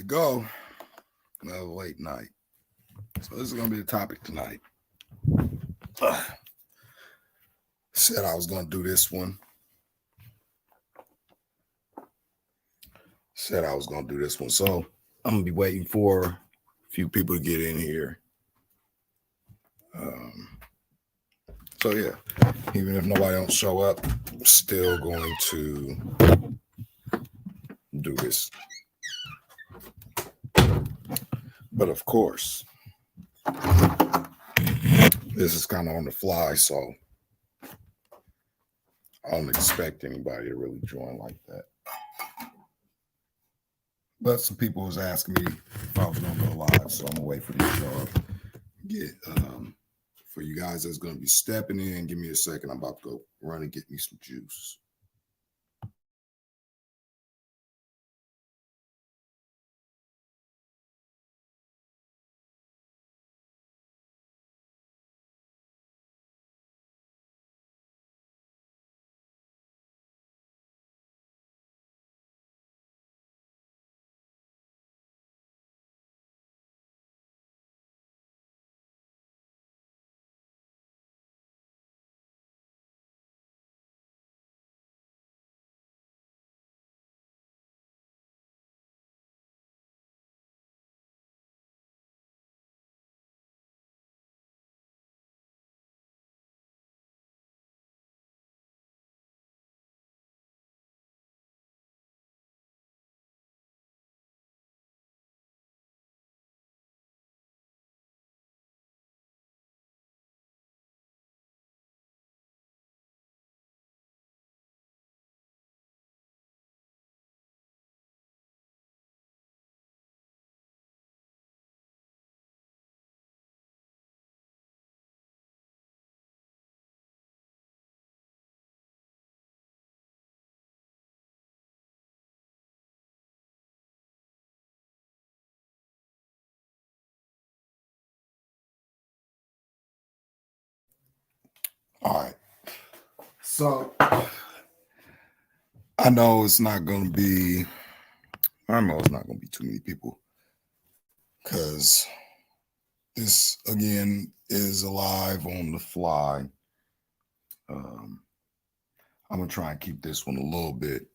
go. Another late night. So this is gonna be the topic tonight. Said I was gonna do this one. So I'm gonna be waiting for a few people to get in here. So yeah, even if nobody don't show up, I'm still going to do this. But of course, this is kind of on the fly, so I don't expect anybody to really join like that. But some people was asking me if I was gonna go live, so I'm gonna wait for this show up. Get for you guys that's gonna be stepping in. Give me a second. I'm about to go run and get me some juice. All right. So I know it's not gonna be. I know it's not gonna be too many people because this again is live on the fly. I'm gonna try and keep this one a little bit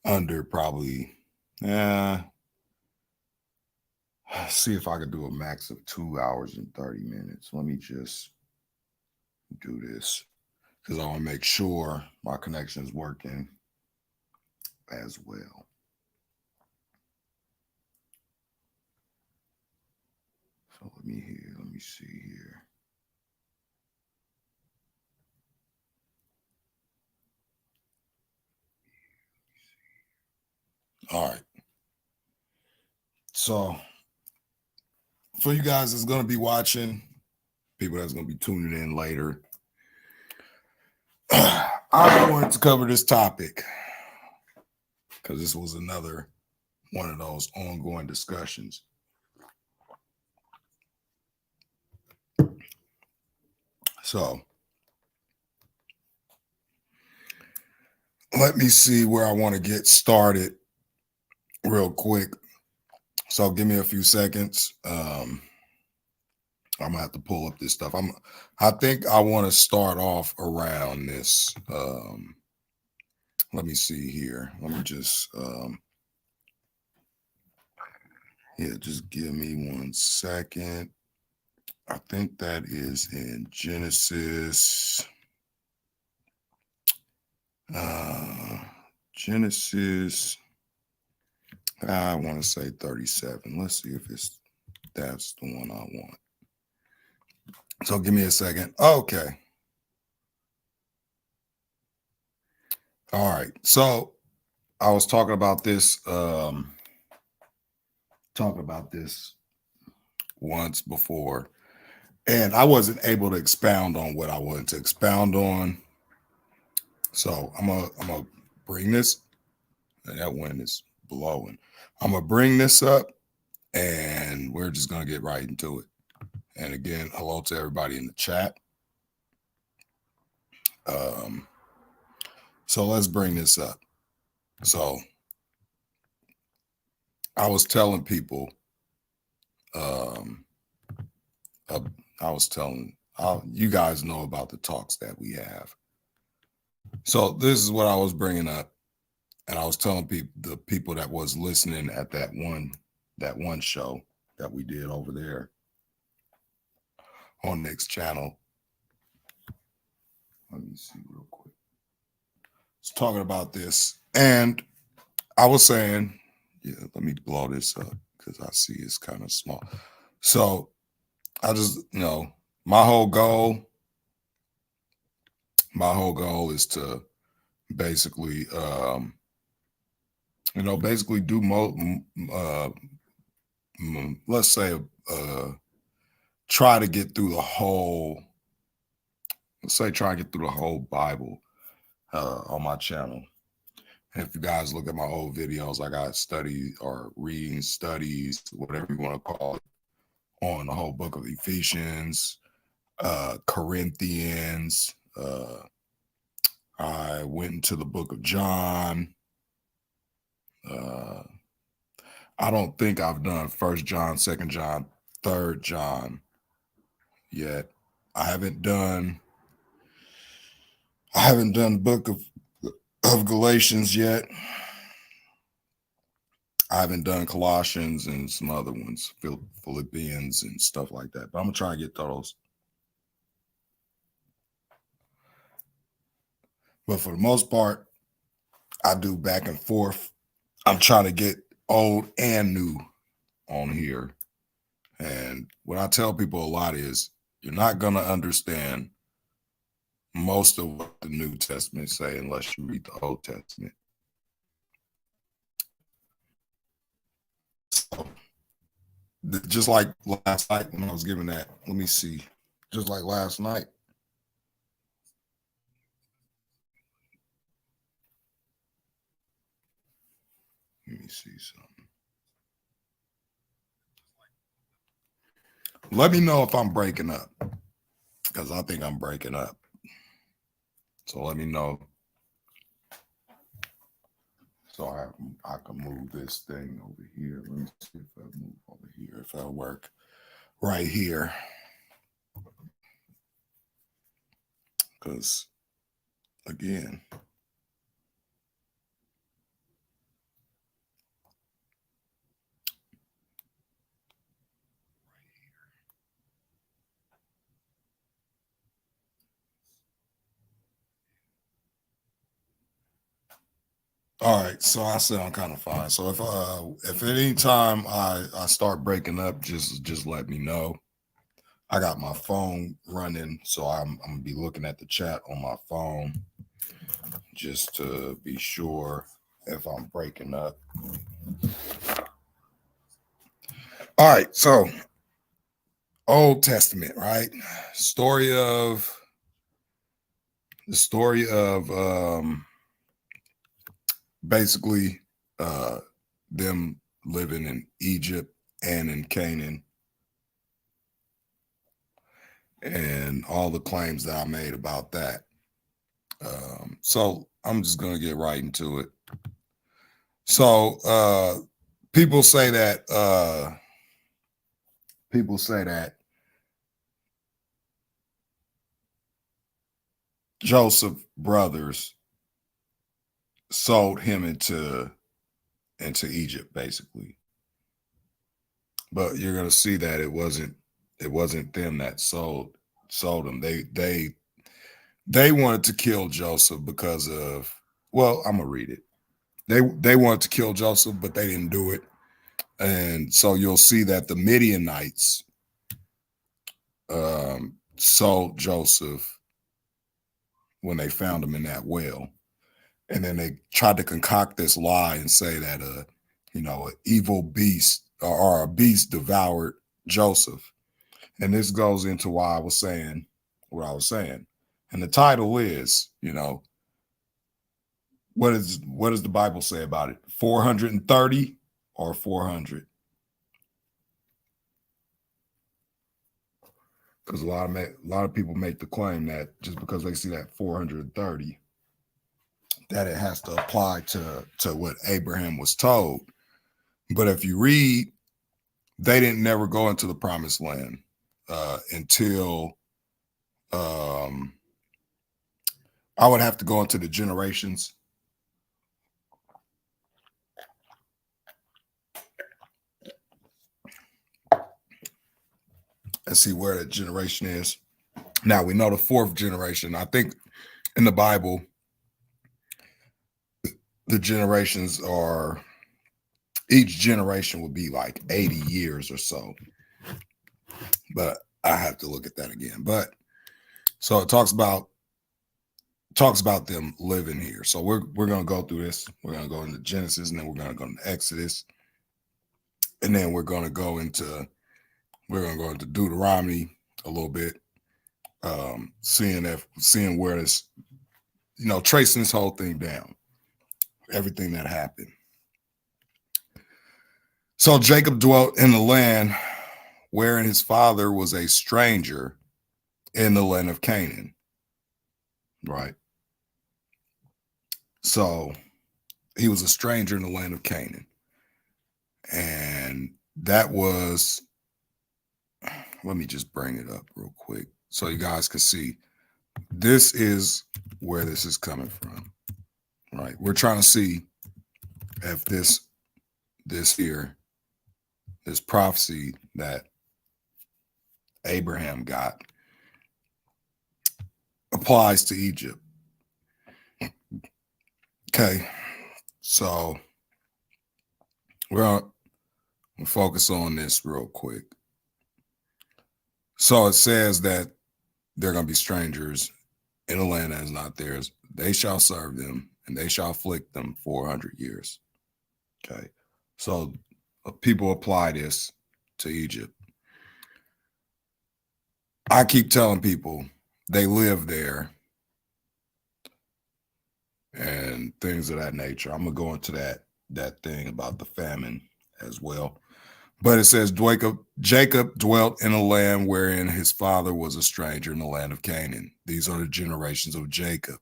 under probably. See if I could do a max of 2 hours and 30 minutes. Let me just do this because I want to make sure my connection is working as well. So let me see here. All right. So for you guys that's going to be watching, people that's going to be tuning in later, I wanted to cover this topic because this was another one of those ongoing discussions. So let me see where I want to get started real quick. So give me a few seconds. I'm gonna have to pull up this stuff. I think I want to start off around this. Let me see here. Let me just just give me 1 second. I think that is in Genesis. Genesis. I want to say 37. Let's see if that's the one I want. So give me a second. Okay. All right. So I was talking about this once before, and I wasn't able to expound on what I wanted to expound on. So I'm gonna bring this, and that wind is blowing. I'm gonna bring this up, and we're just gonna get right into it. And again, hello to everybody in the chat. So let's bring this up. So I was telling people, I was telling you guys know about the talks that we have. So this is what I was bringing up, and I was telling people, the people that was listening at that one show that we did over there on Nick's channel. Let me see real quick. It's talking about this, and I was saying, yeah, let me blow this up because I see it's kind of small. So I just, my whole goal is to basically, basically do let's say, try to get through the whole, try to get through the whole Bible on my channel. And if you guys look at my old videos, I got study or reading studies, whatever you want to call it, on the whole book of Ephesians, Corinthians. I went into the book of John. I don't think I've done 1 John, 2 John, 3 John yet. I haven't done the book of Galatians yet. I haven't done Colossians and some other ones, Philippians and stuff like that. But I'm gonna try and get those. But for the most part, I do back and forth. I'm trying to get old and new on here. And what I tell people a lot is, you're not gonna understand most of what the New Testament say unless you read the Old Testament. So, just like last night when I was giving that, let me see, just like last night, let me see something. Let me know if I'm breaking up, because I think I'm breaking up. So let me know. So I can move this thing over here. Let me see if I move over here, if that'll work right here. Because, again, all right, so I sound kind of fine. So if at any time I start breaking up, just let me know. I got my phone running, so I'm gonna be looking at the chat on my phone just to be sure if I'm breaking up. All right, so Old Testament, right? The story of basically them living in Egypt and in Canaan, and all the claims that I made about that. So I'm just gonna get right into it. So people say that Joseph brothers sold him into Egypt, basically. But you're gonna see that it wasn't them that sold him. They wanted to kill Joseph because of, well, I'm gonna read it. They wanted to kill Joseph, but they didn't do it. And so you'll see that the Midianites sold Joseph when they found him in that well. And then they tried to concoct this lie and say that an evil beast or a beast devoured Joseph. And this goes into why I was saying what I was saying. And the title is, what does the Bible say about it? 430 or 400? Because a lot of people make the claim that just because they see that 430, that it has to apply to what Abraham was told. But if you read, they didn't never go into the promised land until I would have to go into the generations. And see where that generation is. Now we know the fourth generation. I think in the Bible, the generations are, each generation would be like 80 years or so. But I have to look at that again. But so it talks about them living here. So we're going to go through this. We're going to go into Genesis, and then we're going to go into Exodus, and then we're going to go into Deuteronomy a little bit, seeing where this, tracing this whole thing down, everything that happened. So Jacob dwelt in the land wherein his father was a stranger in the land of Canaan. Right. So he was a stranger in the land of Canaan. And that was, let me just bring it up real quick so you guys can see. This is where this is coming from. Right. We're trying to see if this prophecy that Abraham got applies to Egypt. Okay. So we're going to focus on this real quick. So it says that they're going to be strangers in a land that is not theirs. They shall serve them, and they shall afflict them 400 years. Okay. So people apply this to Egypt. I keep telling people they live there and things of that nature. I'm going to go into that thing about the famine as well. But it says Jacob dwelt in a land wherein his father was a stranger in the land of Canaan. These are the generations of Jacob.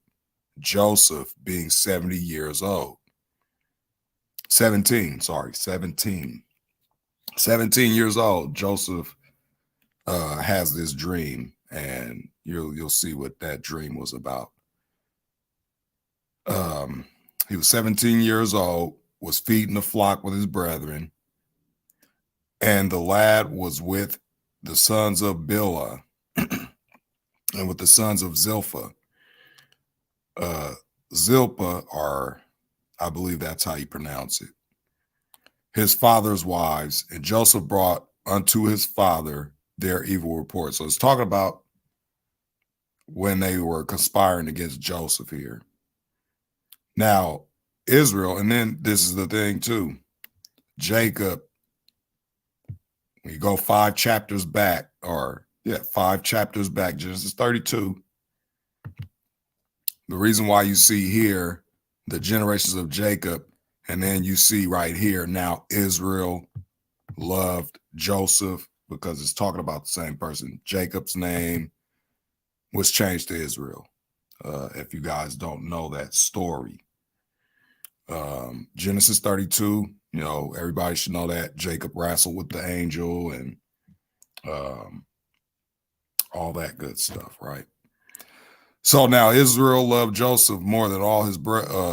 Joseph being 70 years old. 17 years old. Joseph has this dream, and you'll see what that dream was about. He was 17 years old, was feeding the flock with his brethren, and the lad was with the sons of Bilhah and with the sons of Zilpah. Zilpah, or I believe that's how you pronounce it, his father's wives, and Joseph brought unto his father their evil report. So it's talking about when they were conspiring against Joseph here. Now, Israel, and then this is the thing too, Jacob, when you go 5 chapters back, 5 chapters back, Genesis 32, the reason why you see here the generations of Jacob, and then you see right here now Israel loved Joseph, because it's talking about the same person. Jacob's name was changed to Israel. If you guys don't know that story, Genesis 32, everybody should know that Jacob wrestled with the angel and all that good stuff, right? So now Israel loved Joseph more than all his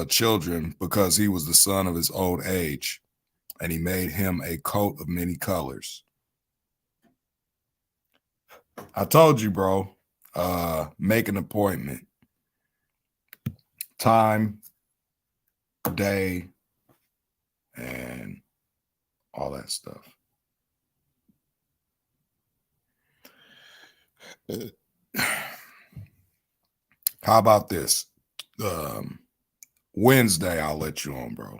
children, because he was the son of his old age, and he made him a coat of many colors. I told you, bro, make an appointment. Time, day, and all that stuff. How about this? Wednesday, I'll let you on, bro.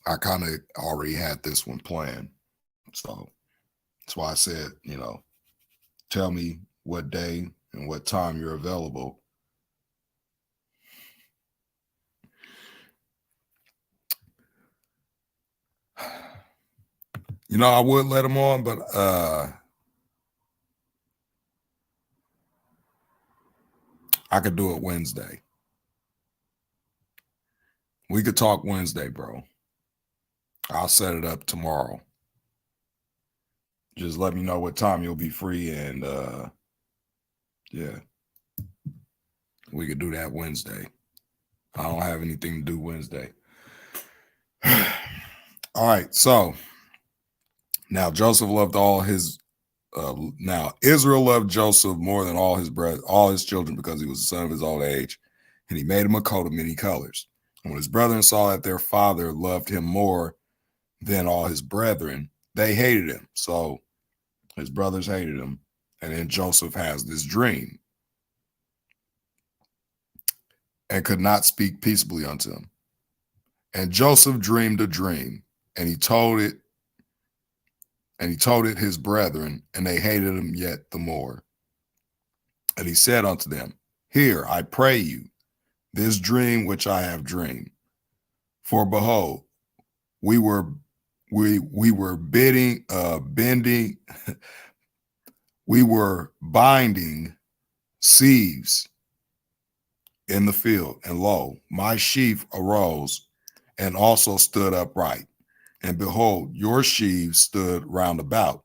I kind of already had this one planned. So that's why I said, tell me what day and what time you're available. I would let him on, but I could do it Wednesday. We could talk Wednesday, bro. I'll set it up tomorrow. Just let me know what time you'll be free, and yeah, we could do that Wednesday. I don't have anything to do Wednesday. All right, so now Joseph loved all his. Now Israel loved Joseph more than all his children, because he was the son of his old age, and he made him a coat of many colors. And when his brethren saw that their father loved him more than all his brethren, they hated him. So his brothers hated him, and then Joseph has this dream and could not speak peaceably unto him. And Joseph dreamed a dream, and he told it his brethren, and they hated him yet the more. And he said unto them, Hear, I pray you, this dream which I have dreamed. For behold, we were bending, we were binding sheaves in the field, and lo, my sheaf arose and also stood upright. And behold, your sheaves stood round about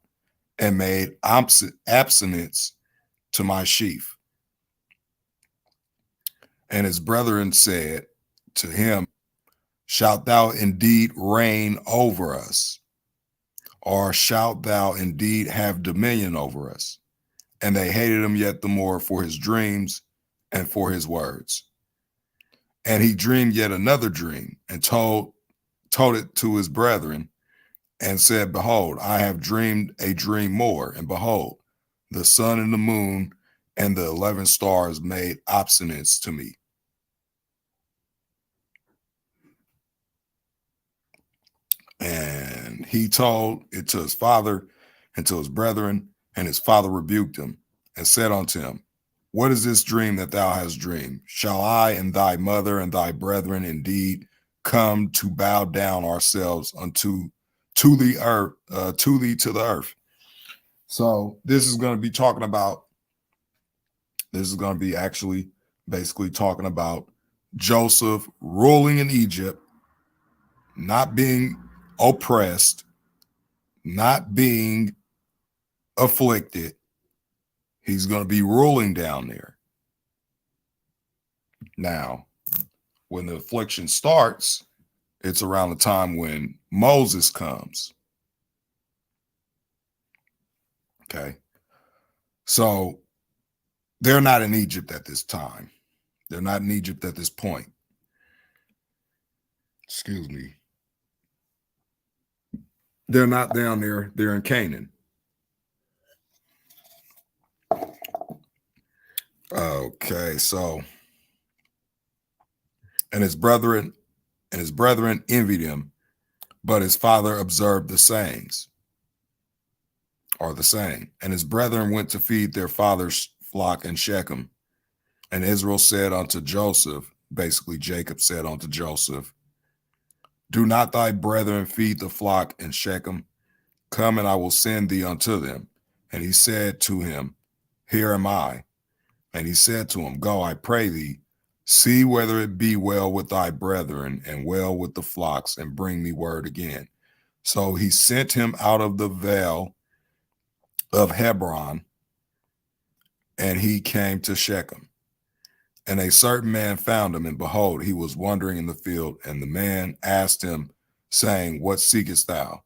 and made abstinence to my sheaf. And his brethren said to him, Shalt thou indeed reign over us? Or shalt thou indeed have dominion over us? And they hated him yet the more for his dreams and for his words. And he dreamed yet another dream, and told it to his brethren, and said, Behold, I have dreamed a dream more, and behold, the sun and the moon and the 11 stars made obstinance to me. And he told it to his father and to his brethren, and his father rebuked him and said unto him, What is this dream that thou hast dreamed? Shall I and thy mother and thy brethren indeed come to bow down ourselves to the earth, to the earth? So this is going to be actually basically talking about Joseph ruling in Egypt, not being oppressed, not being afflicted. He's going to be ruling down there. Now, when the affliction starts, it's around the time when Moses comes. Okay. So they're not in Egypt at this time. They're not in Egypt at this point. Excuse me. They're not down there. They're in Canaan. Okay, so and his brethren envied him, but his father observed the sayings, or the saying. And his brethren went to feed their father's flock in Shechem. And Israel said unto Joseph, basically Jacob said unto Joseph, Do not thy brethren feed the flock in Shechem? Come, and I will send thee unto them. And he said to him, Here am I. And he said to him, Go, I pray thee, see whether it be well with thy brethren and well with the flocks, and bring me word again. So he sent him out of the vale of Hebron, and he came to Shechem. And a certain man found him, and behold, he was wandering in the field. And the man asked him, saying, What seekest thou?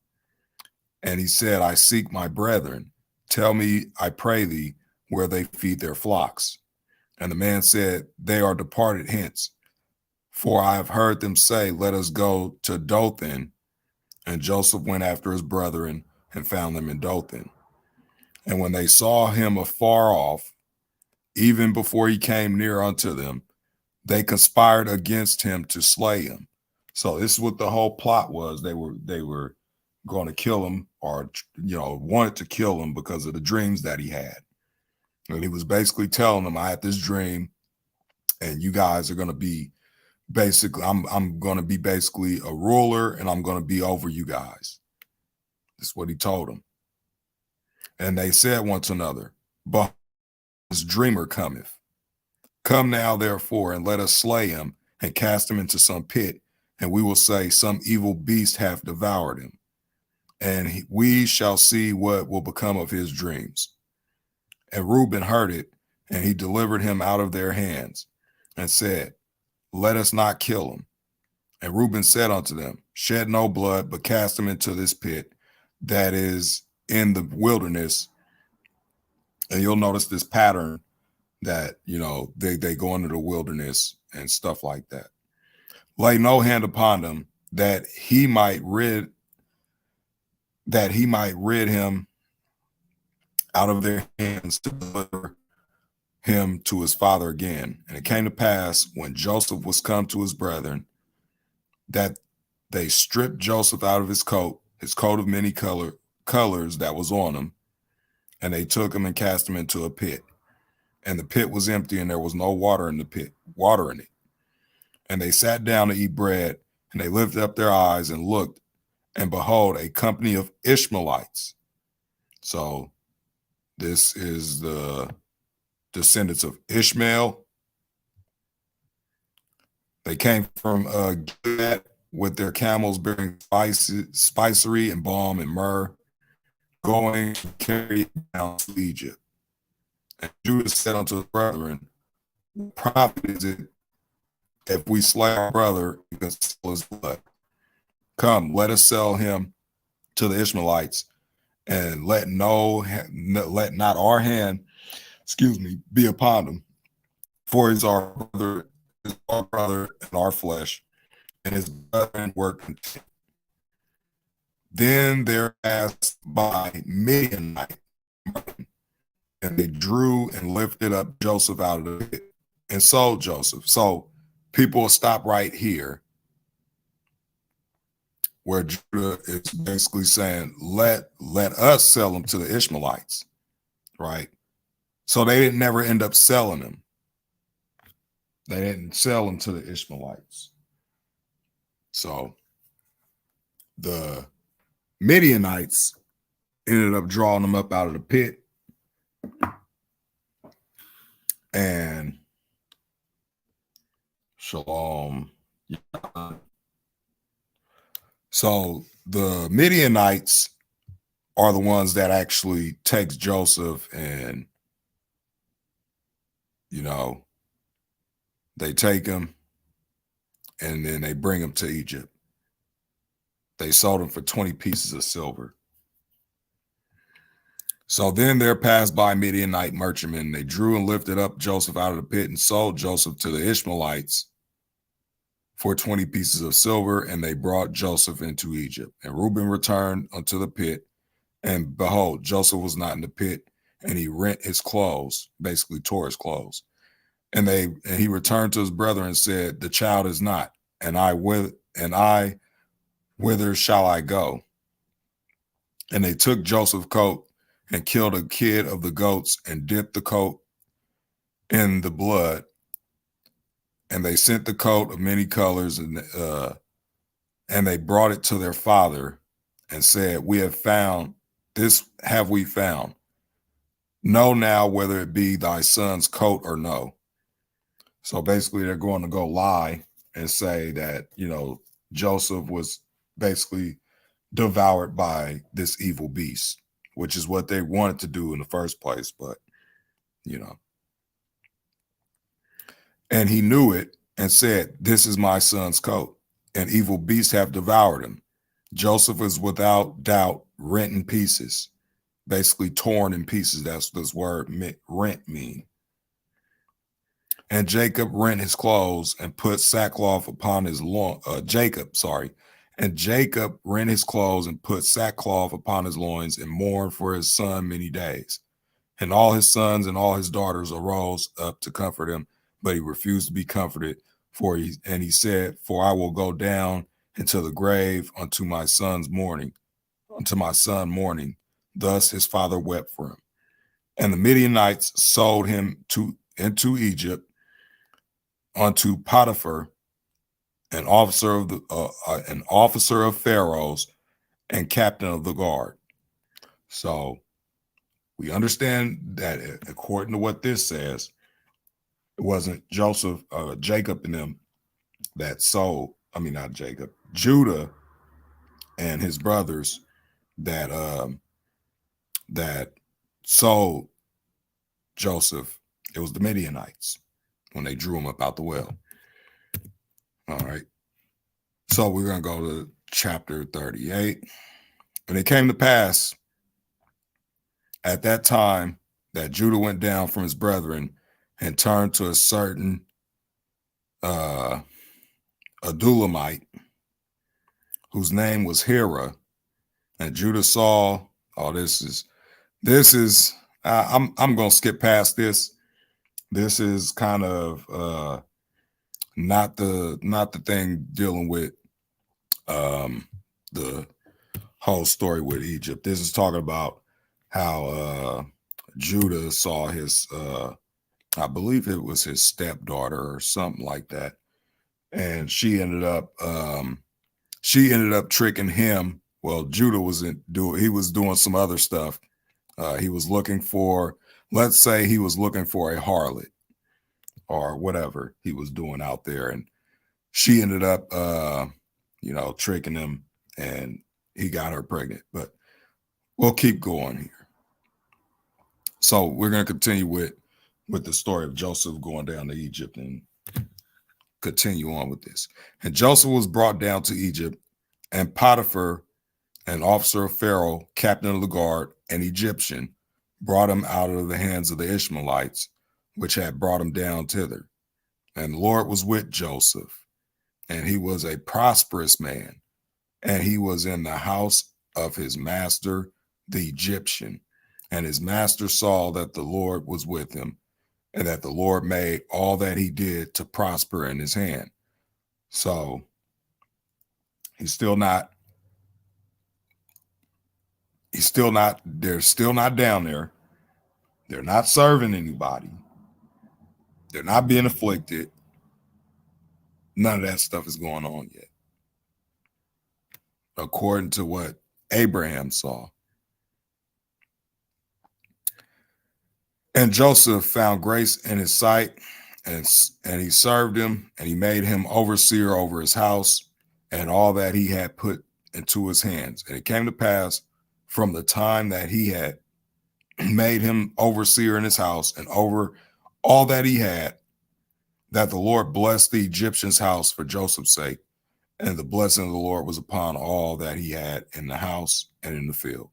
And he said, I seek my brethren. Tell me, I pray thee, where they feed their flocks. And the man said, They are departed hence. For I have heard them say, Let us go to Dothan. And Joseph went after his brethren and found them in Dothan. And when they saw him afar off, even before he came near unto them, they conspired against him to slay him. So this is what the whole plot was. They were going to kill him, or wanted to kill him because of the dreams that he had. And he was basically telling them, I had this dream, and you guys are going to be basically, I'm going to be basically a ruler, and I'm going to be over you guys. That's what he told them. And they said one to another, But this dreamer cometh. Come now, therefore, and let us slay him and cast him into some pit and we will say, some evil beast hath devoured him, and we shall see what will become of his dreams. And Reuben heard it, and he delivered him out of their hands, and said, let us not kill him. And Reuben said unto them, shed no blood, but cast him into this pit that is in the wilderness. And you'll notice this pattern that, they go into the wilderness and stuff like that. Lay no hand upon him, that he might rid him out of their hands, to deliver him to his father again. And it came to pass, when Joseph was come to his brethren, that they stripped Joseph out of his coat of many colors that was on him, and they took him and cast him into a pit. And the pit was empty, and there was no water in the pit, water in it. And they sat down to eat bread, and they lifted up their eyes and looked, and behold, a company of Ishmaelites. So this is the descendants of Ishmael. They came from Gilead with their camels bearing spicery and balm and myrrh, going to carry it down to Egypt. And Judah said unto his brethren, what profit is it if we slay our brother and conceal his blood? Come, let us sell him to the Ishmaelites, and let not our hand, be upon him. For he's our brother and our flesh, and his brethren were content. Then there passed by Midianite, and they drew and lifted up Joseph out of the pit and sold Joseph. So people will stop right here, where Judah is basically saying, let us sell him to the Ishmaelites, right? So they didn't never end up selling him. They didn't sell him to the Ishmaelites. So the Midianites ended up drawing him up out of the pit, and Shalom. So the Midianites are the ones that actually takes Joseph, and they take him and then they bring him to Egypt. They sold him for 20 pieces of silver. So then there passed by Midianite merchantmen. They drew and lifted up Joseph out of the pit and sold Joseph to the Ishmaelites for 20 pieces of silver, and they brought Joseph into Egypt. And Reuben returned unto the pit, and behold, Joseph was not in the pit, and he rent his clothes, basically tore his clothes. And he returned to his brethren and said, the child is not, and I whither shall I go? And they took Joseph's coat and killed a kid of the goats and dipped the coat in the blood. And they sent the coat of many colors, and they brought it to their father and said, we have found this, have we found? Know now whether it be thy son's coat or no. So basically they're going to go lie and say that, Joseph was basically devoured by this evil beast, which is what they wanted to do in the first place. But, and he knew it and said, this is my son's coat, and evil beasts have devoured him. Joseph is without doubt rent in pieces, basically torn in pieces. That's this word rent mean. And Jacob rent his clothes and put sackcloth upon his loins. And Jacob rent his clothes and put sackcloth upon his loins and mourned for his son many days. And all his sons and all his daughters arose up to comfort him, but he refused to be comforted. He said, for I will go down into the grave unto my son mourning. Thus his father wept for him. And the Midianites sold him into Egypt unto Potiphar, an officer of Pharaoh's and captain of the guard. So we understand that according to what this says, it wasn't Jacob and them that sold not Jacob, Judah and his brothers that that sold Joseph. It was the Midianites when they drew him up out the well. All right. So we're going to go to chapter 38. And it came to pass at that time that Judah went down from his brethren and turned to a certain Adulamite, whose name was Hira. And Judah saw, I'm going to skip past this. This is kind of not the thing dealing with the whole story with Egypt. This is talking about how Judah saw his I believe it was his stepdaughter or something like that, and she ended up tricking him. Well, Judah he was doing some other stuff. He was looking for, let's say he was looking for a harlot or whatever he was doing out there, and she ended up tricking him, and he got her pregnant. But we'll keep going here. So we're going to continue with the story of Joseph going down to Egypt and continue on with this. And Joseph was brought down to Egypt, and Potiphar, an officer of Pharaoh, captain of the guard, an Egyptian, brought him out of the hands of the Ishmaelites, which had brought him down thither. And the Lord was with Joseph, and he was a prosperous man, and he was in the house of his master, the Egyptian. And his master saw that the Lord was with him, and that the Lord made all that he did to prosper in his hand. So they're still not down there. They're not serving anybody. They're not being afflicted. None of that stuff is going on yet, according to what Abraham saw. And Joseph found grace in his sight, and he served him, and he made him overseer over his house and all that he had put into his hands. And it came to pass from the time that he had made him overseer in his house and over all that he had, that the Lord blessed the Egyptian's house for Joseph's sake. And the blessing of the Lord was upon all that he had in the house and in the field.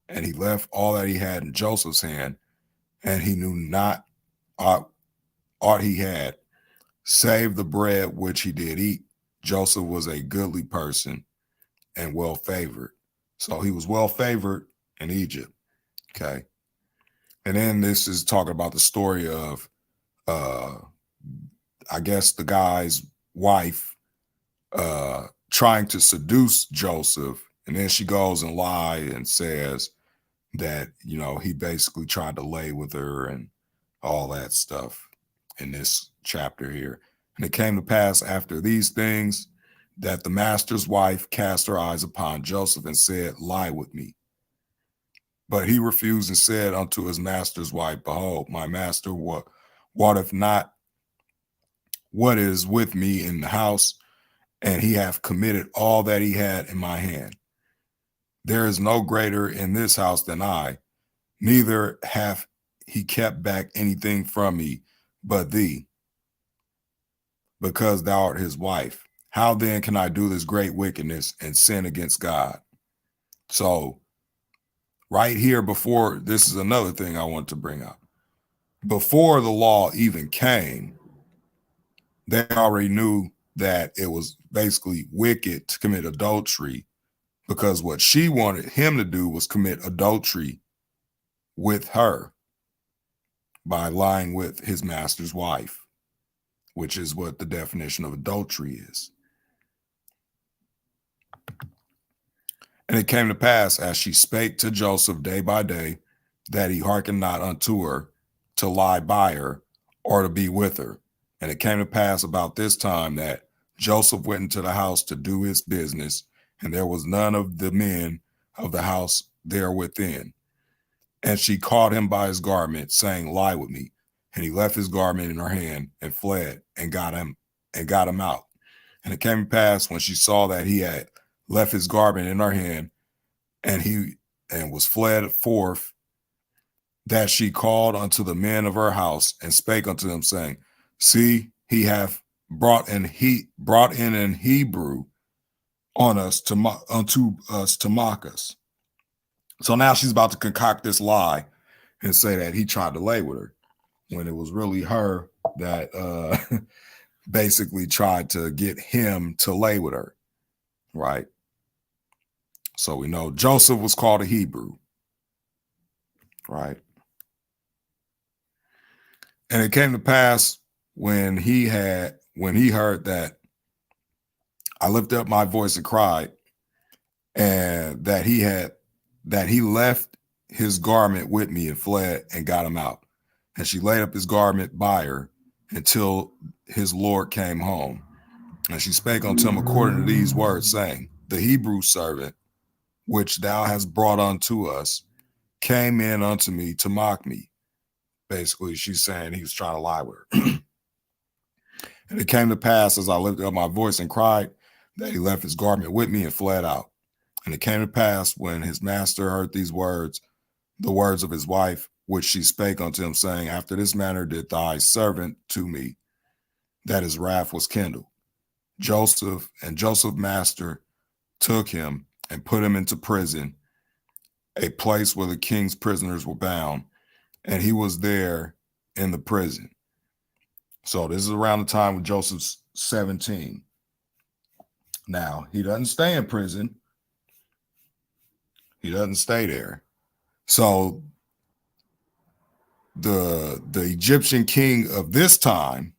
And he left all that he had in Joseph's hand, and he knew not aught he had, save the bread which he did eat. Joseph was a goodly person and well favored. So he was well favored in Egypt. Okay. And then this is talking about the story of, I guess, the guy's wife trying to seduce Joseph. And then she goes and lies and says that, he basically tried to lay with her and all that stuff in this chapter here. And it came to pass after these things that the master's wife cast her eyes upon Joseph and said, lie with me. But he refused and said unto his master's wife, behold, my master, what if not what is with me in the house, and he hath committed all that he had in my hand. There is no greater in this house than I, neither hath he kept back anything from me but thee, because thou art his wife. How then can I do this great wickedness and sin against God? So right here, before, this is another thing I want to bring up. Before the law even came, they already knew that it was basically wicked to commit adultery, because what she wanted him to do was commit adultery with her by lying with his master's wife, which is what the definition of adultery is. And it came to pass, as she spake to Joseph day by day, that he hearkened not unto her to lie by her or to be with her. And it came to pass about this time that Joseph went into the house to do his business, and there was none of the men of the house there within. And she caught him by his garment, saying, lie with me. And he left his garment in her hand and fled and got him out. And it came to pass when she saw that he had left his garment in her hand, and was fled forth, that she called unto the men of her house and spake unto them, saying, See, he hath brought in an Hebrew on us unto us to mock us. So now she's about to concoct this lie and say that he tried to lay with her, when it was really her that basically tried to get him to lay with her, right? So we know Joseph was called a Hebrew, right? And it came to pass when he heard that I lifted up my voice and cried, and that he left his garment with me and fled and got him out. And she laid up his garment by her until his Lord came home. And she spake unto him according to these words, saying, The Hebrew servant, which thou hast brought unto us, came in unto me to mock me. Basically, she's saying he was trying to lie with her. And it came to pass, as I lifted up my voice and cried, that he left his garment with me and fled out. And it came to pass, when his master heard these words, the words of his wife, which she spake unto him, saying, After this manner did thy servant to me, that his wrath was kindled. Joseph's master took him and put him into prison, a place where the king's prisoners were bound, and he was there in the prison. So this is around the time when Joseph's 17. Now, he doesn't stay in prison. He doesn't stay there. So the Egyptian king of this time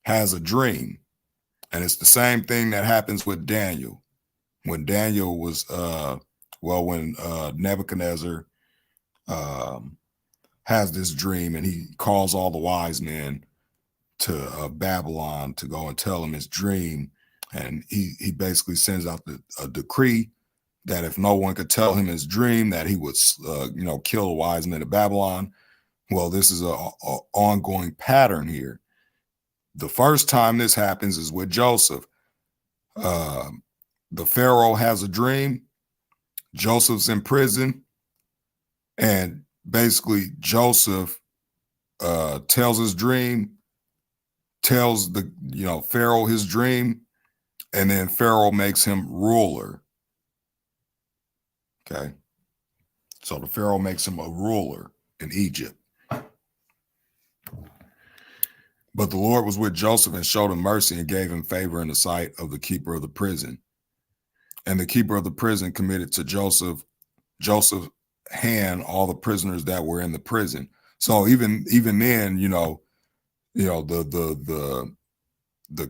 has a dream. And it's the same thing that happens with Daniel. When Daniel was, when Nebuchadnezzar has this dream, and he calls all the wise men to Babylon to go and tell him his dream. And he basically sends out a decree that if no one could tell him his dream, that he would, kill the wise men of Babylon. Well, this is a ongoing pattern here. The first time this happens is with Joseph. The Pharaoh has a dream. Joseph's in prison, and basically Joseph tells his dream, tells Pharaoh his dream, and then Pharaoh makes him ruler. Okay. So the Pharaoh makes him a ruler in Egypt. But the Lord was with Joseph and showed him mercy and gave him favor in the sight of the keeper of the prison. And the keeper of the prison committed to Joseph's hand all the prisoners that were in the prison. So even then, the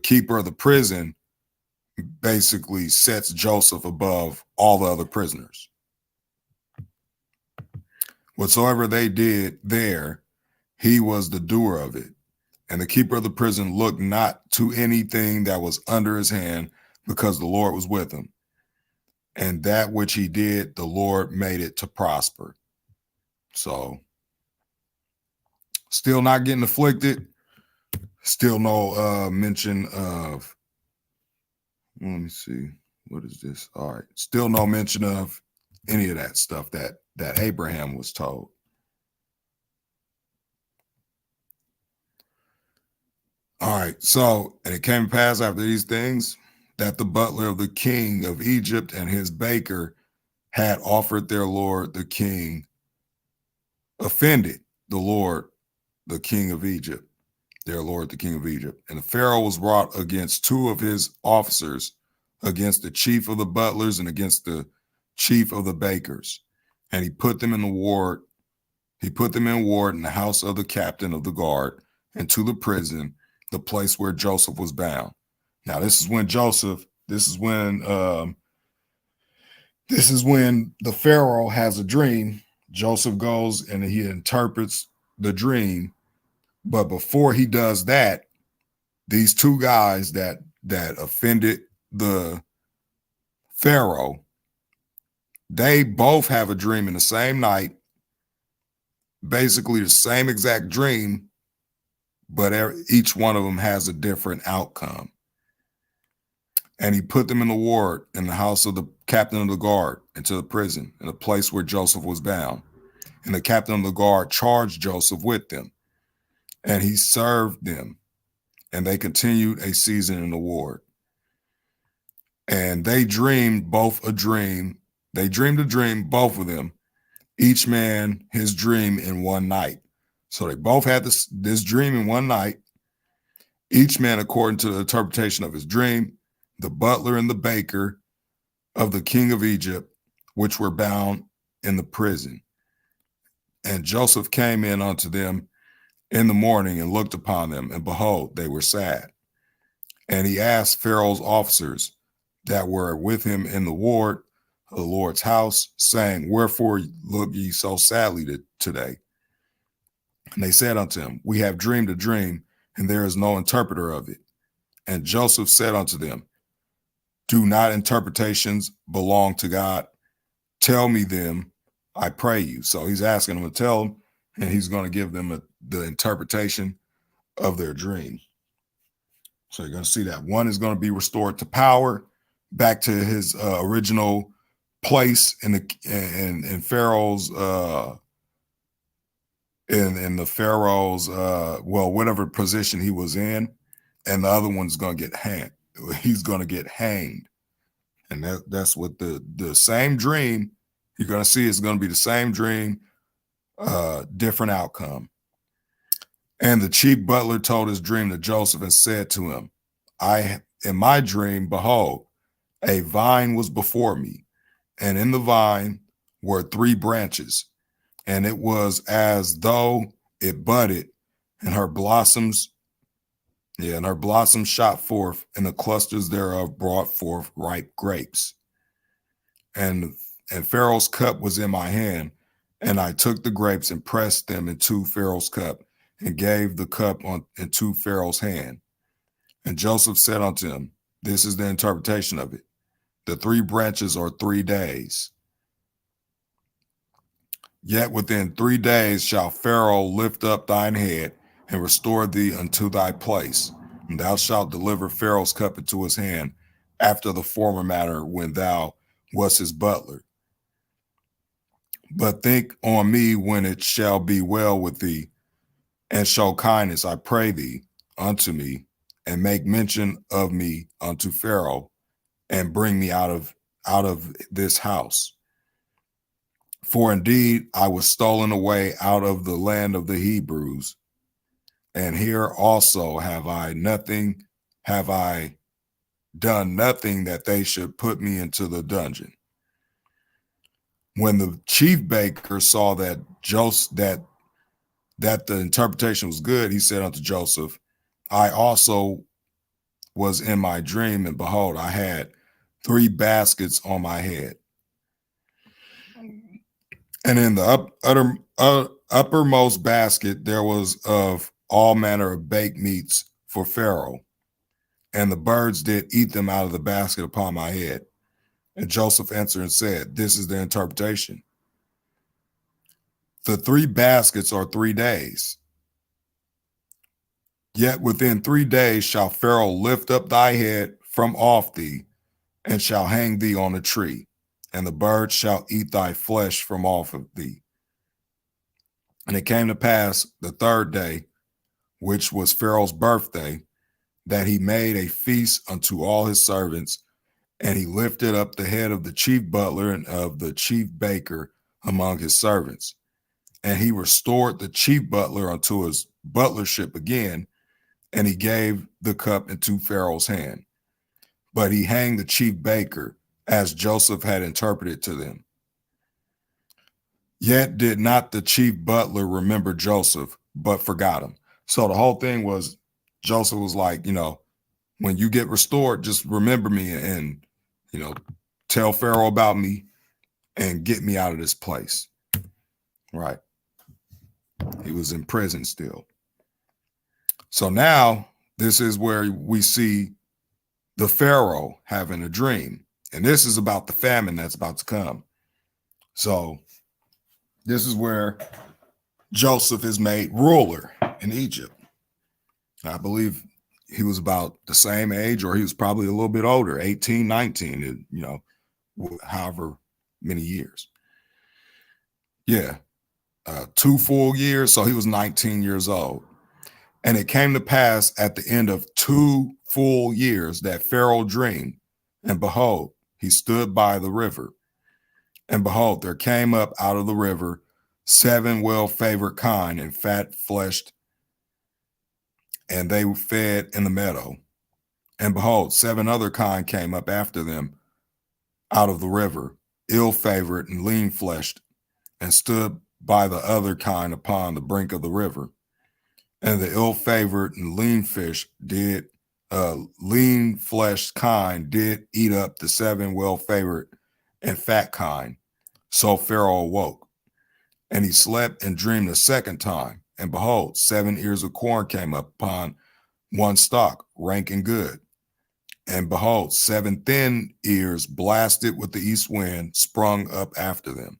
keeper of the prison basically sets Joseph above all the other prisoners. Whatsoever they did there, he was the doer of it. And the keeper of the prison looked not to anything that was under his hand, because the Lord was with him. And that which he did, the Lord made it to prosper. So, still not getting afflicted. Still no mention of, let me see, what is this? All right. Still no mention of any of that stuff that Abraham was told. All right. So, and it came to pass after these things that the butler of the king of Egypt and his baker had offered their lord the king, offended the Lord, the king of Egypt, their lord, the king of Egypt. And the Pharaoh was wrought against two of his officers, against the chief of the butlers and against the chief of the bakers. And he put them in ward in the house of the captain of the guard, and to the prison, the place where Joseph was bound. Now, this is when the Pharaoh has a dream. Joseph goes and he interprets the dream. But before he does that, these two guys that offended the Pharaoh, they both have a dream in the same night, basically the same exact dream, but each one of them has a different outcome. And he put them in the ward in the house of the captain of the guard into the prison, in the place where Joseph was bound. And the captain of the guard charged Joseph with them. And he served them. And they continued a season in the ward. And they dreamed both a dream. They dreamed a dream, both of them, each man his dream in one night. So they both had this dream in one night, each man according to the interpretation of his dream, the butler and the baker of the king of Egypt, which were bound in the prison. And Joseph came in unto them in the morning and looked upon them, and behold, they were sad. And he asked Pharaoh's officers that were with him in the ward of the Lord's house, saying, wherefore look ye so sadly today? And they said unto him, we have dreamed a dream, and there is no interpreter of it. And Joseph said unto them, do not interpretations belong to God? Tell me them, I pray you. So he's asking them to tell them, and he's going to give them the interpretation of their dream. So you're going to see that one is going to be restored to power, back to his original place in Pharaoh's in the Pharaoh's whatever position he was in, and the other one's going to get hanged. He's going to get hanged, and that's what the same dream you're going to see is going to be the same dream, different outcome. And the chief butler told his dream to Joseph and said to him, in my dream, behold, a vine was before me, and in the vine were 3 branches, and it was as though it budded, and her blossoms shot forth, and the clusters thereof brought forth ripe grapes. And Pharaoh's cup was in my hand, and I took the grapes and pressed them into Pharaoh's cup, and gave the cup into Pharaoh's hand. And Joseph said unto him, this is the interpretation of it. The 3 branches are 3 days. Yet within 3 days shall Pharaoh lift up thine head and restore thee unto thy place. And thou shalt deliver Pharaoh's cup into his hand after the former manner when thou wast his butler. But think on me when it shall be well with thee, and show kindness, I pray thee, unto me, and make mention of me unto Pharaoh, and bring me out of this house. For indeed I was stolen away out of the land of the Hebrews, and here also have I done nothing that they should put me into the dungeon. When the chief baker saw that that the interpretation was good, he said unto Joseph, I also was in my dream, and behold, I had 3 baskets on my head. And in the uppermost basket, there was of all manner of baked meats for Pharaoh, and the birds did eat them out of the basket upon my head. And Joseph answered and said, this is the interpretation. The 3 baskets are 3 days. Yet within 3 days shall Pharaoh lift up thy head from off thee, and shall hang thee on a tree, and the birds shall eat thy flesh from off of thee. And it came to pass the 3rd day, which was Pharaoh's birthday, that he made a feast unto all his servants, and he lifted up the head of the chief butler and of the chief baker among his servants. And he restored the chief butler unto his butlership again, and he gave the cup into Pharaoh's hand. But he hanged the chief baker, as Joseph had interpreted to them. Yet did not the chief butler remember Joseph, but forgot him. So the whole thing was, Joseph was like, when you get restored, just remember me and, tell Pharaoh about me and get me out of this place. Right. He was in prison still. So now this is where we see the Pharaoh having a dream. And this is about the famine that's about to come. So this is where Joseph is made ruler in Egypt. I believe he was about the same age, or he was probably a little bit older, 18, 19, however many years. Yeah, 2 full years. So he was 19 years old. And it came to pass at the end of 2 full years that Pharaoh dreamed, and behold, he stood by the river. And behold, there came up out of the river 7 well-favored kine and fat-fleshed, and they fed in the meadow. And behold, 7 other kine came up after them out of the river, ill-favored and lean-fleshed, and stood by the other kine upon the brink of the river. And the ill-favored and lean-fleshed kine did eat up the 7 well-favored and fat kine. So Pharaoh awoke, and he slept and dreamed a second time. And behold, 7 ears of corn came up upon one stalk, rank and good. And behold, 7 thin ears blasted with the east wind sprung up after them.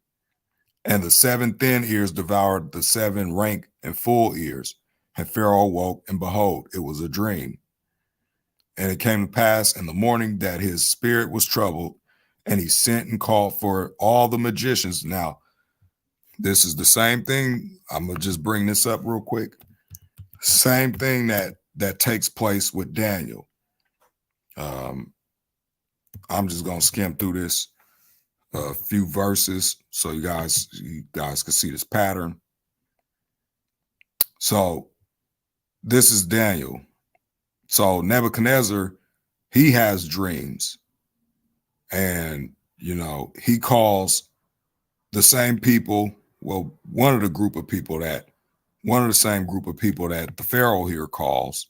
And the 7 thin ears devoured the 7 rank and full ears. And Pharaoh awoke, and behold, it was a dream. And it came to pass in the morning that his spirit was troubled, and he sent and called for all the magicians. Now, this is the same thing. I'm going to just bring this up real quick. Same thing that takes place with Daniel. I'm just going to skim through this a few verses so you guys can see this pattern. So this is Daniel. So Nebuchadnezzar, he has dreams, and he calls the same people. Well, one of the same group of people that the Pharaoh here calls,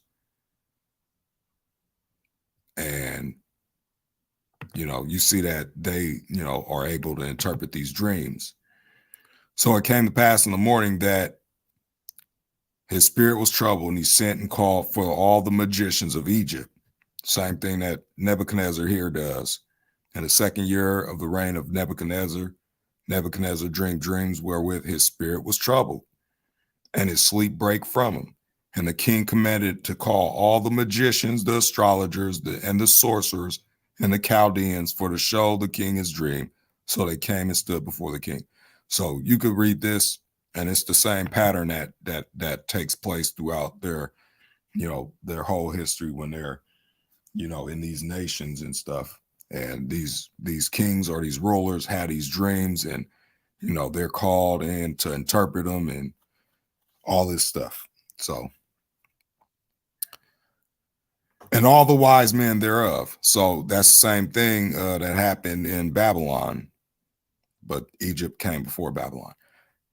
and you see that they are able to interpret these dreams. So it came to pass in the morning that his spirit was troubled, and he sent and called for all the magicians of Egypt. Same thing that Nebuchadnezzar here does. In the 2nd year of the reign of Nebuchadnezzar, Nebuchadnezzar dreamed dreams wherewith his spirit was troubled, and his sleep brake from him. And the king commanded to call all the magicians, the astrologers, and the sorcerers, and the Chaldeans for to show the king his dream. So they came and stood before the king. So you could read this, and it's the same pattern that takes place throughout their whole history when they're in these nations and stuff. And these kings or these rulers had these dreams, and they're called in to interpret them and all this stuff. So, and all the wise men thereof. So that's the same thing that happened in Babylon, but Egypt came before Babylon.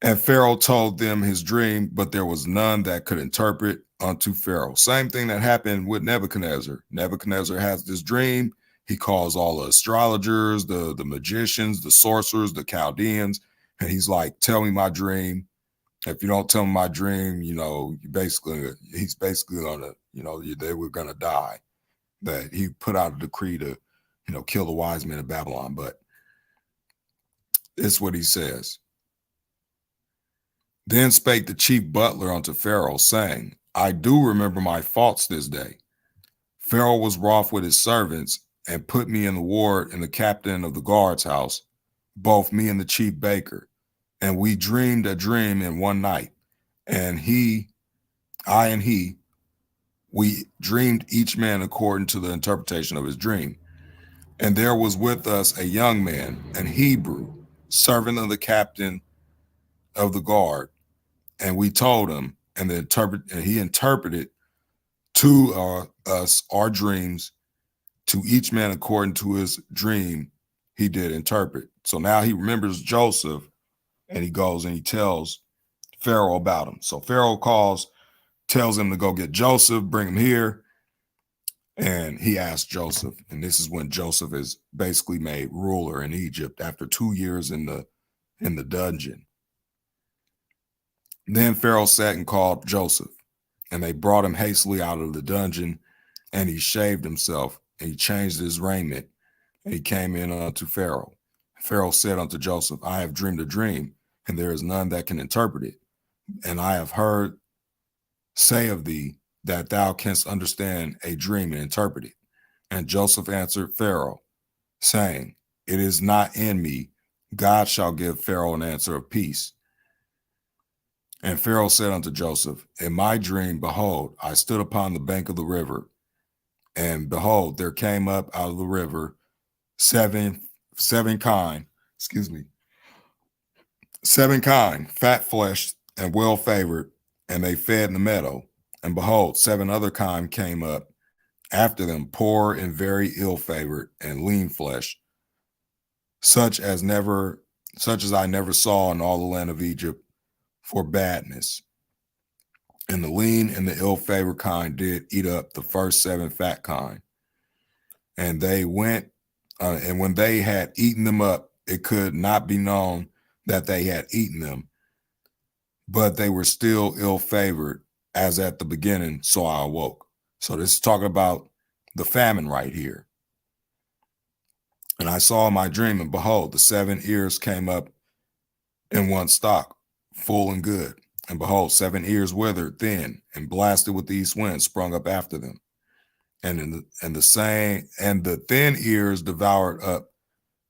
And Pharaoh told them his dream, but there was none that could interpret unto Pharaoh. Same thing that happened with Nebuchadnezzar. Nebuchadnezzar has this dream. He calls all the astrologers, the magicians, the sorcerers, the Chaldeans, and he's like, tell me my dream. If you don't tell me my dream, he's basically gonna, they were gonna die. That he put out a decree to, kill the wise men of Babylon. But it's what he says. Then spake the chief butler unto Pharaoh, saying, I do remember my faults this day. Pharaoh was wroth with his servants, and put me in the ward in the captain of the guard's house, both me and the chief baker. And we dreamed a dream in one night. And I and he, we dreamed each man according to the interpretation of his dream. And there was with us a young man, an Hebrew, servant of the captain of the guard. And we told him, and he interpreted to us our dreams, to each man according to his dream he did interpret. So now he remembers Joseph, and he goes and he tells Pharaoh about him. So Pharaoh tells him to go get Joseph, bring him here. And he asked Joseph, and this is when Joseph is basically made ruler in Egypt after 2 years in the dungeon. Then Pharaoh sat and called Joseph, and they brought him hastily out of the dungeon, and he shaved himself, and he changed his raiment, and he came in unto Pharaoh. Pharaoh said unto Joseph, I have dreamed a dream, and there is none that can interpret it. And I have heard say of thee that thou canst understand a dream and interpret it? And Joseph answered Pharaoh, saying, It is not in me. God shall give Pharaoh an answer of peace. And Pharaoh said unto Joseph, In my dream, behold, I stood upon the bank of the river, and behold, there came up out of the river seven kine, fat fleshed and well favored, and they fed in the meadow. And behold, seven other kine came up after them, poor and very ill favored and lean flesh, such as I never saw in all the land of Egypt for badness. And the lean and the ill-favored kind did eat up the first seven fat kind. And they went, and when they had eaten them up, it could not be known that they had eaten them, but they were still ill-favored as at the beginning, so I awoke. So this is talking about the famine right here. And I saw in my dream, and behold, the seven ears came up in one stalk, full and good. And behold, seven ears withered, thin, and blasted with the east wind sprung up after them. And the thin ears devoured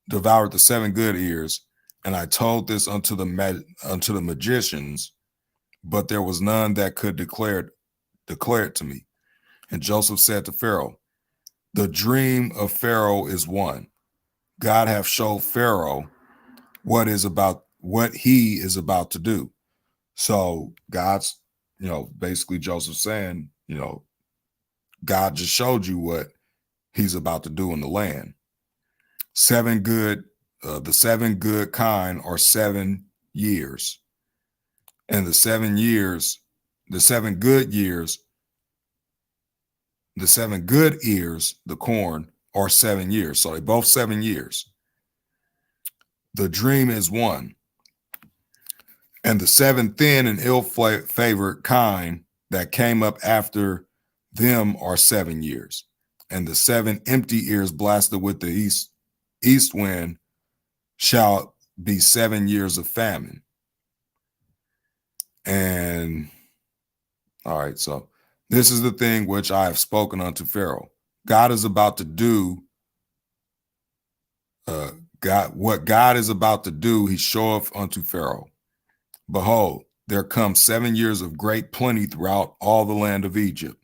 the seven good ears. And I told this unto the magicians, but there was none that could declare it to me. And Joseph said to Pharaoh, The dream of Pharaoh is one. God hath showed Pharaoh what he is about to do. So God's, basically Joseph saying, God just showed you what he's about to do in the land. The seven good kind are 7 years. And the 7 good ears, the corn, are 7 years. So they both 7 years. The dream is one. And the seven thin and ill-favored kind that came up after them are 7 years. And the seven empty ears blasted with the east wind shall be 7 years of famine. And all right, so this is the thing which I have spoken unto Pharaoh. God is about to do what God is about to do, he showeth unto Pharaoh. Behold, there come 7 years of great plenty throughout all the land of Egypt,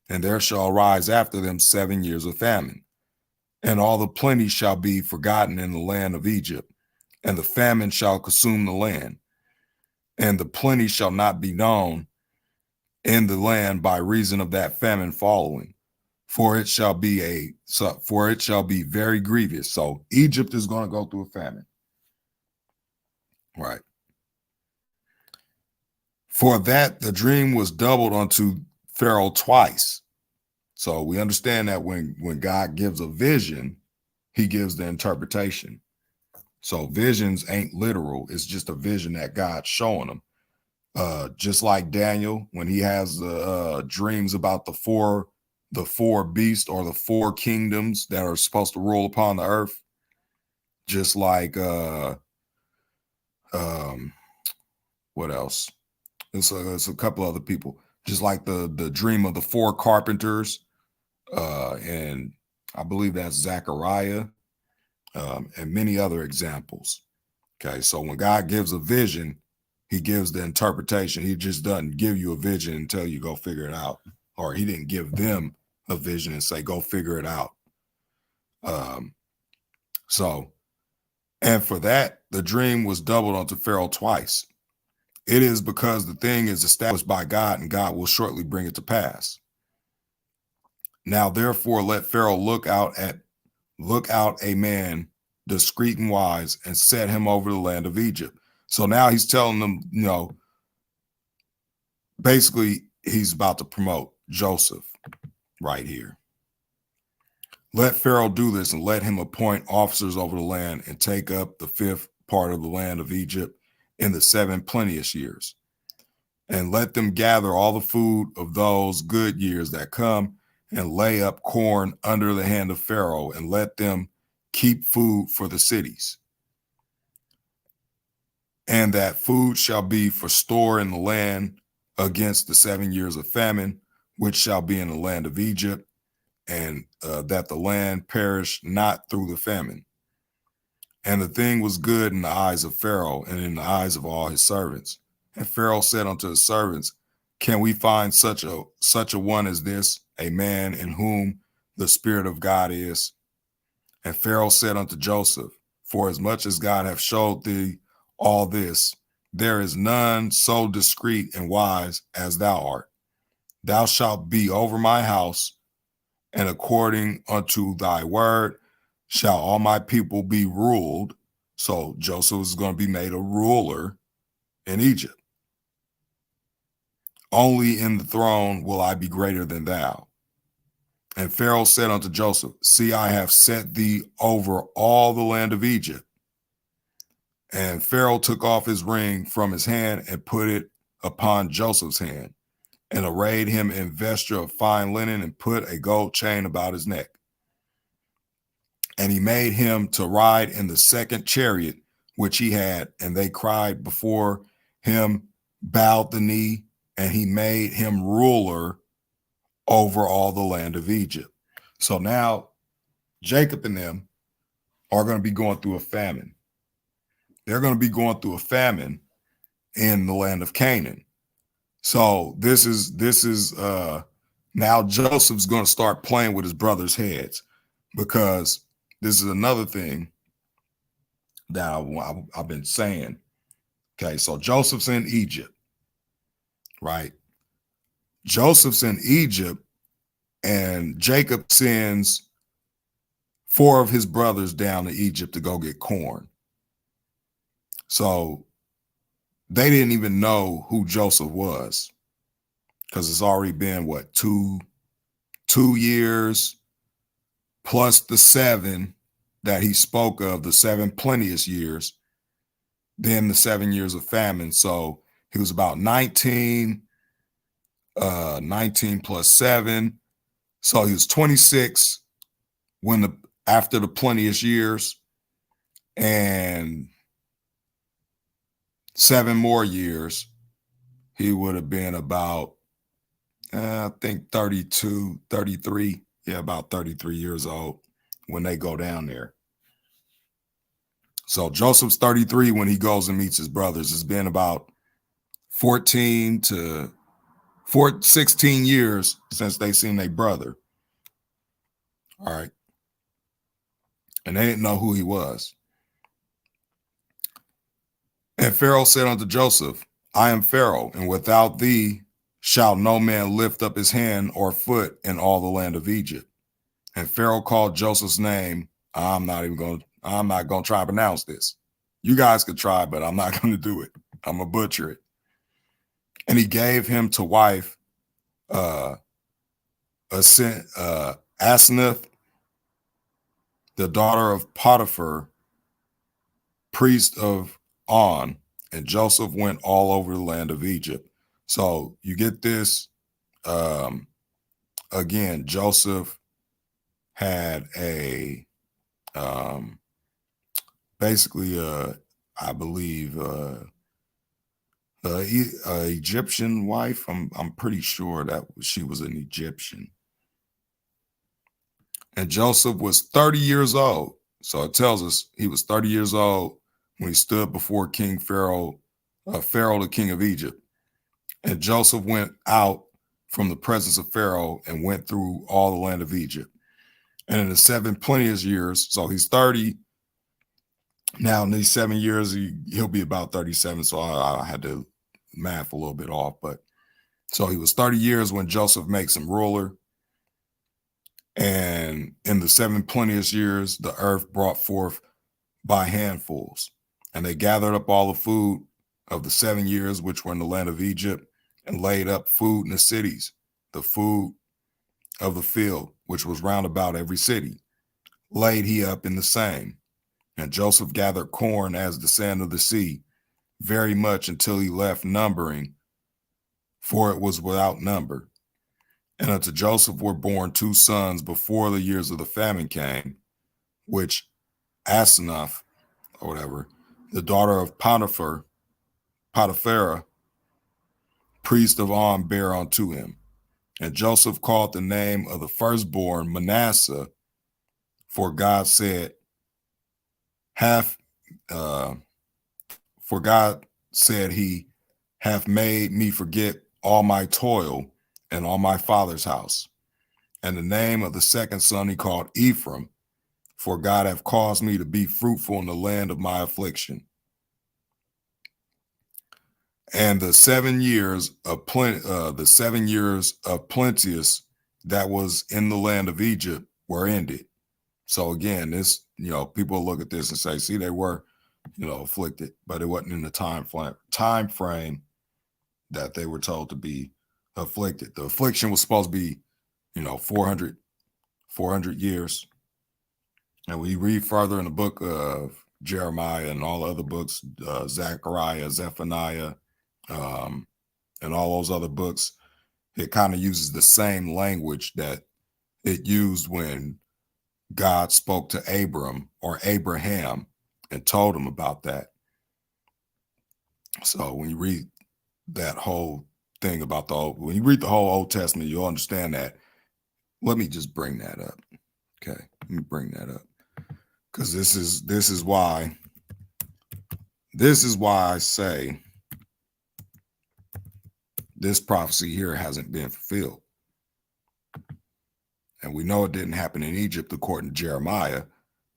and there shall arise after them 7 years of famine. And all the plenty shall be forgotten in the land of Egypt, and the famine shall consume the land. And the plenty shall not be known in the land by reason of that famine following, for it shall be very grievous. So Egypt is going to go through a famine. Right. For that the dream was doubled unto Pharaoh twice. So we understand that when God gives a vision, he gives the interpretation. So visions ain't literal. It's just a vision that God's showing them. Just like Daniel, when he has dreams about the four beasts or the 4 kingdoms that are supposed to rule upon the earth. Just like what else? It's a couple other people. Just like the dream of the 4 carpenters, and I believe that's Zechariah, and many other examples. Okay, so when God gives a vision, he gives the interpretation. He just doesn't give you a vision and tell you go figure it out, or he didn't give them a vision and say go figure it out. And for that, the dream was doubled unto Pharaoh twice. It is because the thing is established by God, and God will shortly bring it to pass. Now, therefore, let Pharaoh look out a man discreet and wise, and set him over the land of Egypt. So now he's telling them, basically he's about to promote Joseph right here. Let Pharaoh do this, and let him appoint officers over the land, and take up the 5th part of the land of Egypt in the 7 plenteous years. And let them gather all the food of those good years that come, and lay up corn under the hand of Pharaoh, and let them keep food for the cities. And that food shall be for store in the land against the 7 years of famine, which shall be in the land of Egypt, and that the land perish not through the famine. And the thing was good in the eyes of Pharaoh and in the eyes of all his servants. And Pharaoh said unto his servants, can we find such a one as this, a man in whom the Spirit of God is? And Pharaoh said unto Joseph, for as much as God hath showed thee all this, there is none so discreet and wise as thou art. Thou shalt be over my house, and according unto thy word shall all my people be ruled. So Joseph is going to be made a ruler in Egypt. Only in the throne will I be greater than thou. And Pharaoh said unto Joseph, see, I have set thee over all the land of Egypt. And Pharaoh took off his ring from his hand and put it upon Joseph's hand, and arrayed him in vesture of fine linen, and put a gold chain about his neck. And he made him to ride in the second chariot which he had, and they cried before him, bowed the knee, and he made him ruler over all the land of Egypt. So now Jacob and them are going to be going through a famine. They're going to be going through a famine in the land of Canaan. So this is now Joseph's going to start playing with his brothers' heads, because this is another thing that I've been saying. Okay, so Joseph's in Egypt, right? Joseph's in Egypt, and Jacob sends 4 of his brothers down to Egypt to go get corn. So they didn't even know who Joseph was, because it's already been, what, two years plus the 7 that he spoke of, the 7 plenteous years, then the 7 years of famine. So he was about 19 plus 7. So he was 26 after the plenteous years, and 7 more years, he would have been about, I think 32, 33. Yeah, about 33 years old when they go down there. So Joseph's 33 when he goes and meets his brothers. It's been about 16 years since they seen their brother. All right. And they didn't know who he was. And Pharaoh said unto Joseph, I am Pharaoh, and without thee shall no man lift up his hand or foot in all the land of Egypt. And Pharaoh called Joseph's name. I'm not going to try to pronounce this. You guys could try, but I'm not going to do it. I'm going to butcher it. And he gave him to wife Asenath, the daughter of Potiphar, priest of On, and Joseph went all over the land of Egypt. So you get this. Again, Joseph had a basically I believe Egyptian wife. I'm pretty sure that she was an Egyptian. And Joseph was 30 years old. So it tells us he was 30 years old when he stood before King Pharaoh, the king of Egypt. And Joseph went out from the presence of Pharaoh and went through all the land of Egypt. And in the 7 plenteous years, so he's 30 now. In these 7 years, he'll be about 37. So I had to math a little bit off, but so he was 30 years when Joseph makes him ruler. And in the 7 plenteous years, the earth brought forth by handfuls, and they gathered up all the food of the 7 years which were in the land of Egypt, and laid up food in the cities, the food of the field, which was round about every city, laid he up in the same. And Joseph gathered corn as the sand of the sea, very much, until he left numbering, for it was without number. And unto Joseph were born 2 sons before the years of the famine came, which Asenath, or whatever, the daughter of Potiphar, priest of On, bare unto him. And Joseph called the name of the firstborn Manasseh, for God said, hath for God said he hath made me forget all my toil and all my father's house. And the name of the second son he called Ephraim, for God hath caused me to be fruitful in the land of my affliction. And the 7 years of plenteous that was in the land of Egypt were ended. So again, this, people look at this and say, see, they were, afflicted, but it wasn't in the time frame that they were told to be afflicted. The affliction was supposed to be, 400 years. And we read further in the book of Jeremiah and all other books, Zechariah, Zephaniah, and all those other books, it kind of uses the same language that it used when God spoke to Abram or Abraham and told him about that. So when you read that whole thing about when you read the whole Old Testament, you'll understand that. Let me just bring that up. Okay, let me bring that up, because this is why I say this prophecy here hasn't been fulfilled. And we know it didn't happen in Egypt according to Jeremiah.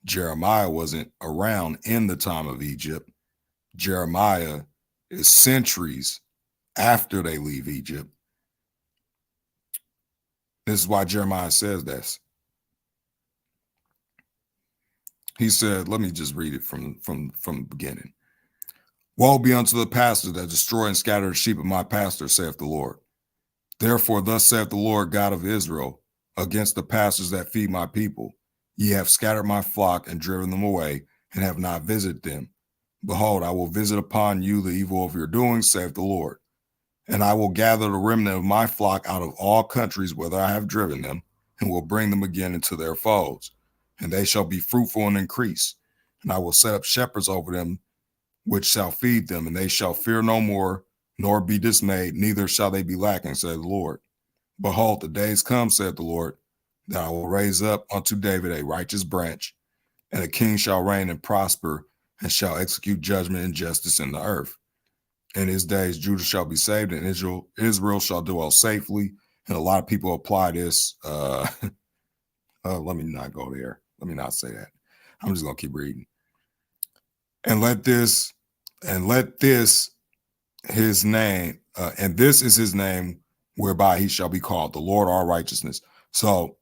Jeremiah wasn't around in the time of Egypt. Jeremiah is centuries after they leave Egypt. This is why Jeremiah says this. He said, let me just read it from the beginning. Woe be unto the pastors that destroy and scatter the sheep of my pastor, saith the Lord. Therefore, thus saith the Lord God of Israel, against the pastors that feed my people. Ye have scattered my flock and driven them away, and have not visited them. Behold, I will visit upon you the evil of your doings, saith the Lord. And I will gather the remnant of my flock out of all countries whither I have driven them, and will bring them again into their folds. And they shall be fruitful and increase. And I will set up shepherds over them, which shall feed them, and they shall fear no more, nor be dismayed, neither shall they be lacking, saith the Lord. Behold, the days come, saith the Lord, that I will raise up unto David a righteous branch, and a king shall reign and prosper, and shall execute judgment and justice in the earth. In his days, Judah shall be saved, and Israel shall dwell safely. And a lot of people apply this. Let me not go there. Let me not say that. I'm just going to keep reading. And let this his name, and this is his name, whereby he shall be called the Lord our righteousness. So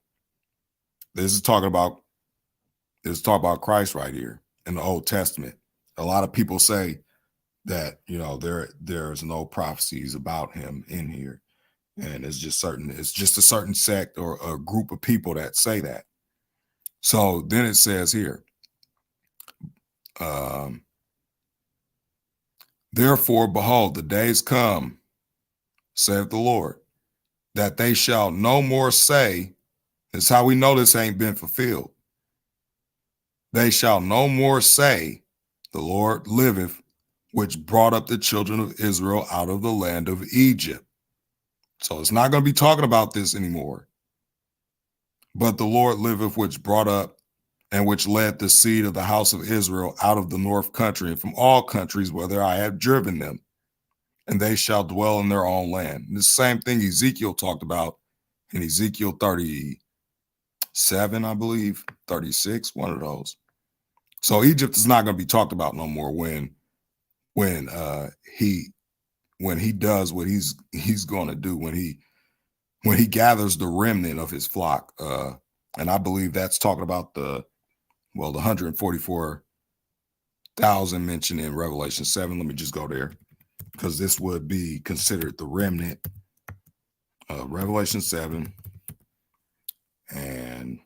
this is talking about Christ right here in the Old Testament. A lot of people say that, there's no prophecies about him in here. And it's just a certain sect or a group of people that say that. So then it says here, therefore, behold, the days come, saith the Lord, that they shall no more say, this is how we know this ain't been fulfilled. They shall no more say, the Lord liveth, which brought up the children of Israel out of the land of Egypt. So it's not going to be talking about this anymore. But the Lord liveth, which brought up and which led the seed of the house of Israel out of the north country and from all countries whither I have driven them, and they shall dwell in their own land. And the same thing Ezekiel talked about in Ezekiel 37, I believe, 36, one of those. So Egypt is not going to be talked about no more when he does what he's going to do, when he gathers the remnant of his flock. And I believe that's talking about the 144,000 mentioned in Revelation 7. Let me just go there, because this would be considered the remnant. Revelation 7 and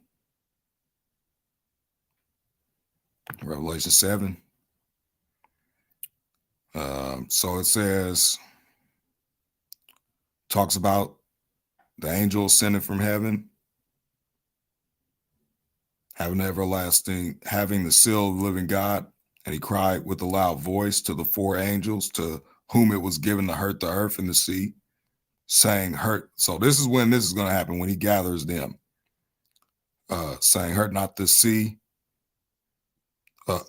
Revelation 7. So it talks about the angel ascending from heaven, having the seal of the living God. And he cried with a loud voice to the 4 angels to whom it was given to hurt the earth and the sea, saying, hurt. So this is when this is going to happen, when he gathers them, saying, hurt not the sea,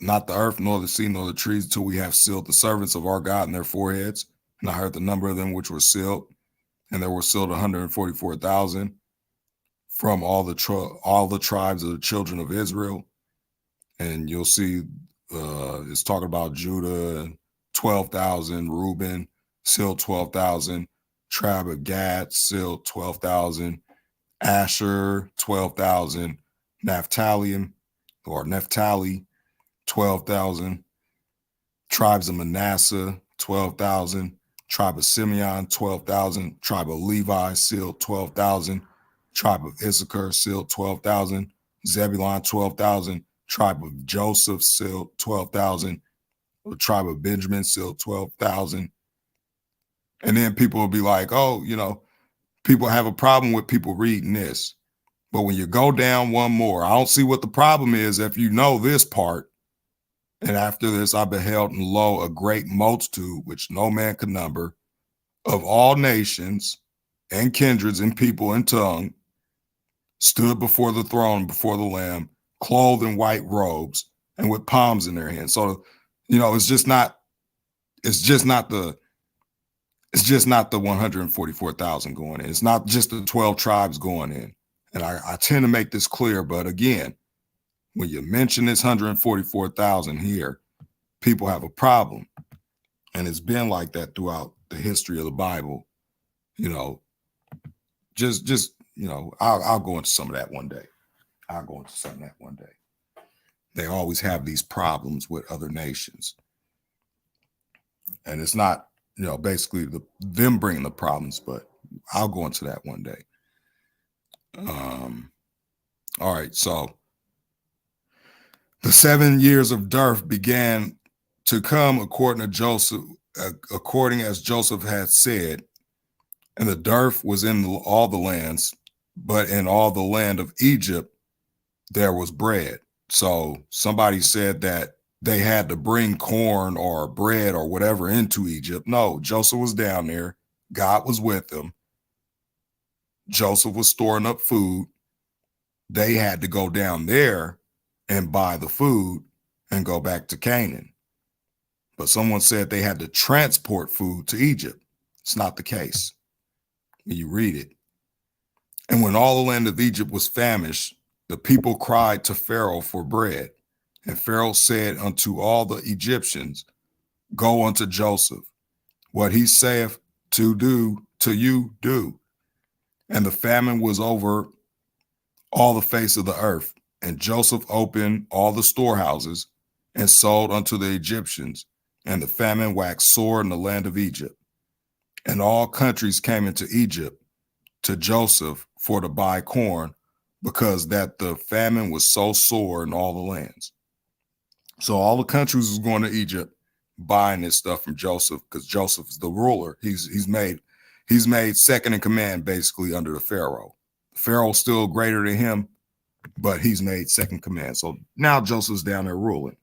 not the earth, nor the sea, nor the trees, until we have sealed the servants of our God in their foreheads. And I heard the number of them which were sealed, and there were sealed 144,000 from all the tribes of the children of Israel. And you'll see it's talking about Judah, 12,000, Reuben, sealed 12,000, tribe of Gad, sealed 12,000, Asher, 12,000, Naphtali, 12,000, tribes of Manasseh, 12,000, tribe of Simeon, 12,000, tribe of Levi, sealed 12,000, tribe of Issachar, sealed 12,000, Zebulun, 12,000, tribe of Joseph, sealed 12,000, the tribe of Benjamin, sealed 12,000. And then people will be like, oh, people have a problem with people reading this. But when you go down one more, I don't see what the problem is if you know this part. And after this, I beheld, and lo, a great multitude, which no man could number, of all nations and kindreds and people and tongue, stood before the throne, before the Lamb, clothed in white robes and with palms in their hands. So, it's just not the 144,000 going in. It's not just the 12 tribes going in. And I tend to make this clear, but again, when you mention this 144,000 here, people have a problem. And it's been like that throughout the history of the Bible. I'll go into some of that one day. They always have these problems with other nations. And it's not, basically them bringing the problems, but I'll go into that one day. All right, so the 7 years of dearth began to come according to Joseph, according as Joseph had said, and the dearth was in all the lands, but in all the land of Egypt there was bread. So somebody said that they had to bring corn or bread or whatever into Egypt. No, Joseph was down there. God was with him. Joseph was storing up food. They had to go down there and buy the food and go back to Canaan. But someone said they had to transport food to Egypt. It's not the case. When you read it. And when all the land of Egypt was famished, the people cried to Pharaoh for bread. And Pharaoh said unto all the Egyptians, go unto Joseph. What he saith to do to you, do. And the famine was over all the face of the earth. And Joseph opened all the storehouses and sold unto the Egyptians. And the famine waxed sore in the land of Egypt. And all countries came into Egypt to Joseph for to buy corn, because that the famine was so sore in all the lands. So all the countries was going to Egypt buying this stuff from Joseph, because Joseph's the ruler. He's made second in command basically under the Pharaoh. Pharaoh's still greater than him, but he's made second command. So now Joseph's down there ruling.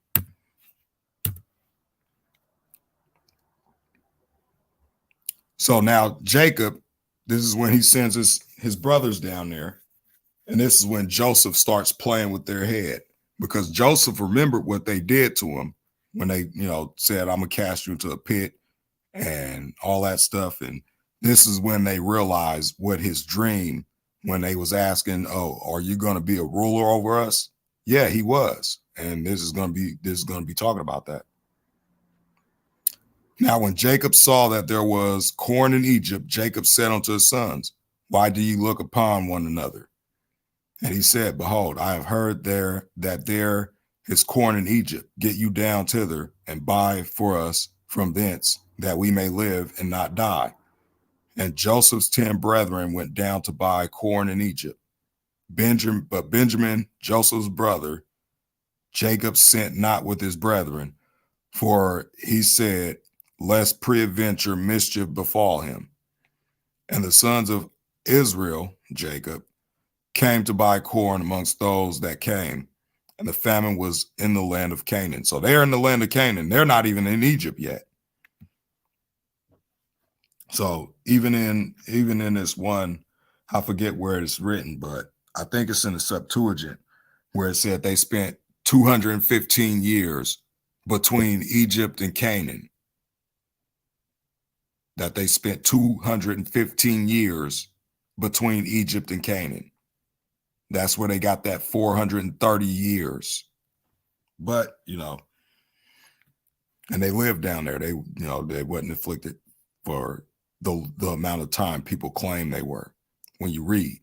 So now Jacob, this is when he sends his brothers down there. And this is when Joseph starts playing with their head, because Joseph remembered what they did to him when they, said, I'm going to cast you into a pit and all that stuff. And this is when they realized what his dream, when they was asking, oh, are you going to be a ruler over us? Yeah, he was. And this is going to be talking about that. Now, when Jacob saw that there was corn in Egypt, Jacob said unto his sons, why do you look upon one another? And he said, behold, I have heard that there is corn in Egypt. Get you down thither and buy for us from thence, that we may live and not die. And Joseph's 10 brethren went down to buy corn in Egypt. But Benjamin, Joseph's brother, Jacob sent not with his brethren, for he said, lest peradventure mischief befall him. And the sons of Israel, Jacob, came to buy corn amongst those that came, and the famine was in the land of Canaan. So they're in the land of Canaan. They're not even in Egypt yet. So even in this one, I forget where it's written, but I think it's in the Septuagint where it said they spent 215 years between Egypt and Canaan. That they spent 215 years between Egypt and Canaan. That's where they got that 430 years. But, and they lived down there. They wasn't afflicted for the amount of time people claim they were when you read.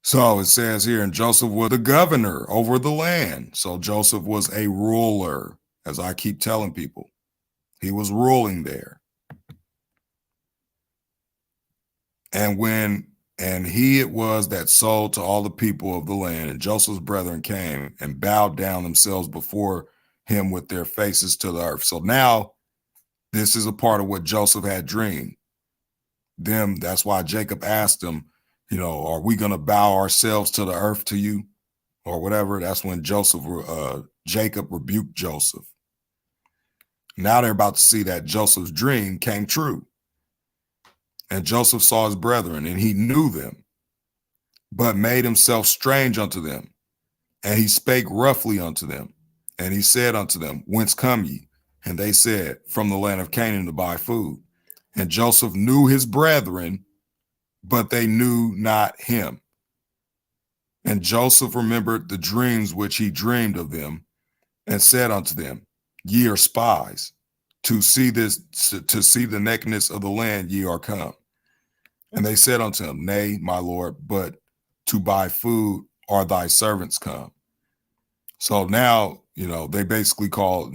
So it says here, and Joseph was the governor over the land. So Joseph was a ruler, as I keep telling people. He was ruling there. And he it was that sold to all the people of the land. And Joseph's brethren came and bowed down themselves before him with their faces to the earth. So now this is a part of what Joseph had dreamed. That's why Jacob asked him, are we going to bow ourselves to the earth to you or whatever? That's when Jacob rebuked Joseph. Now they're about to see that Joseph's dream came true. And Joseph saw his brethren, and he knew them, but made himself strange unto them. And he spake roughly unto them. And he said unto them, whence come ye? And they said, from the land of Canaan to buy food. And Joseph knew his brethren, but they knew not him. And Joseph remembered the dreams which he dreamed of them, and said unto them, ye are spies. To see the nakedness of the land ye are come. And they said unto him, nay, my Lord, but to buy food are thy servants come. So now, they basically call,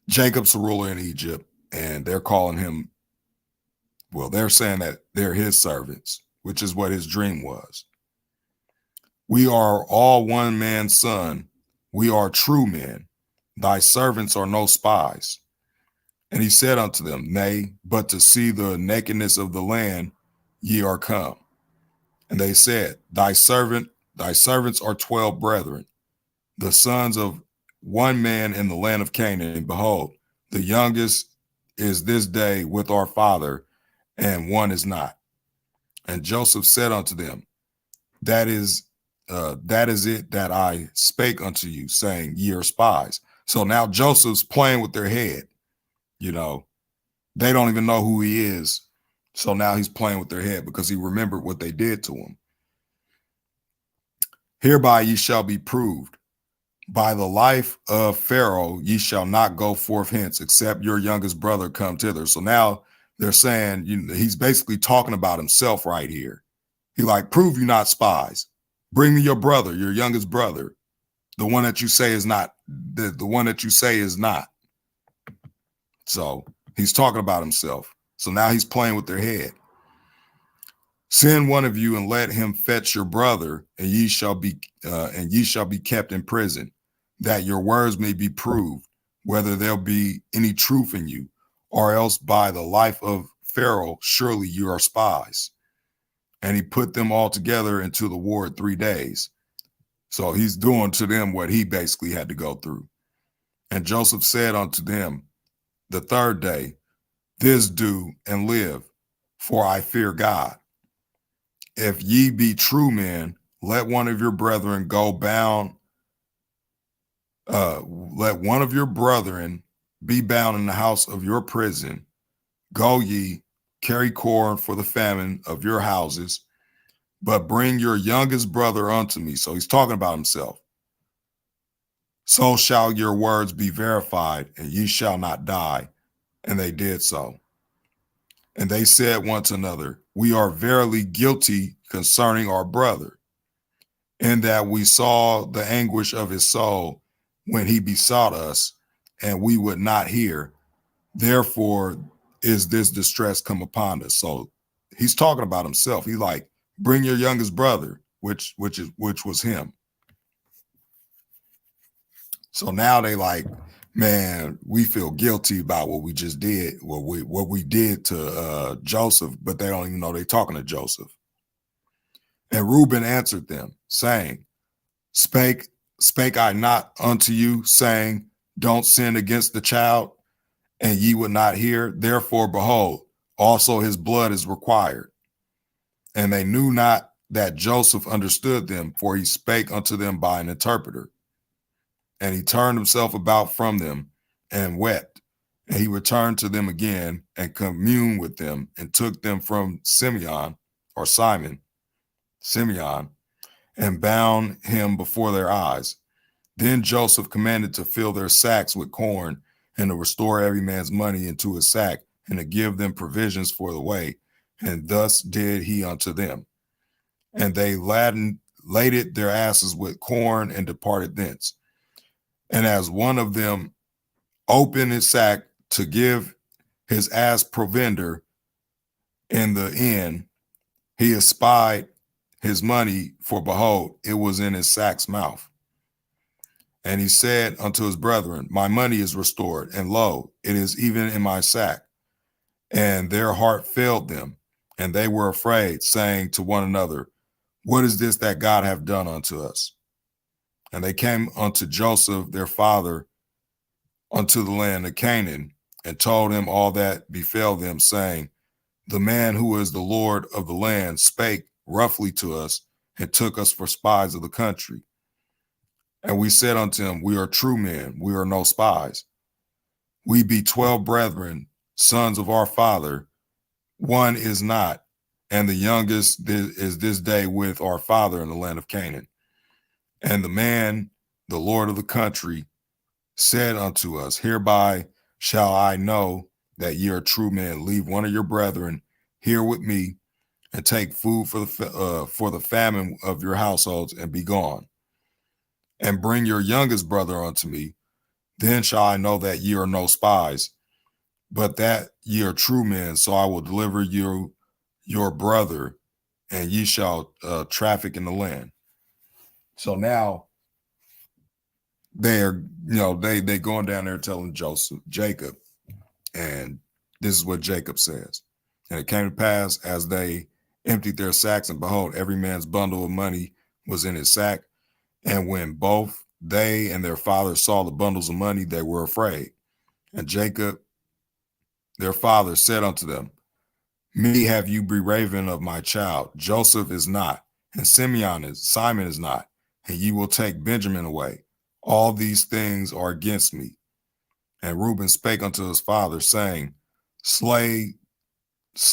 Jacob's a ruler in Egypt, and they're calling him, they're saying that they're his servants, which is what his dream was. We are all one man's son. We are true men. Thy servants are no spies. And he said unto them, nay, but to see the nakedness of the land ye are come. And they said, thy servants are 12 brethren, the sons of one man in the land of Canaan. And behold, the youngest is this day with our father, and one is not. And Joseph said unto them, that is it that I spake unto you, saying, ye are spies. So now Joseph's playing with their head. They don't even know who he is. So now he's playing with their head because he remembered what they did to him. Hereby ye shall be proved. By the life of Pharaoh, ye shall not go forth hence, except your youngest brother come thither. So now they're saying, he's basically talking about himself right here. He prove you not spies. Bring me your brother, your youngest brother, the one that you say is not, the one that you say is not. So he's talking about himself. So now he's playing with their head. Send one of you and let him fetch your brother, and ye shall be kept in prison, that your words may be proved, whether there'll be any truth in you, or else by the life of Pharaoh, surely you are spies. And he put them all together into the ward 3 days. So he's doing to them what he basically had to go through. And Joseph said unto them the 3rd day, this do and live, for I fear God. If ye be true men, let one of your brethren go bound. Let one of your brethren be bound in the house of your prison. Go ye, carry corn for the famine of your houses, but bring your youngest brother unto me. So he's talking about himself. So shall your words be verified, and ye shall not die. And they did so. And they said one to another, we are verily guilty concerning our brother, in that we saw the anguish of his soul when he besought us, and we would not hear. Therefore is this distress come upon us. So he's talking about himself. He's like, bring your youngest brother, which was him. So now they like, man, we feel guilty about what we just did, what we did to Joseph, but they don't even know they're talking to Joseph. And Reuben answered them, saying, Spake I not unto you, saying, don't sin against the child? and ye would not hear. Therefore, behold, also his blood is required. And they knew not that Joseph understood them, for he spake unto them by an interpreter. And he turned himself about from them and wept. And he returned to them again and communed with them and took them from Simeon, and bound him before their eyes. Then Joseph commanded to fill their sacks with corn and to restore every man's money into his sack and to give them provisions for the way. And thus did he unto them. And they laded their asses with corn and departed thence. And as one of them opened his sack to give his ass provender in the inn, he espied his money, for behold, it was in his sack's mouth. And he said unto his brethren, my money is restored, and lo, it is even in my sack. And their heart failed them, and they were afraid, saying to one another, what is this that God hath done unto us? And they came unto Joseph, their father, unto the land of Canaan, and told him all that befell them, saying, the man who is the Lord of the land spake roughly to us, and took us for spies of the country. And we said unto him, we are true men, we are no spies. We be 12 brethren, sons of our father. One is not, and the youngest is this day with our father in the land of Canaan. And the man, the Lord of the country, said unto us, hereby shall I know that ye are true men. Leave one of your brethren here with me, and take food for the famine of your households, and be gone. And bring your youngest brother unto me. Then shall I know that ye are no spies, but that ye are true men. So I will deliver you your brother, and ye shall traffic in the land. So now they're, they going down there telling Jacob, and this is what Jacob says. And it came to pass, as they emptied their sacks, and behold, every man's bundle of money was in his sack. And when both they and their father saw the bundles of money, they were afraid. And Jacob, their father, said unto them, me have you bereaved of my child. Joseph is not, and Simon is not, and ye will take Benjamin away. All these things are against me. And Reuben spake unto his father, saying, slay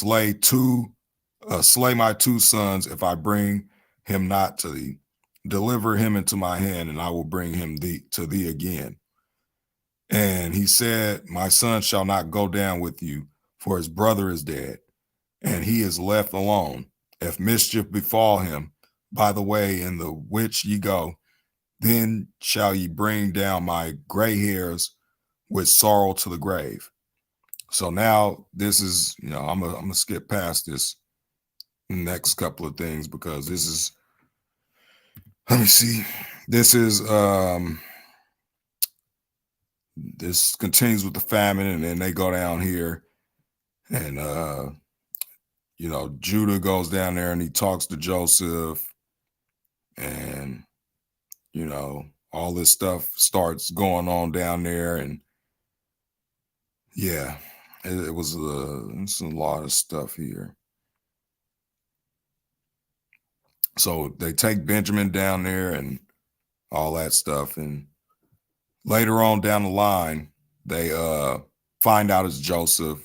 my 2 sons, if I bring him not to thee. Deliver him into my hand, and I will bring him to thee again. And he said, my son shall not go down with you, for his brother is dead, and he is left alone. If mischief befall him by the way in the which ye go, then shall ye bring down my gray hairs with sorrow to the grave. So now this is, I'm gonna skip past this next couple of things, because this is, let me see, this is this continues with the famine, and then they go down here, and Judah goes down there and he talks to Joseph, and all this stuff starts going on down there, and yeah, it was it's a lot of stuff here. So they take Benjamin down there and all that stuff, and later on down the line, they find out it's Joseph.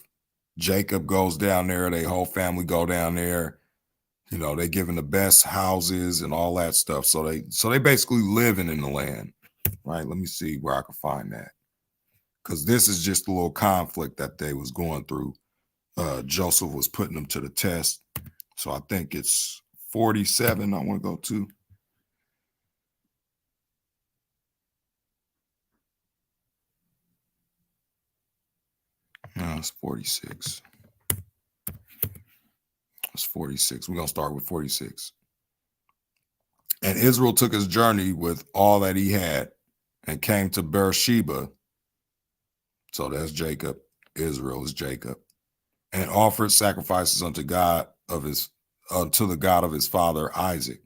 Jacob goes down there. Their whole family go down there. They given the best houses and all that stuff. So they basically living in the land, right? Let me see where I can find that, because this is just a little conflict that they was going through. Joseph was putting them to the test. So I think it's 47 I want to go to. No, it's 46. It's 46. We're going to start with 46. And Israel took his journey with all that he had, and came to Beersheba. So that's Jacob. Israel is Jacob. And offered sacrifices unto the God of his father Isaac.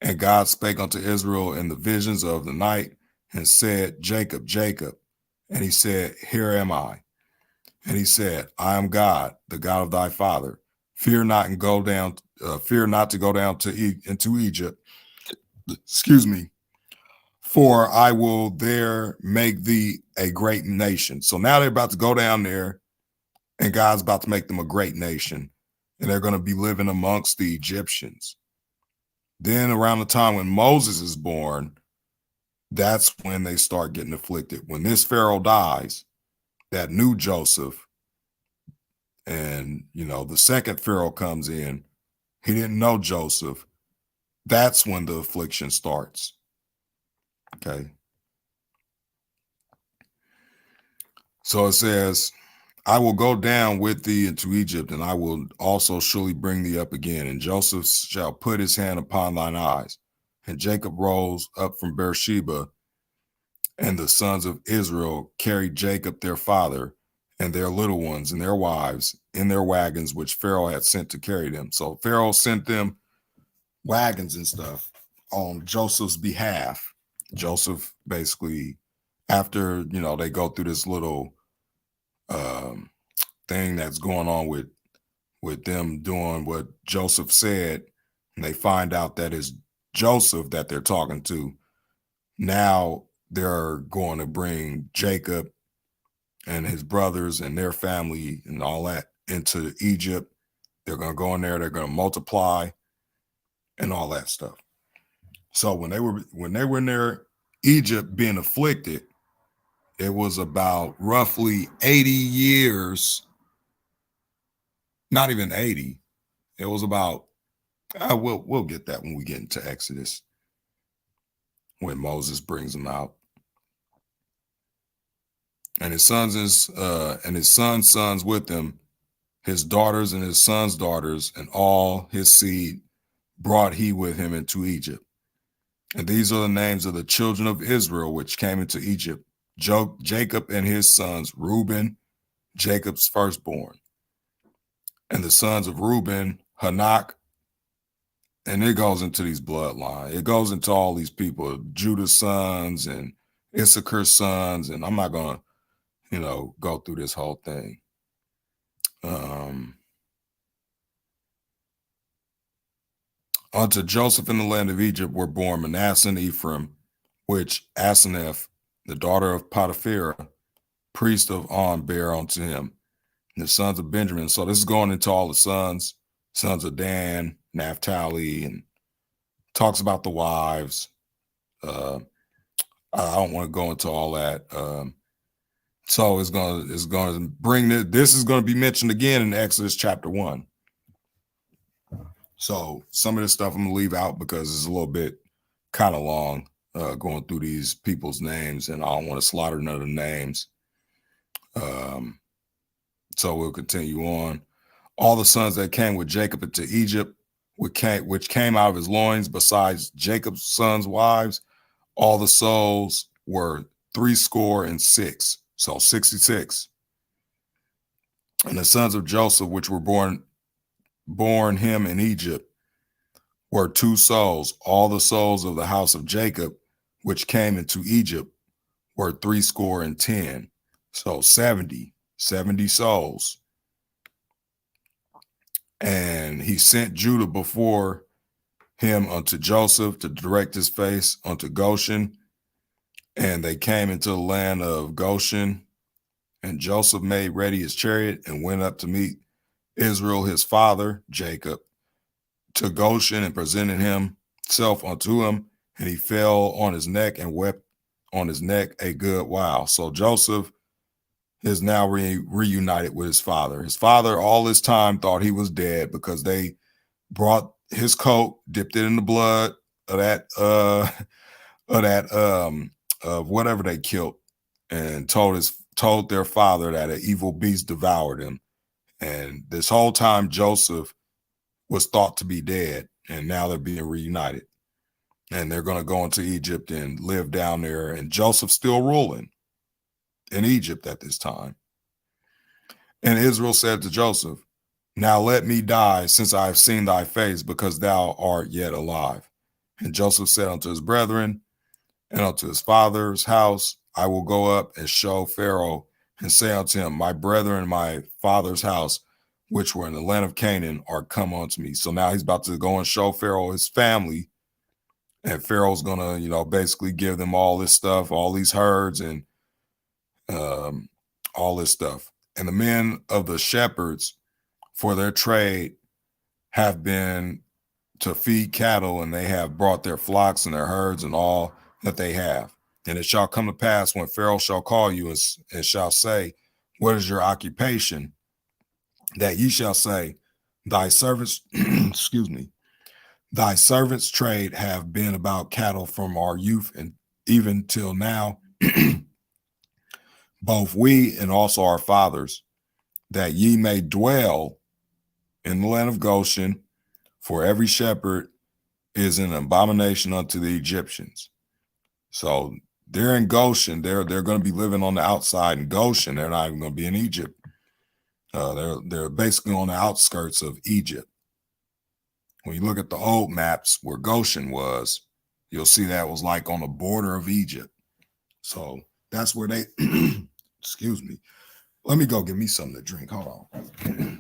And God spake unto Israel in the visions of the night, and said, Jacob, Jacob. And he said, here am I. And he said, I am God, the God of thy father. Fear not and go down, fear not to go down into Egypt. Excuse me, for I will there make thee a great nation. So now they're about to go down there, and God's about to make them a great nation, and they're going to be living amongst the Egyptians. Then around the time when Moses is born, that's when they start getting afflicted. When this Pharaoh dies, that new Joseph, and the second Pharaoh comes in, he didn't know Joseph. That's when the affliction starts. Okay. So it says, I will go down with thee into Egypt, and I will also surely bring thee up again. And Joseph shall put his hand upon thine eyes. And Jacob rose up from Beersheba, and the sons of Israel carried Jacob their father and their little ones and their wives in their wagons, which Pharaoh had sent to carry them. So Pharaoh sent them wagons and stuff on Joseph's behalf. Joseph basically, after, they go through this little thing that's going on with them doing what Joseph said, and they find out that it's Joseph that they're talking to. Now they're going to bring Jacob and his brothers and their family and all that into Egypt. They're going to go in there, they're going to multiply and all that stuff. So when they were in there, Egypt being afflicted, it was about roughly 80 years, not even 80. It was about, we'll get that when we get into Exodus, when Moses brings them out. And his sons and his sons with him, his daughters and his sons' daughters, and all his seed brought he with him into Egypt. And these are the names of the children of Israel which came into Egypt: Jacob and his sons, Reuben, Jacob's firstborn. And the sons of Reuben, Hanak, and it goes into these bloodlines. It goes into all these people, Judah's sons and Issachar's sons, and I'm not going to, go through this whole thing. Unto Joseph in the land of Egypt were born Manasseh and Ephraim, which Asenath, the daughter of Potiphera, priest of On, bare unto him, and the sons of Benjamin. So this is going into all the sons of Dan, Naphtali, and talks about the wives. I don't want to go into all that. So it's going to bring this is going to be mentioned again in Exodus chapter 1. So some of this stuff I'm going to leave out because it's a little bit kind of long going through these people's names, and I don't want to slaughter none of the names. So we'll continue on. All the sons that came with Jacob into Egypt, which came out of his loins, besides Jacob's sons' wives, all the souls were 66. So 66. And the sons of Joseph, which were born him in Egypt, were 2 souls. All the souls of the house of Jacob, which came into Egypt, were 70. So 70 souls. And he sent Judah before him unto Joseph to direct his face unto Goshen. And they came into the land of Goshen. And Joseph made ready his chariot and went up to meet Israel, his father, Jacob, to Goshen, and presented himself unto him. And he fell on his neck and wept on his neck a good while. So Joseph is now reunited with his father. His father all this time thought he was dead because they brought his coat, dipped it in the blood of of whatever they killed, and told their father that an evil beast devoured him. And this whole time Joseph was thought to be dead, and now they're being reunited. And they're going to go into Egypt and live down there, and Joseph's still ruling in Egypt at this time. And Israel said to Joseph, now let me die, since I have seen thy face, because thou art yet alive. And Joseph said unto his brethren and unto his father's house, I will go up and show Pharaoh and say unto him, my brethren and my father's house, which were in the land of Canaan, are come unto me. So now he's about to go and show Pharaoh his family. And Pharaoh's going to, basically give them all this stuff, all these herds and all this stuff. And the men of the shepherds for their trade have been to feed cattle, and they have brought their flocks and their herds and all that they have. And it shall come to pass when Pharaoh shall call you and shall say, what is your occupation? That ye shall say, thy servants, excuse me, thy servants' trade have been about cattle from our youth and even till now, both we and also our fathers, that ye may dwell in the land of Goshen, for every shepherd is an abomination unto the Egyptians. So they're in Goshen. They're going to be living on the outside in Goshen. They're not even going to be in Egypt. They're basically on the outskirts of Egypt. When you look at the old maps where Goshen was, you'll see that was like on the border of Egypt. So that's where they, excuse me. Let me go get me something to drink. Hold on.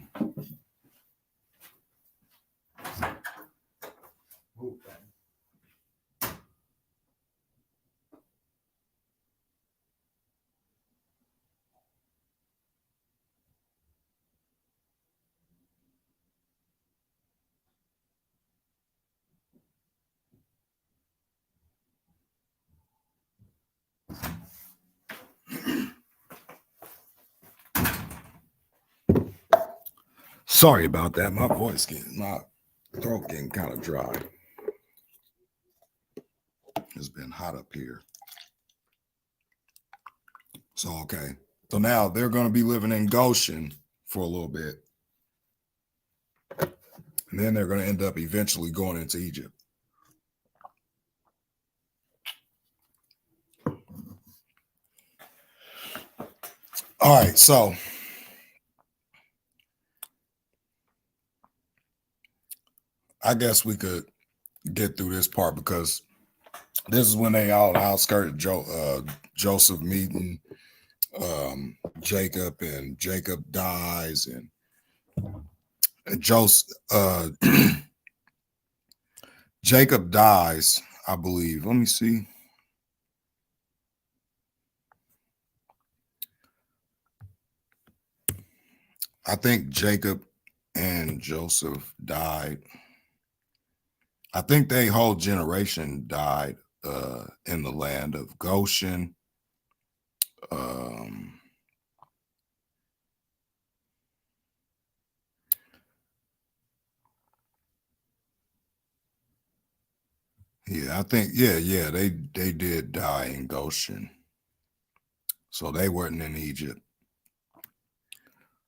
Sorry about that. My throat getting kind of dry. It's been hot up here. So, okay. So now they're going to be living in Goshen for a little bit. And then they're going to end up eventually going into Egypt. All right. So I guess we could get through this part because this is when they all outskirted Joseph meeting Jacob, and Jacob dies, and Jacob dies, I believe. Let me see. I think Jacob and Joseph died. I think their whole generation died in the land of Goshen. Yeah, I think, yeah, they did die in Goshen. So they weren't in Egypt.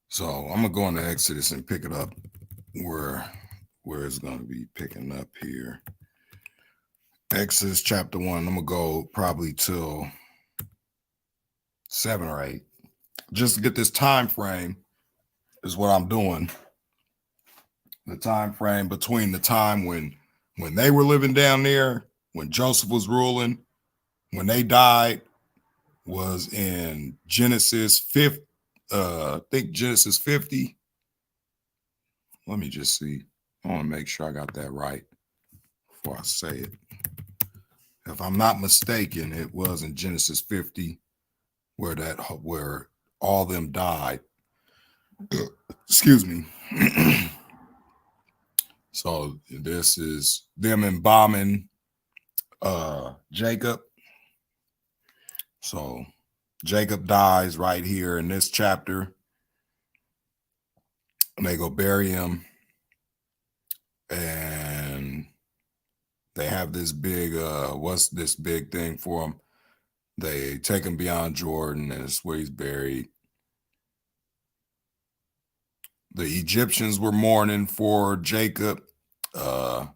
So I'm gonna go into Exodus and pick it up where it's gonna be picking up here. Exodus chapter 1. I'm gonna go probably till 7 or 8. Just to get this time frame is what I'm doing. The time frame between the time when they were living down there, when Joseph was ruling, when they died, was in Genesis 50. I think Genesis 50. Let me just see. I want to make sure I got that right before I say it. If I'm not mistaken, it was in Genesis 50 where all them died. Excuse me. So this is them embalming Jacob. So Jacob dies right here in this chapter. And they go bury him. And they have this big, what's this big thing for him? They take him beyond Jordan, and it's where he's buried. The Egyptians were mourning for Jacob. Let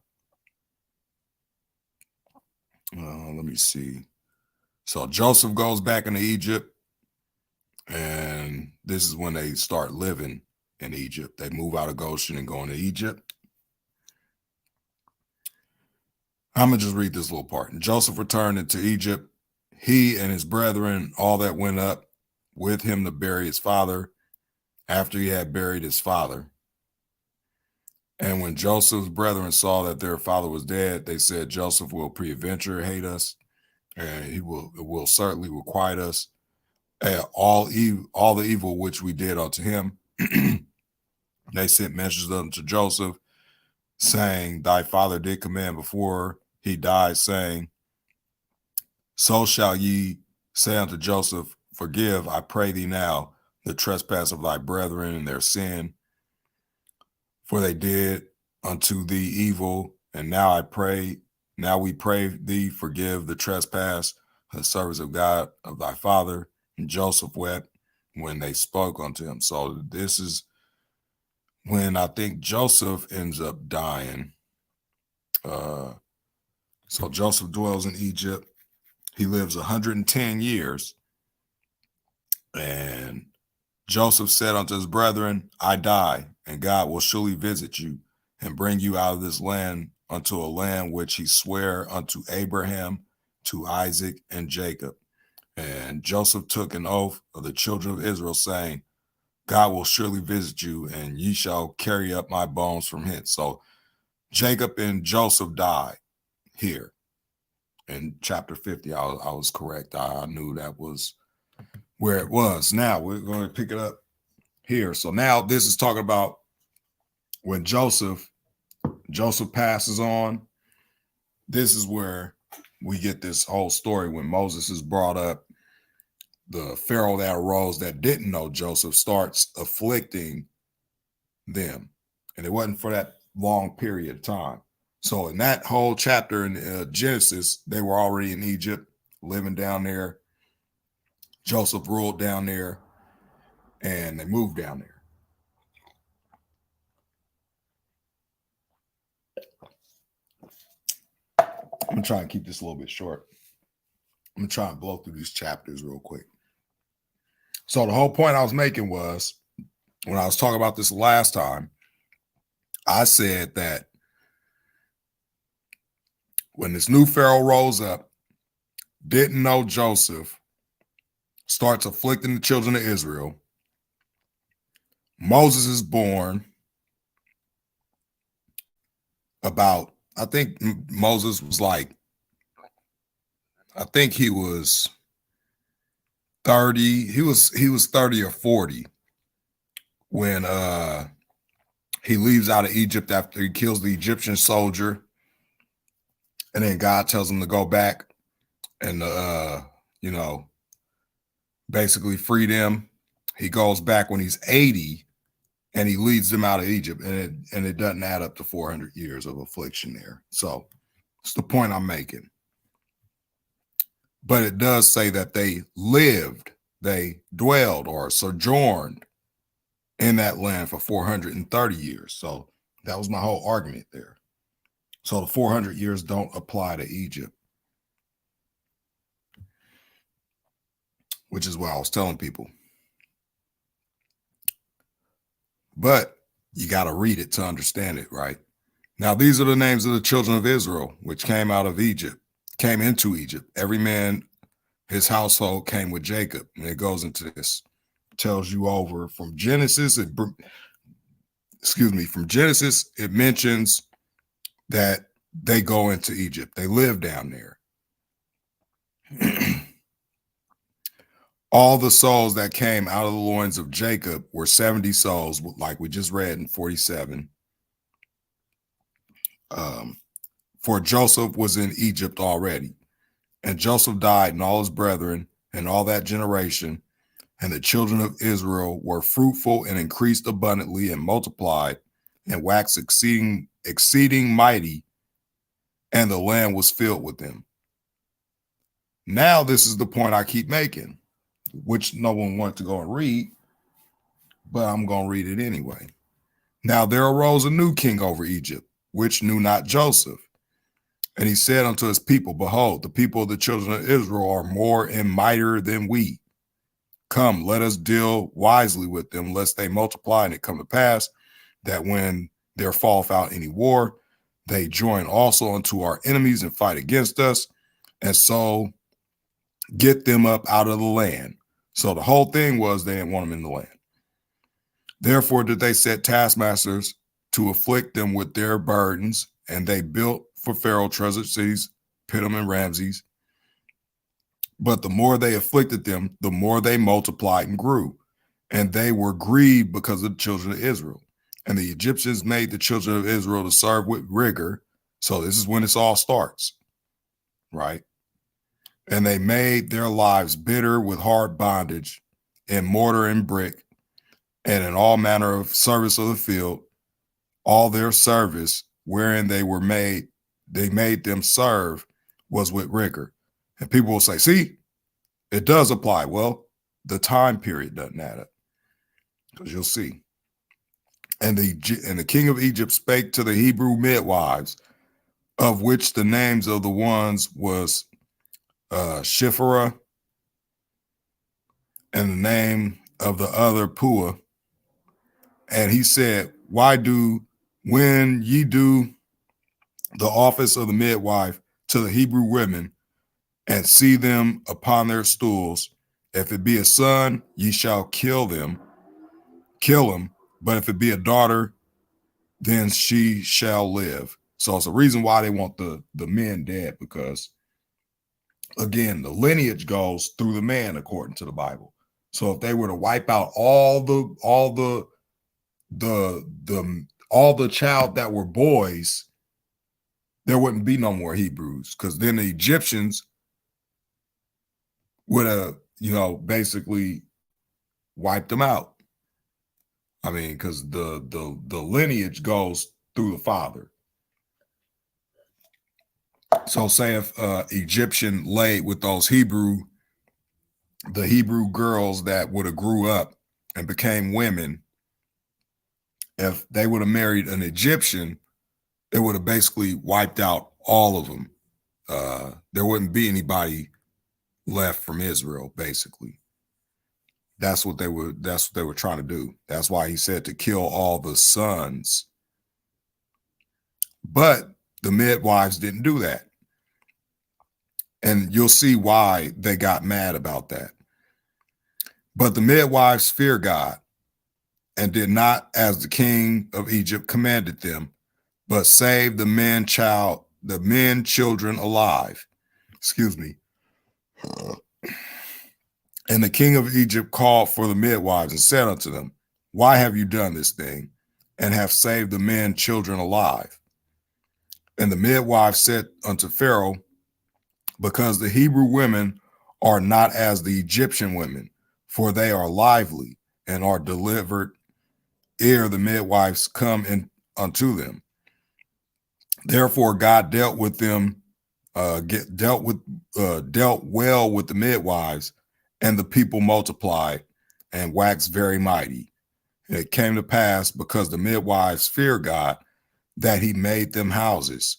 me see. So Joseph goes back into Egypt, and this is when they start living in Egypt. They move out of Goshen and go into Egypt. I'm going to just read this little part. And Joseph returned into Egypt, he and his brethren, all that went up with him to bury his father after he had buried his father. And when Joseph's brethren saw that their father was dead, they said, Joseph will peradventure hate us, and he will certainly requite us all the evil which we did unto him. They sent messages unto Joseph, saying, thy father did command before he died, saying, so shall ye say unto Joseph, forgive, I pray thee now, the trespass of thy brethren and their sin, for they did unto thee evil. And now we pray thee, forgive the trespass of the servants of God of thy father. And Joseph wept when they spoke unto him. So this is when I think Joseph ends up dying. So Joseph dwells in Egypt. He lives 110 years. And Joseph said unto his brethren, I die, and God will surely visit you and bring you out of this land unto a land which he sware unto Abraham, to Isaac, and Jacob. And Joseph took an oath of the children of Israel, saying, God will surely visit you, and ye shall carry up my bones from hence. So Jacob and Joseph died here in chapter 50. I was correct. I knew that was where it was. Now we're going to pick it up here. So now this is talking about when Joseph passes on. This is where we get this whole story when Moses is brought up. The Pharaoh that arose that didn't know Joseph starts afflicting them. And it wasn't for that long period of time. So in that whole chapter in Genesis, they were already in Egypt, living down there. Joseph ruled down there, and they moved down there. I'm going to try and keep this a little bit short. I'm going to try and blow through these chapters real quick. So the whole point I was making was, when I was talking about this last time, I said that when this new Pharaoh rose up, didn't know Joseph, starts afflicting the children of Israel. Moses is born about, I think Moses was like, I think he was 30. He was 30 or 40 when he leaves out of Egypt after he kills the Egyptian soldier. And then God tells him to go back and, basically free them. He goes back when he's 80 and he leads them out of Egypt. And it doesn't add up to 400 years of affliction there. So it's the point I'm making. But it does say that they lived, they dwelled or sojourned in that land for 430 years. So that was my whole argument there. So the 400 years don't apply to Egypt, which is what I was telling people. But you got to read it to understand it, right? Now, these are the names of the children of Israel, which came into Egypt. Every man, his household came with Jacob. And it goes into this, tells you over from Genesis. From Genesis, it mentions that they go into Egypt. They live down there. All the souls that came out of the loins of Jacob were 70 souls, like we just read in 47. For Joseph was in Egypt already. And Joseph died, and all his brethren, and all that generation. And the children of Israel were fruitful and increased abundantly and multiplied and waxed exceeding mighty, and the land was filled with them. Now, this is the point I keep making, which no one wanted to go and read, but I'm going to read it anyway. Now there arose a new king over Egypt, which knew not Joseph. And he said unto his people, behold, the people of the children of Israel are more and mightier than we. Come, let us deal wisely with them, lest they multiply, and it come to pass that when there falleth out any war, they join also unto our enemies and fight against us, and so get them up out of the land. So the whole thing was they didn't want them in the land. Therefore did they set taskmasters to afflict them with their burdens, and they built for Pharaoh treasure cities, Pithom and Ramses. But the more they afflicted them, the more they multiplied and grew, and they were grieved because of the children of Israel. And the Egyptians made the children of Israel to serve with rigor. So this is when this all starts, right? And they made their lives bitter with hard bondage in mortar and brick, and in all manner of service of the field. All their service wherein they made them serve was with rigor. And people will say, see, it does apply. Well, the time period doesn't add up, because you'll see. And the king of Egypt spake to the Hebrew midwives, of which the names of the ones was Shiphrah, and the name of the other Puah. And he said, when ye do the office of the midwife to the Hebrew women, and see them upon their stools, if it be a son, ye shall kill him. But if it be a daughter, then she shall live. So it's a reason why they want the men dead, because again, the lineage goes through the man according to the Bible. So if they were to wipe out all the child that were boys, there wouldn't be no more Hebrews, because then the Egyptians would have, basically wiped them out. I mean, because the lineage goes through the father. So say if Egyptian laid with the Hebrew girls that would have grew up and became women, if they would have married an Egyptian, it would have basically wiped out all of them. There wouldn't be anybody left from Israel, basically. That's what they were trying to do. That's why he said to kill all the sons. But the midwives didn't do that. And you'll see why they got mad about that. But the midwives feared God and did not as the king of Egypt commanded them, but saved the men children alive. Excuse me. And the king of Egypt called for the midwives and said unto them, why have you done this thing, and have saved the men children alive? And the midwives said unto Pharaoh, because the Hebrew women are not as the Egyptian women, for they are lively and are delivered ere the midwives come in unto them. Therefore God dealt well with the midwives, and the people multiplied and waxed very mighty. And it came to pass, because the midwives feared God, that he made them houses.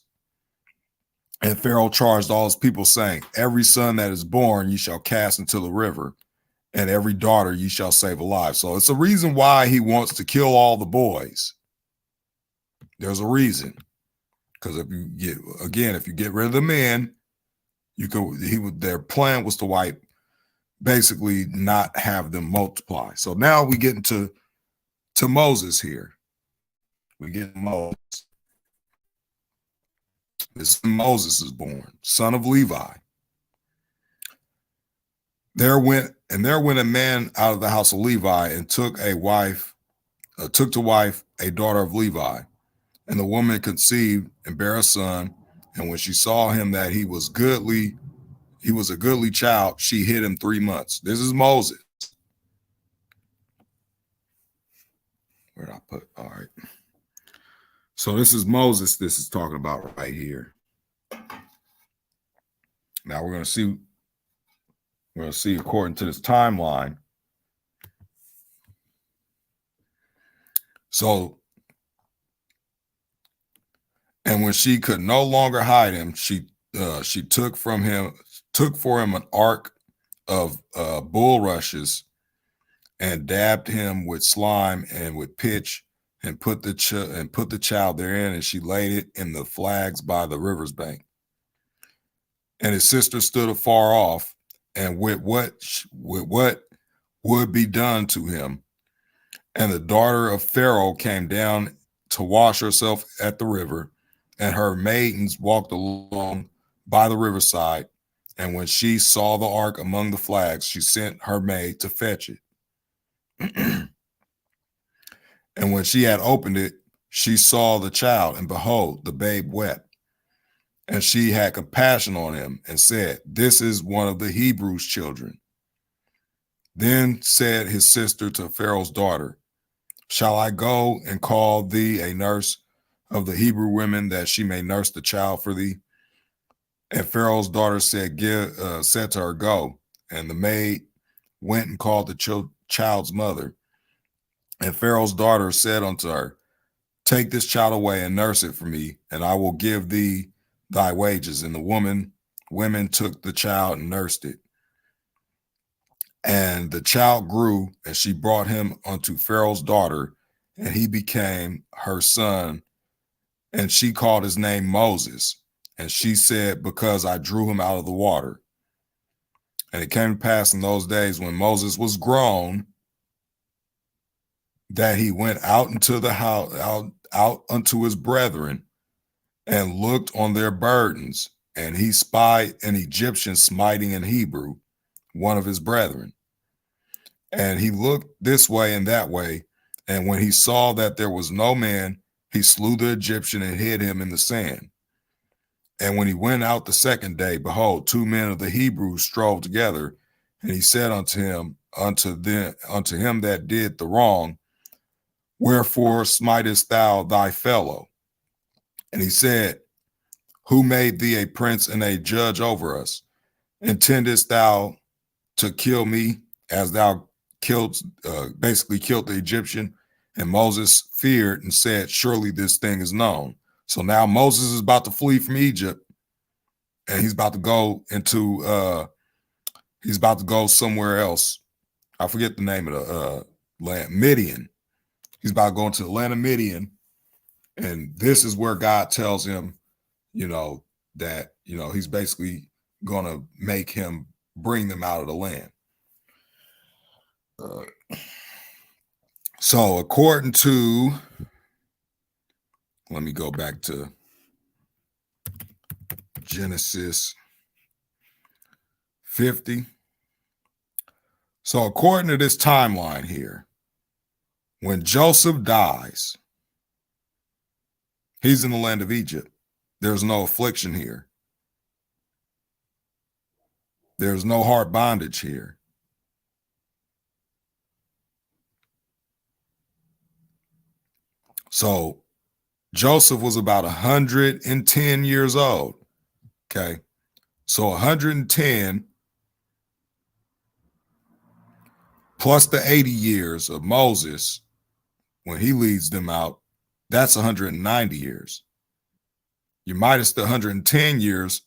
And Pharaoh charged all his people, saying, every son that is born ye shall cast into the river, and every daughter ye shall save alive. So it's a reason why he wants to kill all the boys. There's a reason. Because if you get rid of the men, their plan was to basically not have them multiply. So now we get into Moses here. We get Moses. Moses is born, son of Levi. There went a man out of the house of Levi and took to wife a daughter of Levi. And the woman conceived and bare a son. And when she saw him that he was a goodly child, she hid him 3 months. This is Moses. Where did I put? All right. So this is Moses. This is talking about right here. Now we're going to see according to this timeline. So, and when she could no longer hide him, she took for him an ark of bulrushes, and dabbed him with slime and with pitch, and put the child therein, and she laid it in the flags by the river's bank. And his sister stood afar off, and with what would be done to him. And the daughter of Pharaoh came down to wash herself at the river, and her maidens walked along by the riverside. And when she saw the ark among the flags, she sent her maid to fetch it. And when she had opened it, she saw the child, and behold, the babe wept. And she had compassion on him and said, "This is one of the Hebrews' children." Then said his sister to Pharaoh's daughter, "Shall I go and call thee a nurse of the Hebrew women, that she may nurse the child for thee?" And Pharaoh's daughter said, said to her, "Go." And the maid went and called the child's mother. And Pharaoh's daughter said unto her, "Take this child away and nurse it for me, and I will give thee thy wages." And the women took the child and nursed it. And the child grew, and she brought him unto Pharaoh's daughter, and he became her son. And she called his name Moses. And she said, "Because I drew him out of the water." And it came to pass in those days, when Moses was grown, that he went out into the house, out unto his brethren, and looked on their burdens. And he spied an Egyptian smiting an Hebrew, one of his brethren. And he looked this way and that way. And when he saw that there was no man, he slew the Egyptian and hid him in the sand. And when he went out the second day, behold, two men of the Hebrews strove together. And he said unto him that did the wrong, "Wherefore smitest thou thy fellow?" And he said, "Who made thee a prince and a judge over us? Intendest thou to kill me, as thou basically killed the Egyptian?" And Moses feared and said, "Surely this thing is known." So now Moses is about to flee from Egypt, and he's about to go somewhere else. I forget the name of the land, Midian. He's about to go into the land of Midian. And this is where God tells him, that, he's basically going to make him bring them out of the land. So according to, let me go back to Genesis 50. So according to this timeline here, when Joseph dies, he's in the land of Egypt. There's no affliction here. There's no hard bondage here. So Joseph was about 110 years old. Okay. So 110 plus the 80 years of Moses when he leads them out, that's 190 years. You minus the 110 years,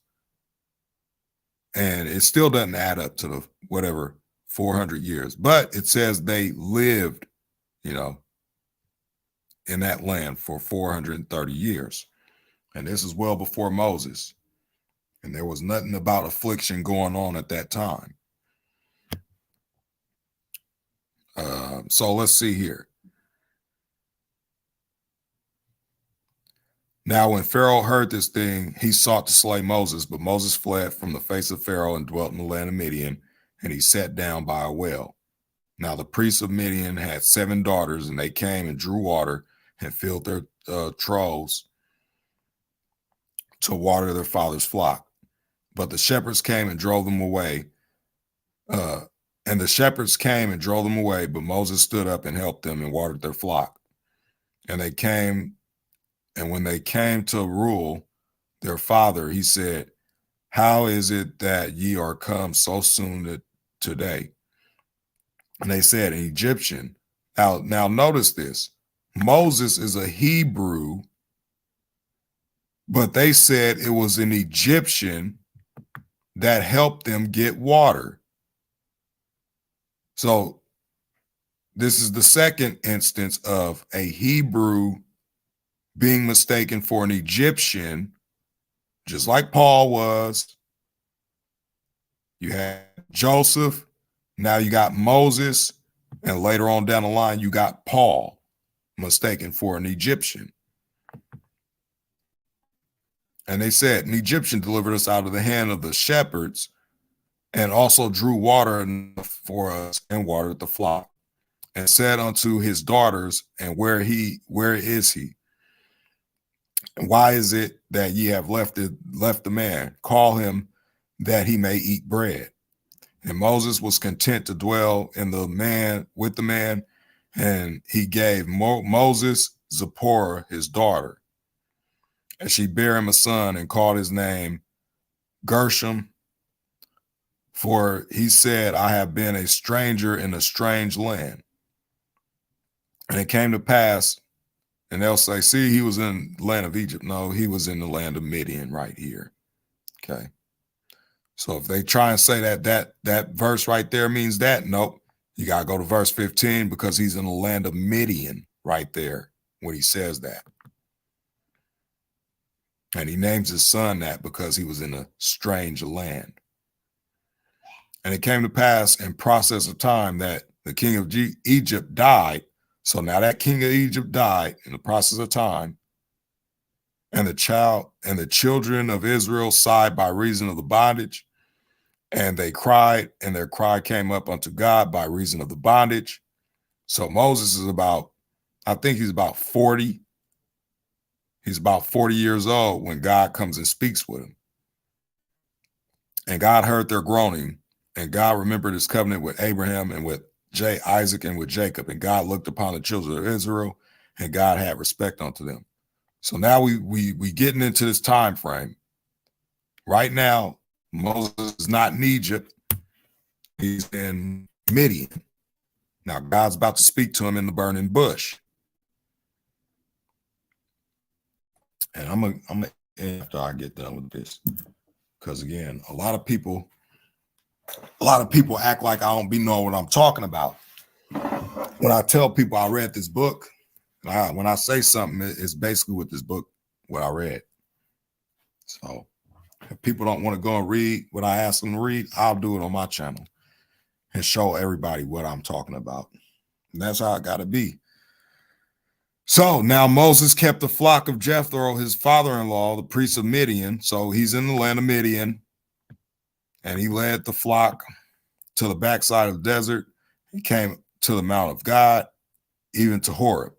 and it still doesn't add up to the whatever 400 years. But it says they lived, in that land for 430 years. And this is well before Moses. And there was nothing about affliction going on at that time. So let's see here. Now, when Pharaoh heard this thing, he sought to slay Moses, but Moses fled from the face of Pharaoh and dwelt in the land of Midian, and he sat down by a well. Now, the priests of Midian had 7 daughters, and they came and drew water and filled their troughs to water their father's flock. But the shepherds came and drove them away. But Moses stood up and helped them and watered their flock. And when they came to rule their father, he said, "How is it that ye are come so soon today?" And they said, "An Egyptian." Now notice this. Moses is a Hebrew, but they said it was an Egyptian that helped them get water. So this is the second instance of a Hebrew being mistaken for an Egyptian, just like Paul was. You had Joseph Now you got Moses, and later on down the line, you got Paul, mistaken for an Egyptian. And they said, an Egyptian delivered us out of the hand of the shepherds and also drew water for us and watered the flock and said unto his daughters, and where is he? And why is it that ye have left the man? Call him that he may eat bread. And Moses was content to dwell with the man, and he gave Moses Zipporah his daughter. And she bare him a son and called his name Gershom, for he said, I have been a stranger in a strange land. And it came to pass, and they'll say, see, he was in the land of Egypt. No, he was in the land of Midian right here. Okay. So if they try and say that verse right there means that, nope. You got to go to verse 15 because he's in the land of Midian right there when he says that. And he names his son that because he was in a strange land. And it came to pass in process of time that the king of Egypt died. So now that king of Egypt died in the process of time. And the children of Israel sighed by reason of the bondage. And they cried, and their cry came up unto God by reason of the bondage. So Moses is I think he's about 40. He's about 40 years old when God comes and speaks with him. And God heard their groaning, and God remembered his covenant with Abraham and with Isaac and with Jacob. And God looked upon the children of Israel, and God had respect unto them. So now we getting into this time frame. Right now, Moses is not in Egypt. He's in Midian. Now God's about to speak to him in the burning bush. And I'm gonna after I get done with this, because again, a lot of people act like I don't be knowing what I'm talking about. When I tell people I read this book, when I say something, it's basically with this book what I read. So if people don't want to go and read what I ask them to read, I'll do it on my channel and show everybody what I'm talking about. And that's how it got to be. So now Moses kept the flock of Jethro, his father-in-law, the priest of Midian. So he's in the land of Midian, and he led the flock to the backside of the desert. He came to the mount of God, even to Horeb.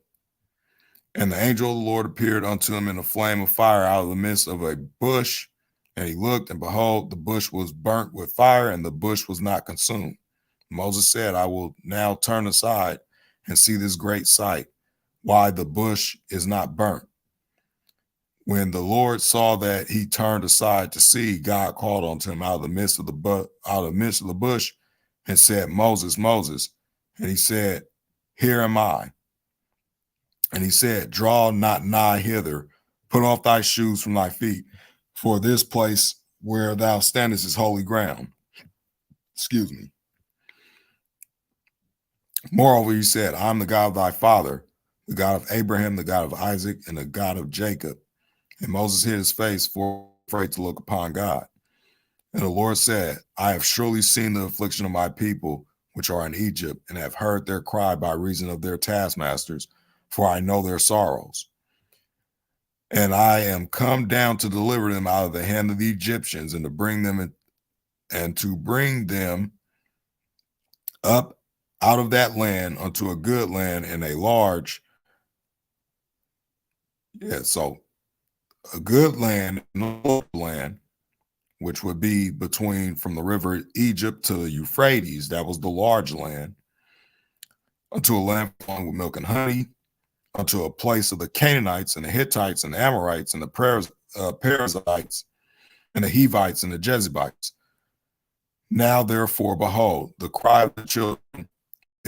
And the angel of the Lord appeared unto him in a flame of fire out of the midst of a bush. And he looked, and behold, the bush was burnt with fire, and the bush was not consumed. Moses said, I will now turn aside and see this great sight, why the bush is not burnt. When the Lord saw that he turned aside to see, God called unto him out of the midst of the bush and said, Moses, Moses. And he said, here am I. And he said, draw not nigh hither, put off thy shoes from thy feet, for this place where thou standest is holy ground. Excuse me. Moreover, he said, I am the God of thy father, the God of Abraham, the God of Isaac, and the God of Jacob. And Moses hid his face, for afraid to look upon God. And the Lord said, I have surely seen the affliction of my people, which are in Egypt, and have heard their cry by reason of their taskmasters, for I know their sorrows. And I am come down to deliver them out of the hand of the Egyptians, and to bring them up out of that land unto a good land and a large. So a good land, which would be from the river Egypt to the Euphrates, that was the large land, unto a land flowing with milk and honey, unto a place of the Canaanites and the Hittites and the Amorites and the Perizzites and the Hivites and the Jebusites. Now, therefore, behold, the cry of the children of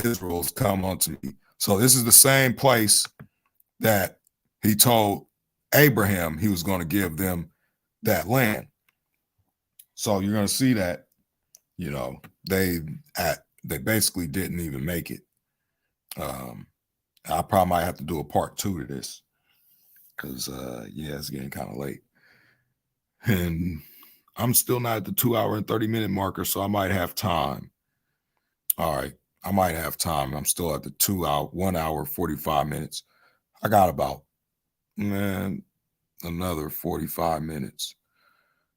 Israel has come unto me. So this is the same place that he told Abraham he was going to give them that land. So you're going to see that, they basically didn't even make it. I probably might have to do a part 2 to this because, it's getting kind of late. And I'm still not at the 2 hour and 30 minute marker, so I might have time. All right. I might have time. I'm still at the 2 hour, 1 hour, 45 minutes. I got about, man, another 45 minutes.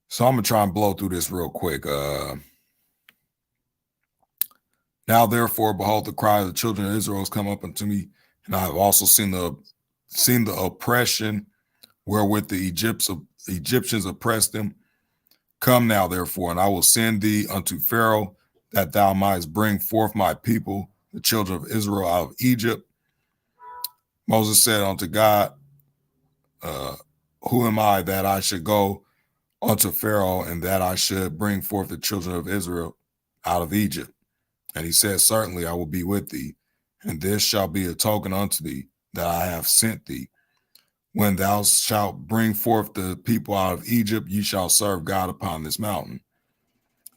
So I'm going to try and blow through this real quick. Now, therefore, behold, the cry of the children of Israel has come up unto me, and I have also seen the oppression wherewith the Egyptians oppressed them. Come now, therefore, and I will send thee unto Pharaoh, that thou mightest bring forth my people, the children of Israel, out of Egypt. Moses said unto God, who am I that I should go unto Pharaoh, and that I should bring forth the children of Israel out of Egypt? And he said, certainly I will be with thee, and this shall be a token unto thee that I have sent thee. When thou shalt bring forth the people out of Egypt, ye shall serve God upon this mountain.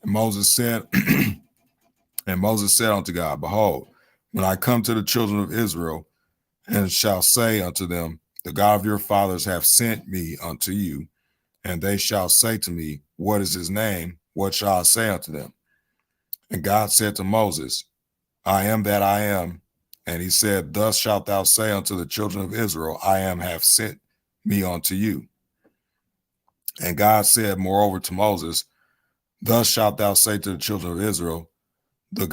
And Moses said, and Moses said unto God, behold, when I come to the children of Israel, and shall say unto them, the God of your fathers hath sent me unto you, and they shall say to me, what is his name? What shall I say unto them? And God said to Moses, I am that I am. And he said, thus shalt thou say unto the children of Israel, I am hath sent me unto you. And God said, moreover, to Moses, thus shalt thou say to the children of Israel, the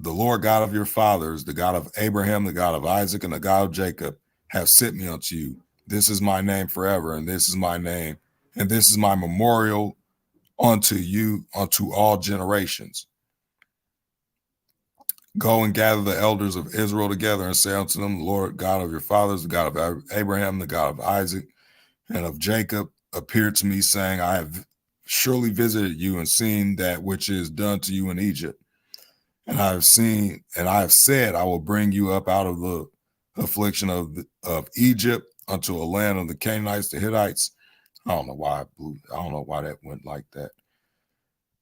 Lord God of your fathers, the God of Abraham, the God of Isaac, and the God of Jacob, have sent me unto you. This is my name forever, and this is my name, and this is my memorial unto you, unto all generations. Go and gather the elders of Israel together and say unto them, the Lord God of your fathers, the God of Abraham, the God of Isaac, and of Jacob, appeared to me, saying, I have surely visited you and seen that which is done to you in Egypt. And I have said, I will bring you up out of the affliction of Egypt unto a land of the Canaanites, the Hittites. I don't know why that went like that.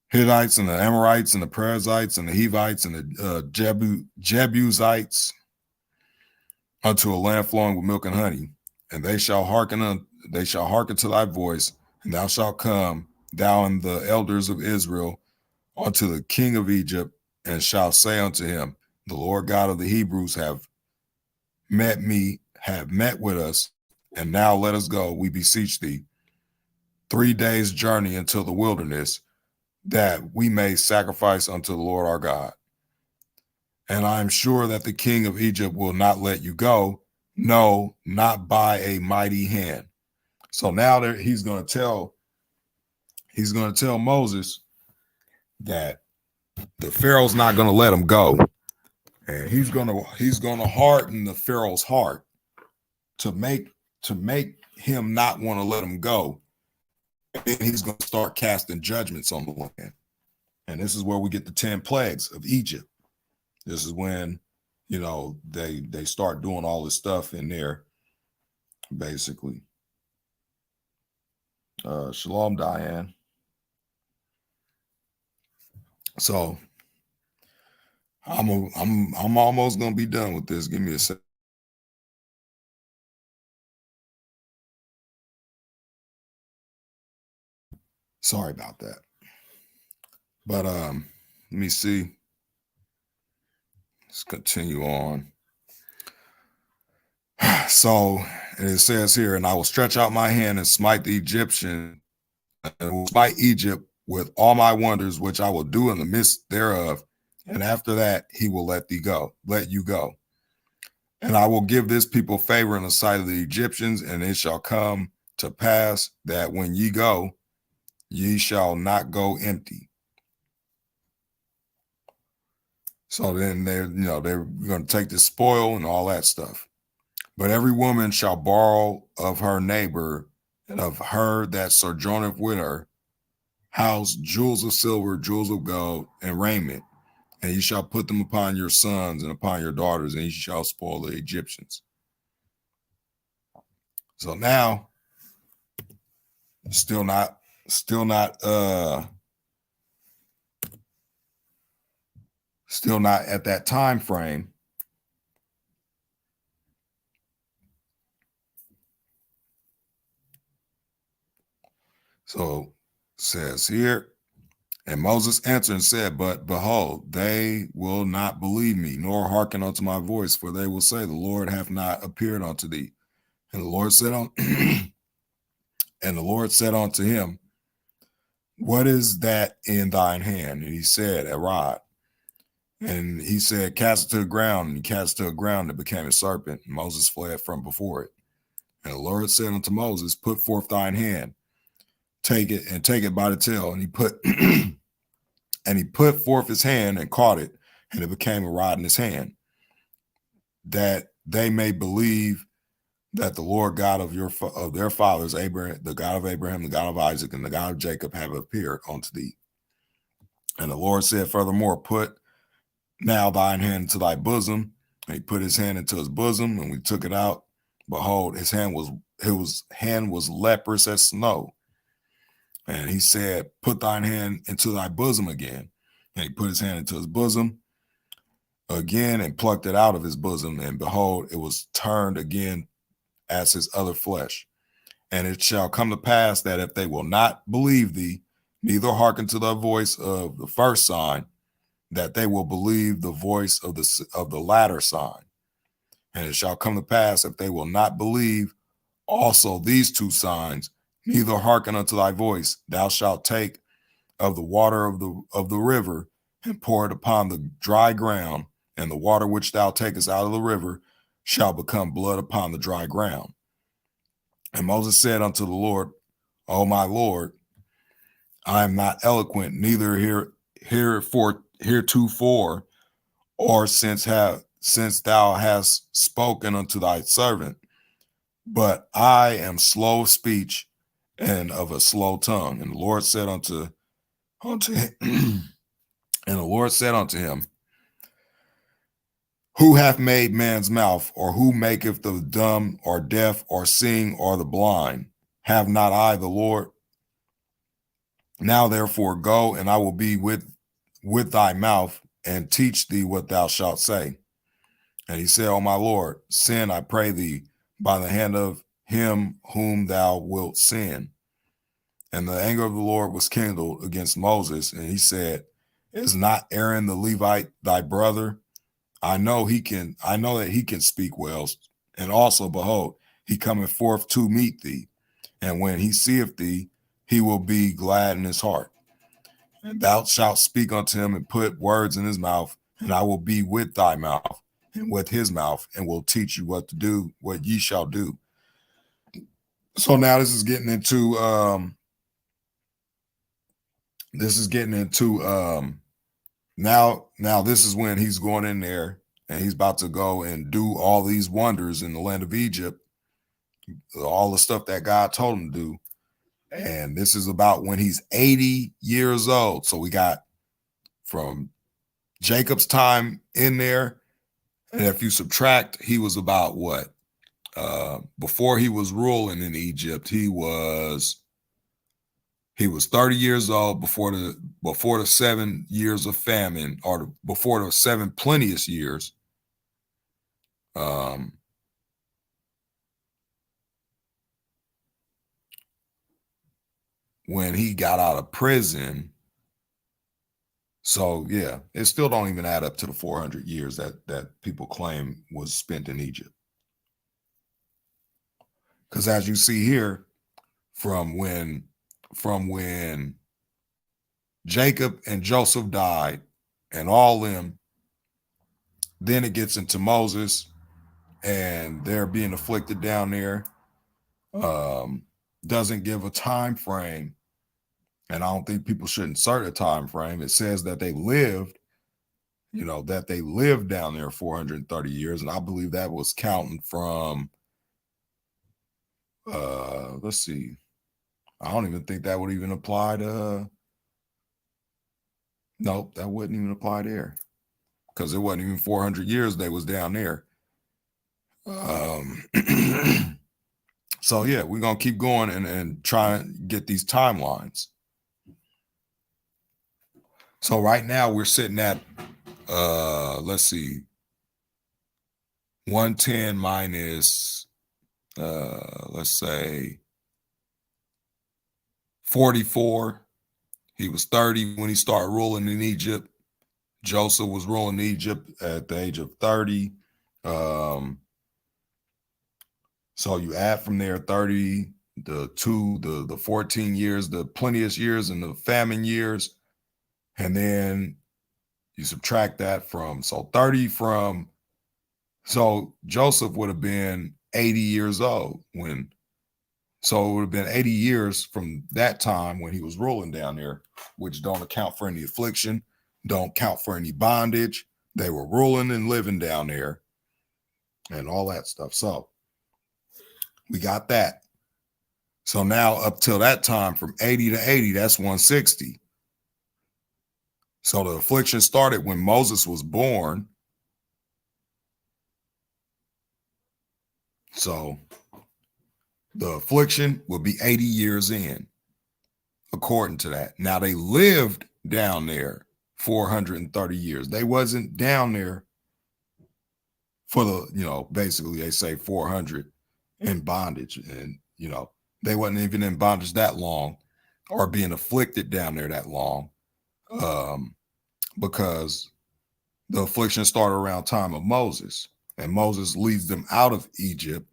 Hittites and the Amorites and the Perizzites and the Hivites and the Jebusites unto a land flowing with milk and honey. And they shall hearken to thy voice, and thou shalt come, thou and the elders of Israel, unto the king of Egypt, and shalt say unto him, the Lord God of the Hebrews have met with us, and now let us go, we beseech thee, 3 days' journey into the wilderness, that we may sacrifice unto the Lord our God. And I am sure that the king of Egypt will not let you go, no, not by a mighty hand. So now he's going to tell Moses that the Pharaoh's not going to let him go, and he's going to harden the Pharaoh's heart to make him not want to let him go. And then he's going to start casting judgments on the land. And this is where we get the 10 plagues of Egypt. This is when, they start doing all this stuff in there, basically. Shalom, Diane. So I'm almost gonna be done with this. Give me a sec. Sorry about that. But let me see. Let's continue on. So it says here, and I will stretch out my hand and smite the Egyptian, and will smite Egypt with all my wonders, which I will do in the midst thereof. And after that, he will let you go. And I will give this people favor in the sight of the Egyptians, and it shall come to pass that when ye go, ye shall not go empty. So then they're going to take the spoil and all that stuff. But every woman shall borrow of her neighbor and of her that sojourneth with her house jewels of silver, jewels of gold, and raiment. And ye shall put them upon your sons and upon your daughters, and ye shall spoil the Egyptians. So now, still not at that time frame. So it says here, And Moses answered and said, But behold, they will not believe me, nor hearken unto my voice, for they will say, The Lord hath not appeared unto thee. And the Lord said and the Lord said unto him, What is that in thine hand? And he said, A rod. And he said, Cast it to the ground. And he cast it to the ground, and it became a serpent. And Moses fled from before it. And the Lord said unto Moses, Put forth thine hand, take it by the tail. And he put and he put forth his hand and caught it, and it became a rod in his hand, that they may believe that the Lord God of their fathers, Abraham, the God of Abraham, the God of Isaac, and the God of Jacob, have appeared unto thee. And the Lord said, Furthermore, put now thine hand into thy bosom. And he put his hand into his bosom, and we took it out. Behold, his hand was leprous as snow. And he said, Put thine hand into thy bosom again. And he put his hand into his bosom again and plucked it out of his bosom. And behold, it was turned again as his other flesh. And it shall come to pass that if they will not believe thee, neither hearken to the voice of the first sign, that they will believe the voice of the latter sign. And it shall come to pass, if they will not believe also these two signs, neither hearken unto thy voice, thou shalt take of the water of the river and pour it upon the dry ground, and the water which thou takest out of the river shall become blood upon the dry ground. And Moses said unto the Lord, O my Lord, I am not eloquent, neither heretofore, or since thou hast spoken unto thy servant, but I am slow of speech and of a slow tongue. And the Lord said unto him, and the Lord said unto him, Who hath made man's mouth, or who maketh the dumb, or deaf, or seeing, or the blind? Have not I the Lord? Now therefore go, and I will be with thy mouth, and teach thee what thou shalt say. And he said, O my Lord, send, I pray thee, by the hand of him whom thou wilt send. And the anger of the Lord was kindled against Moses, and he said, Is not Aaron the Levite thy brother? I know that he can speak well. And also, behold, he cometh forth to meet thee. And when he seeth thee, he will be glad in his heart. And thou shalt speak unto him and put words in his mouth, and I will be with thy mouth and with his mouth, and will teach you what to do, what ye shall do. So now this is getting into now this is when he's going in there and he's about to go and do all these wonders in the land of Egypt, all the stuff that God told him to do. And this is about when he's 80 years old. So we got from Jacob's time in there. And if you subtract, he was about what? Before he was ruling in Egypt, he was 30 years old before the 7 years of famine, or before the 7 plenteous years. When he got out of prison. So yeah, it still don't even add up to the 400 years that people claim was spent in Egypt. Because as you see here, from when Jacob and Joseph died and all them, then it gets into Moses and they're being afflicted down there. Doesn't give a time frame, and I don't think people should insert a time frame. It says that they lived down there 430 years, and I believe that was counting from let's see, I don't even think that would even apply to nope, that wouldn't even apply there, because it wasn't even 400 years they was down there. So yeah, we're gonna keep going and try and get these timelines. So right now we're sitting at let's see, 110 minus let's say 44. He was 30 when he started ruling in Egypt. Joseph was ruling Egypt at the age of 30. So you add from there 30, the 14 years, the plenteous years, and the famine years, and then you subtract that from, so 30 from, so Joseph would have been 80 years old when, so it would have been 80 years from that time when he was ruling down there, which don't account for any affliction, don't count for any bondage. They were ruling and living down there and all that stuff. So we got that. So now up till that time, from 80 to 80, that's 160. So the affliction started when Moses was born. So the affliction will be 80 years in, according to that. Now they lived down there 430 years. They wasn't down there for the, basically they say 400 in bondage. And, they wasn't even in bondage that long or being afflicted down there that long. Because the affliction started around time of Moses, and Moses leads them out of Egypt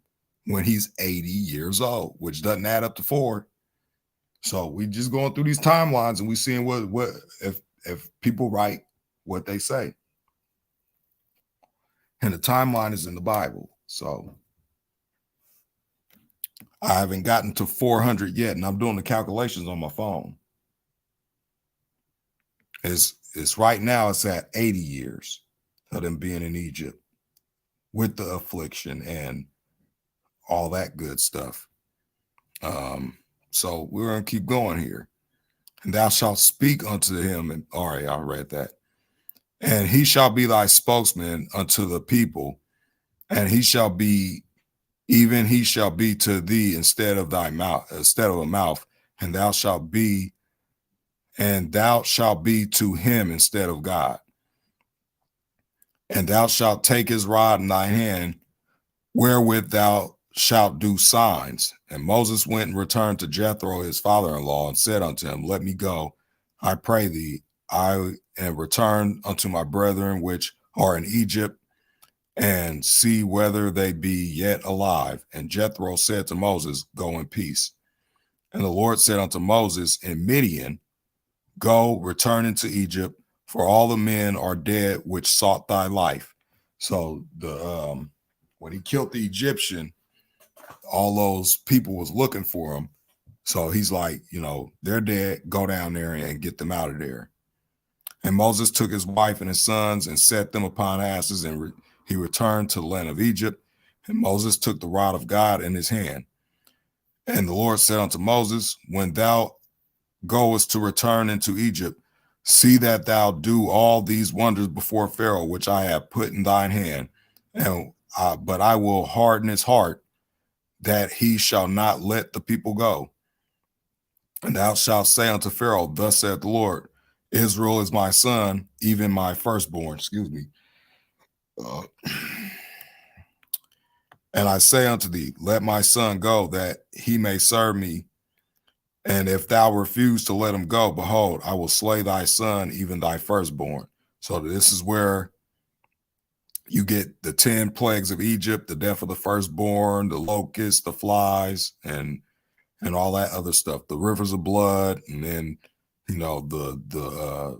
when he's 80 years old, which doesn't add up to 4. So we just going through these timelines and we seeing what if people write what they say. And the timeline is in the Bible. So I haven't gotten to 400 yet, and I'm doing the calculations on my phone. It's right now, it's at 80 years of them being in Egypt with the affliction and all that good stuff. So we're going to keep going here. And thou shalt speak unto him. And all right, I read that. And he shall be thy spokesman unto the people, and he shall be to thee instead of thy mouth, instead of a mouth, and thou shalt be to him instead of God. And thou shalt take his rod in thy hand, wherewith thou shalt do signs. And Moses went and returned to Jethro, his father-in-law, and said unto him, Let me go, I pray thee, and return unto my brethren which are in Egypt, and see whether they be yet alive. And Jethro said to Moses, Go in peace. And the Lord said unto Moses in Midian, Go, return into Egypt, for all the men are dead which sought thy life. So when he killed the Egyptian, all those people was looking for him. So he's like, they're dead. Go down there and get them out of there. And Moses took his wife and his sons and set them upon asses, and he returned to the land of Egypt. And Moses took the rod of God in his hand. And the Lord said unto Moses, When thou goest to return into Egypt, see that thou do all these wonders before Pharaoh, which I have put in thine hand. But I will harden his heart, that he shall not let the people go. And thou shalt say unto Pharaoh, Thus saith the Lord, Israel is my son, even my firstborn. Excuse me. And I say unto thee, Let my son go, that he may serve me. And if thou refuse to let him go, behold, I will slay thy son, even thy firstborn. So this is where you get the 10 plagues of Egypt, the death of the firstborn, the locusts, the flies, and all that other stuff, the rivers of blood, and then the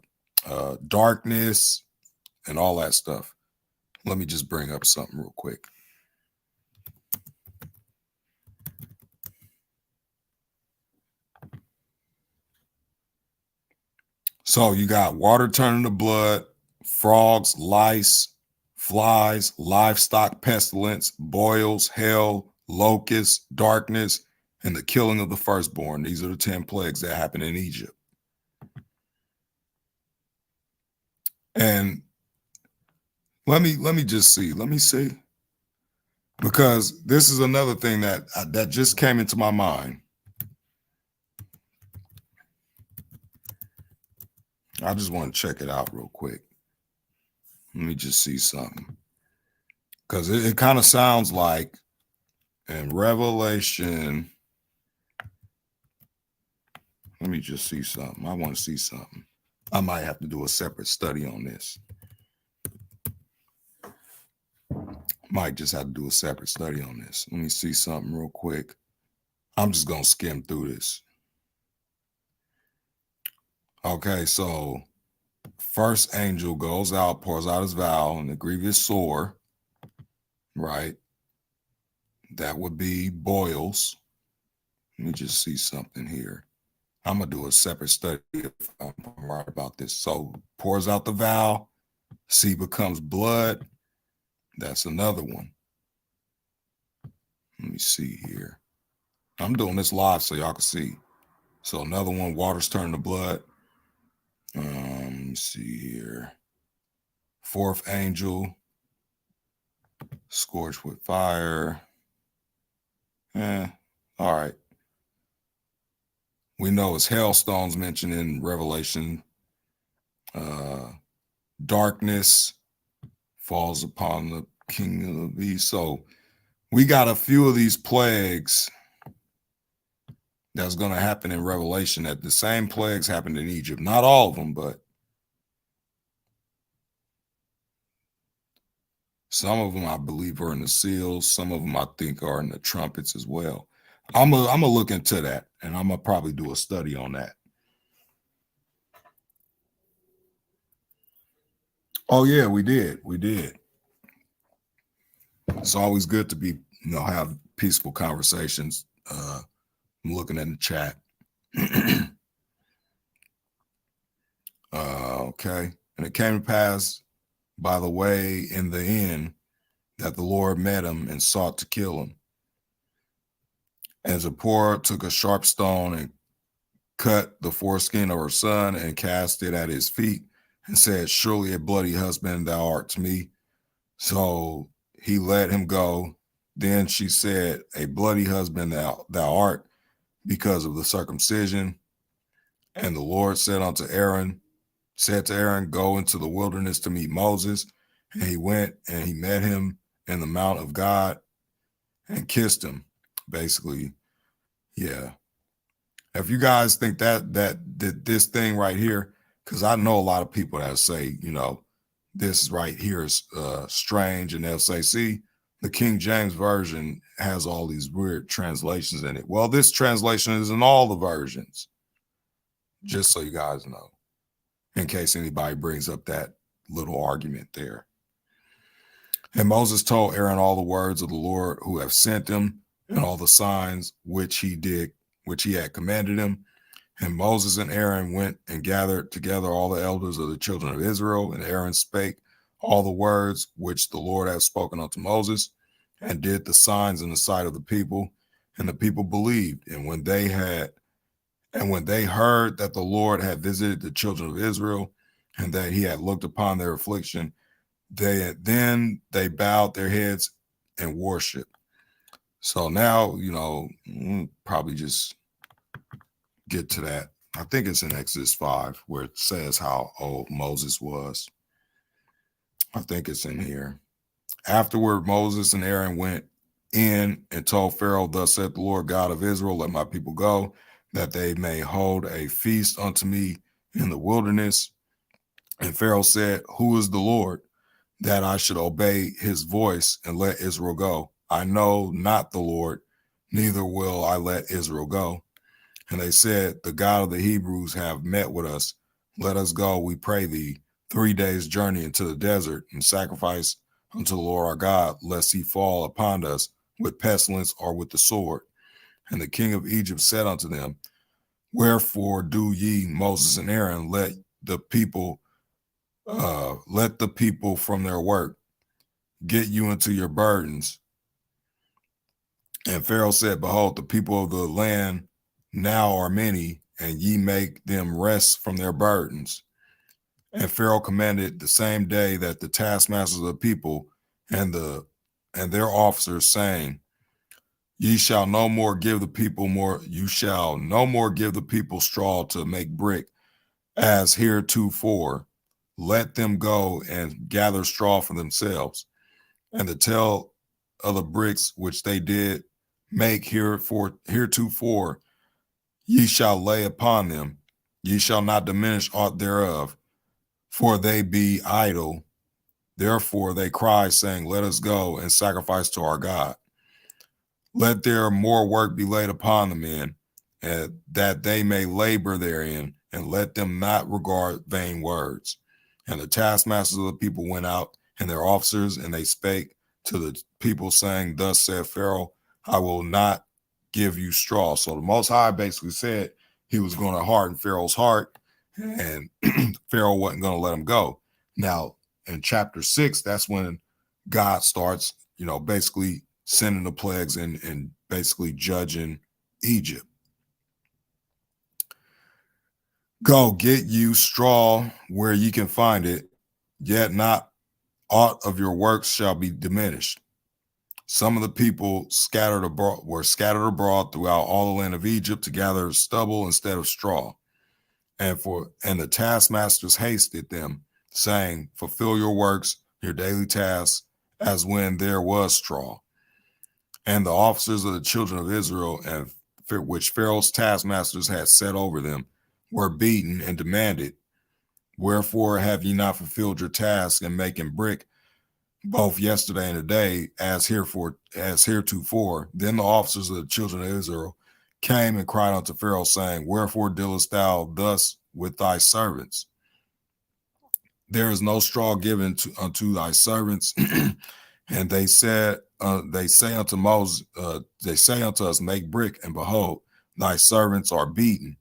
darkness and all that stuff. Let me just bring up something real quick. So you got water turning to blood, frogs, lice, flies, livestock pestilence, boils, hail, locusts, darkness, and the killing of the firstborn. These are the 10 plagues that happen in Egypt. And let me just see. Let me see. Because this is another thing that just came into my mind. I just want to check it out real quick. Let me just see something. Because it kind of sounds like in Revelation. Let me just see something. I want to see something. I might have to do a separate study on this. Might just have to do a separate study on this. Let me see something real quick. I'm just going to skim through this. Okay, so first angel goes out, pours out his vial, and the grievous sore, right? That would be boils. Let me just see something here. I'm going to do a separate study if I'm right about this. So pours out the vial, see becomes blood. That's another one. Let me see here. I'm doing this live so y'all can see. So another one, water's turning to blood. Let me see here. Fourth angel, scorched with fire. All right. We know it's hailstones mentioned in Revelation. Darkness falls upon the king of the beast. So we got a few of these plagues that's going to happen in Revelation. That the same plagues happened in Egypt. Not all of them, but some of them I believe are in the seals. Some of them I think are in the trumpets as well. I'm gonna look into that, and I'm gonna probably do a study on that. Oh yeah, we did. It's always good to be, have peaceful conversations. I'm looking in the chat. Okay. And it came to pass by the way in the end that the Lord met him and sought to kill him. And Zipporah took a sharp stone and cut the foreskin of her son and cast it at his feet and said, surely a bloody husband thou art to me. So he let him go. Then she said, a bloody husband thou art because of the circumcision. And the Lord said to Aaron, go into the wilderness to meet Moses. And he went and he met him in the mount of God and kissed him. Basically, yeah. If you guys think that this thing right here, because I know a lot of people that say, this right here is strange, and they'll say, see, the King James Version has all these weird translations in it. Well, this translation is in all the versions, just so you guys know, in case anybody brings up that little argument there. And Moses told Aaron all the words of the Lord who have sent him and all the signs which he had commanded him. And Moses and Aaron went and gathered together all the elders of the children of Israel. And Aaron spake all the words which the Lord had spoken unto Moses, and did the signs in the sight of the people. And the people believed. And when they heard that the Lord had visited the children of Israel, and that he had looked upon their affliction, they bowed their heads and worshiped. So now, we'll probably just get to that. I think it's in Exodus 5 where it says how old Moses was. I think it's in here. Afterward, Moses and Aaron went in and told Pharaoh, thus saith the Lord God of Israel, let my people go, that they may hold a feast unto me in the wilderness. And Pharaoh said, who is the Lord, that I should obey his voice and let Israel go? I know not the Lord, neither will I let Israel go. And they said, the God of the Hebrews have met with us. Let us go, we pray thee, 3 days' journey into the desert, and sacrifice unto the Lord our God, lest he fall upon us with pestilence or with the sword. And the king of Egypt said unto them, wherefore do ye, Moses and Aaron, let the people from their work, get you into your burdens. And Pharaoh said, behold, the people of the land now are many, and ye make them rest from their burdens. And Pharaoh commanded the same day that the taskmasters of the people and their officers, saying, you shall no more give the people straw to make brick as heretofore. Let them go and gather straw for themselves. And the tell of the bricks which they did make heretofore, ye shall lay upon them. Ye shall not diminish aught thereof, for they be idle. Therefore they cry, saying, let us go and sacrifice to our God. Let their more work be laid upon the men, and that they may labor therein, and let them not regard vain words. And the taskmasters of the people went out, and their officers, and they spake to the people, saying, thus said Pharaoh, I will not give you straw. So the Most High basically said he was going to harden Pharaoh's heart, and Pharaoh wasn't going to let him go. Now, in chapter 6, that's when God starts, basically sending the plagues and basically judging Egypt. Go, get you straw where you can find it, yet not aught of your works shall be diminished. Some of the people were scattered abroad throughout all the land of Egypt to gather stubble instead of straw. And the taskmasters hasted them, saying, fulfill your works, your daily tasks, as when there was straw. And the officers of the children of Israel, and which Pharaoh's taskmasters had set over them, were beaten and demanded, wherefore have ye not fulfilled your task in making brick, both yesterday and today, as heretofore? Then the officers of the children of Israel came and cried unto Pharaoh, saying, wherefore dealest thou thus with thy servants? There is no straw given unto thy servants. And they say unto Moses, they say unto us, make brick, and behold, thy servants are beaten,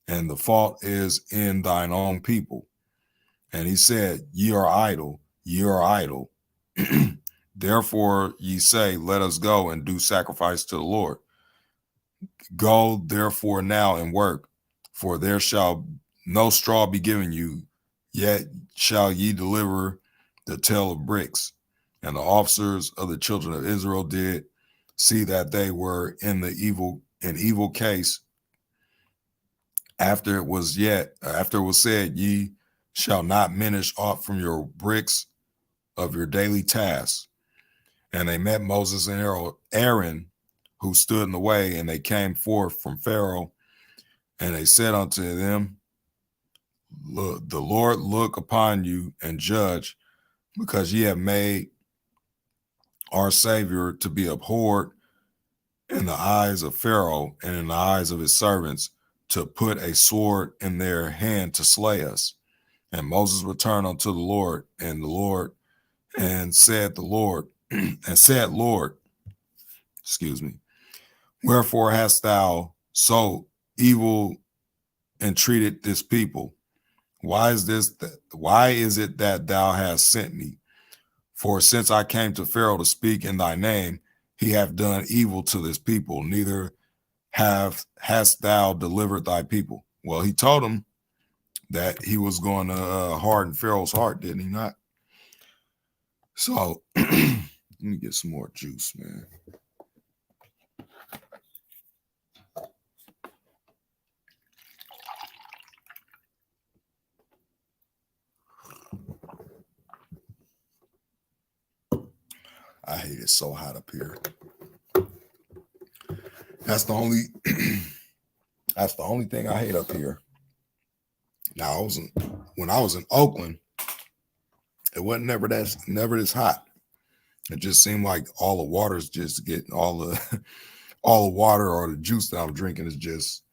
and the fault is in thine own people. And he said, ye are idle, ye are idle. Therefore ye say, let us go and do sacrifice to the Lord. Go therefore now and work, for there shall no straw be given you, yet shall ye deliver the tale of bricks. And the officers of the children of Israel did see that they were in evil case. After it was said, ye shall not diminish aught from your bricks of your daily tasks. And they met Moses and Aaron, who stood in the way, and they came forth from Pharaoh, and they said unto them, look, the Lord look upon you and judge, because ye have made our Savior to be abhorred in the eyes of Pharaoh and in the eyes of his servants, to put a sword in their hand to slay us. And Moses returned unto the Lord, and said, Lord, excuse me, wherefore hast thou so evil entreated this people? Why is it that thou hast sent me? For since I came to Pharaoh to speak in thy name, he hath done evil to this people, neither hast thou delivered thy people. Well, he told him that he was going to harden Pharaoh's heart, didn't he not? So let me get some more juice, man. I hate it so hot up here. That's the only thing I hate up here. Now, when I was in Oakland, it wasn't never this hot. It just seemed like all the water's just getting all the water or the juice that I'm drinking is just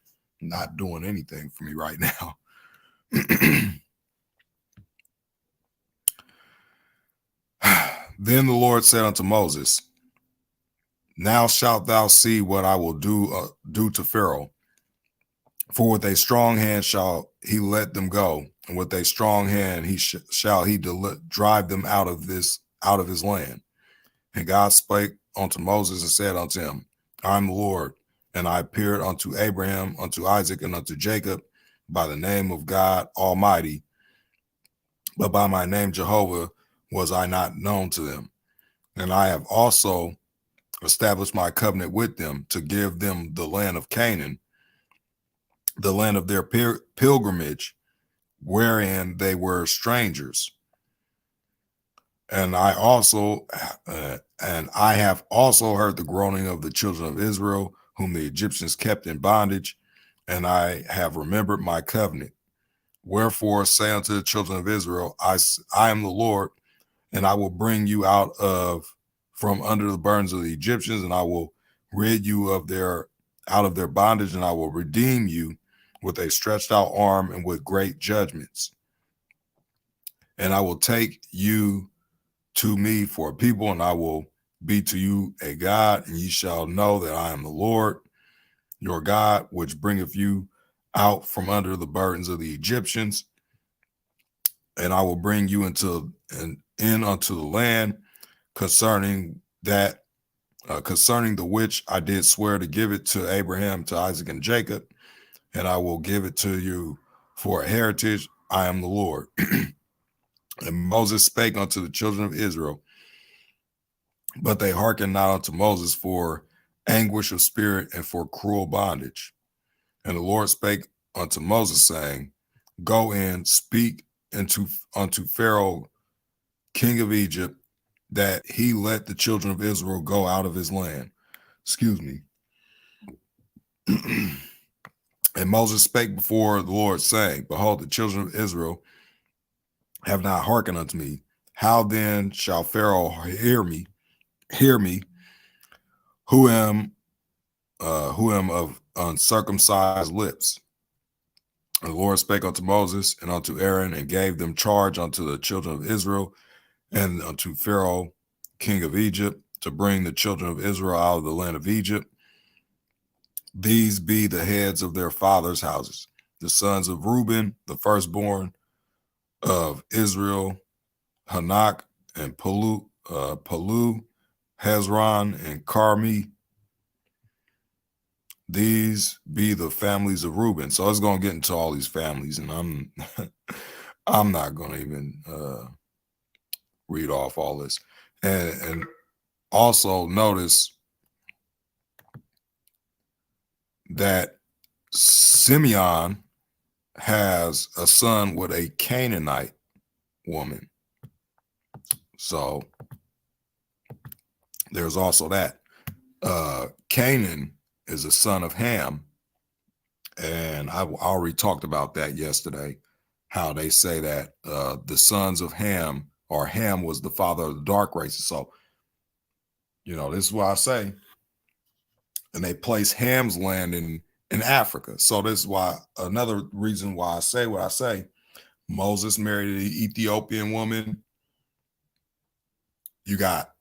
not doing anything for me right now. Then the Lord said unto Moses, now shalt thou see what I will do to Pharaoh. For with a strong hand shall he let them go, and with a strong hand shall he drive them out of his land. And God spake unto Moses and said unto him, I am the Lord, and I appeared unto Abraham, unto Isaac, and unto Jacob by the name of God Almighty, but by my name Jehovah was I not known to them. And I have also established my covenant with them to give them the land of Canaan, the land of their pilgrimage, wherein they were strangers. And I have also heard the groaning of the children of Israel, whom the Egyptians kept in bondage, and I have remembered my covenant. Wherefore say unto the children of Israel, I am the Lord, and I will bring you from under the burdens of the Egyptians, and I will rid you out of their bondage, and I will redeem you with a stretched out arm and with great judgments. And I will take you to me for a people, and I will be to you a God, and ye shall know that I am the Lord your God, which bringeth you out from under the burdens of the Egyptians. And I will bring you in unto the land concerning the which I did swear to give it to Abraham, to Isaac, and Jacob, and I will give it to you for a heritage. I am the Lord. And Moses spake unto the children of Israel, but they hearkened not unto Moses for anguish of spirit and for cruel bondage. And the Lord spake unto Moses, saying, Go in, speak unto Pharaoh, king of Egypt, that he let the children of Israel go out of his land. Excuse me. And Moses spake before the Lord, saying, Behold, the children of Israel have not hearkened unto me. How then shall Pharaoh hear me, who am of uncircumcised lips? And the Lord spake unto Moses and unto Aaron, and gave them charge unto the children of Israel and unto Pharaoh, king of Egypt, to bring the children of Israel out of the land of Egypt. These be the heads of their fathers' houses, the sons of Reuben, the firstborn of Israel, Hanak and Palu, Hezron and Carmi. These be the families of Reuben. So it's going to get into all these families, and I'm not going to even read off all this. And also notice that Simeon has a son with a Canaanite woman. So there's also that. Canaan is a son of Ham. And I already talked about that yesterday, how they say that the sons of Ham, or Ham was the father of the dark races. So, this is what I say. And they place Ham's land in Africa. So this is why, another reason why I say what I say. Moses married an Ethiopian woman. You got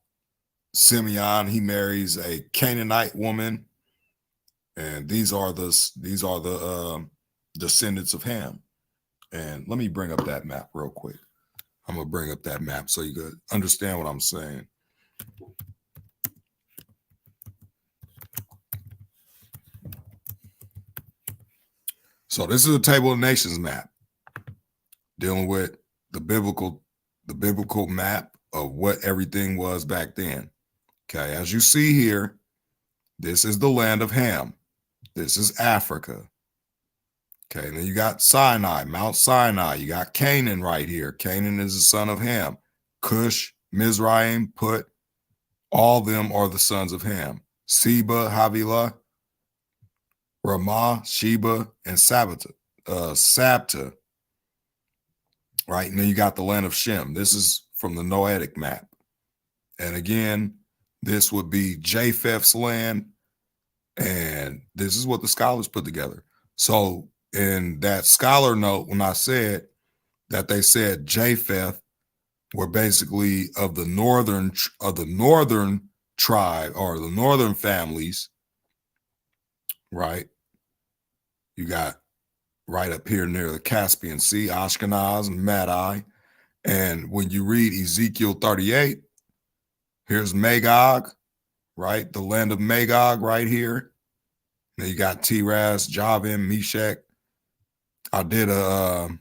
Simeon, he marries a Canaanite woman. And these are the descendants of Ham. And let me bring up that map real quick. I'm going to bring up that map so you can understand what I'm saying. So this is a Table of Nations map dealing with the biblical map of what everything was back then. Okay, as you see here, this is the land of Ham. This is Africa. Okay, and then you got Sinai, Mount Sinai. You got Canaan right here. Canaan is the son of Ham. Cush, Mizraim, Put, all of them are the sons of Ham. Seba, Havilah, Ramah, Sheba, and Sabta. Right, and then you got the land of Shem. This is from the Noetic map. And again, this would be Japheth's land. And this is what the scholars put together. So in that scholar note, when I said that they said Japheth were basically of the northern tribe, or the northern families, right? You got right up here near the Caspian Sea, Ashkenaz and Madai. And when you read Ezekiel 38, here's Magog, right? The land of Magog right here. Then you got Tiras, Javim, Meshach. I did a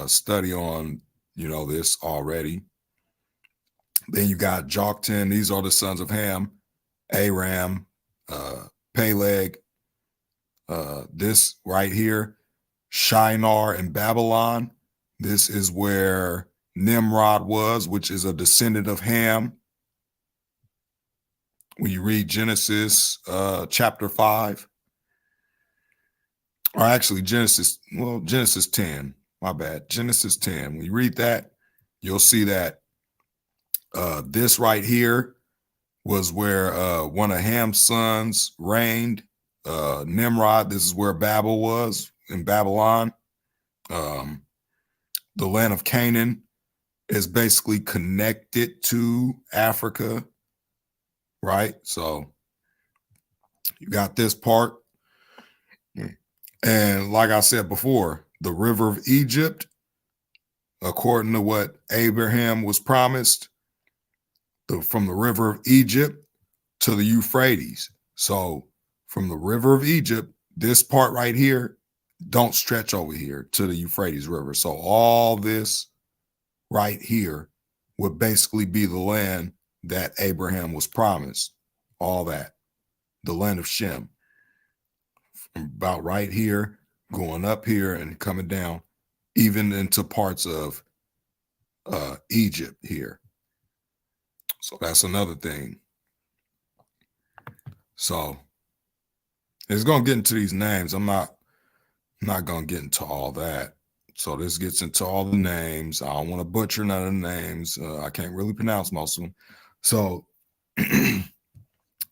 study on, this already. Then you got Joktan. These are the sons of Ham, Aram, Peleg. This right here, Shinar and Babylon. This is where Nimrod was, which is a descendant of Ham. When you read Genesis chapter 5, or actually Genesis 10, my bad. Genesis 10. When you read that, you'll see that this right here was where one of Ham's sons reigned, Nimrod. This is where Babel was, in Babylon. The land of Canaan is basically connected to Africa, right? So you got this part. And like I said before, the river of Egypt, according to what Abraham was promised, from the river of Egypt to the Euphrates. So from the river of Egypt, this part right here, don't stretch over here to the Euphrates River. So all this right here would basically be the land that Abraham was promised. All that, the land of Shem, from about right here, going up here and coming down, even into parts of Egypt here. So that's another thing. So it's going to get into these names. I'm not going to get into all that. So this gets into all the names. I don't want to butcher none of the names. I can't really pronounce most of them. So,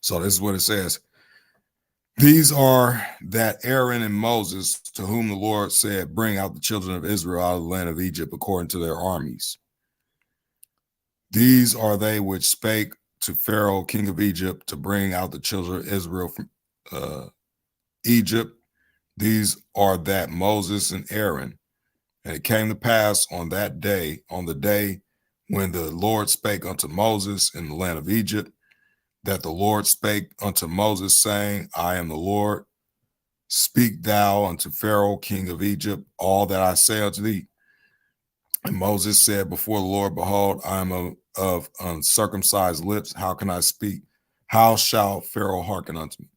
so this is what it says. These are that Aaron and Moses, to whom the Lord said, bring out the children of Israel out of the land of Egypt according to their armies. These are they which spake to Pharaoh, king of Egypt, to bring out the children of Israel from Egypt. These are that Moses and Aaron. And it came to pass on that day, on the day when the Lord spake unto Moses in the land of Egypt, that the Lord spake unto Moses, saying, I am the Lord. Speak thou unto Pharaoh, king of Egypt, all that I say unto thee. And Moses said before the Lord, behold, I am of uncircumcised lips. How can I speak? How shall Pharaoh hearken unto me?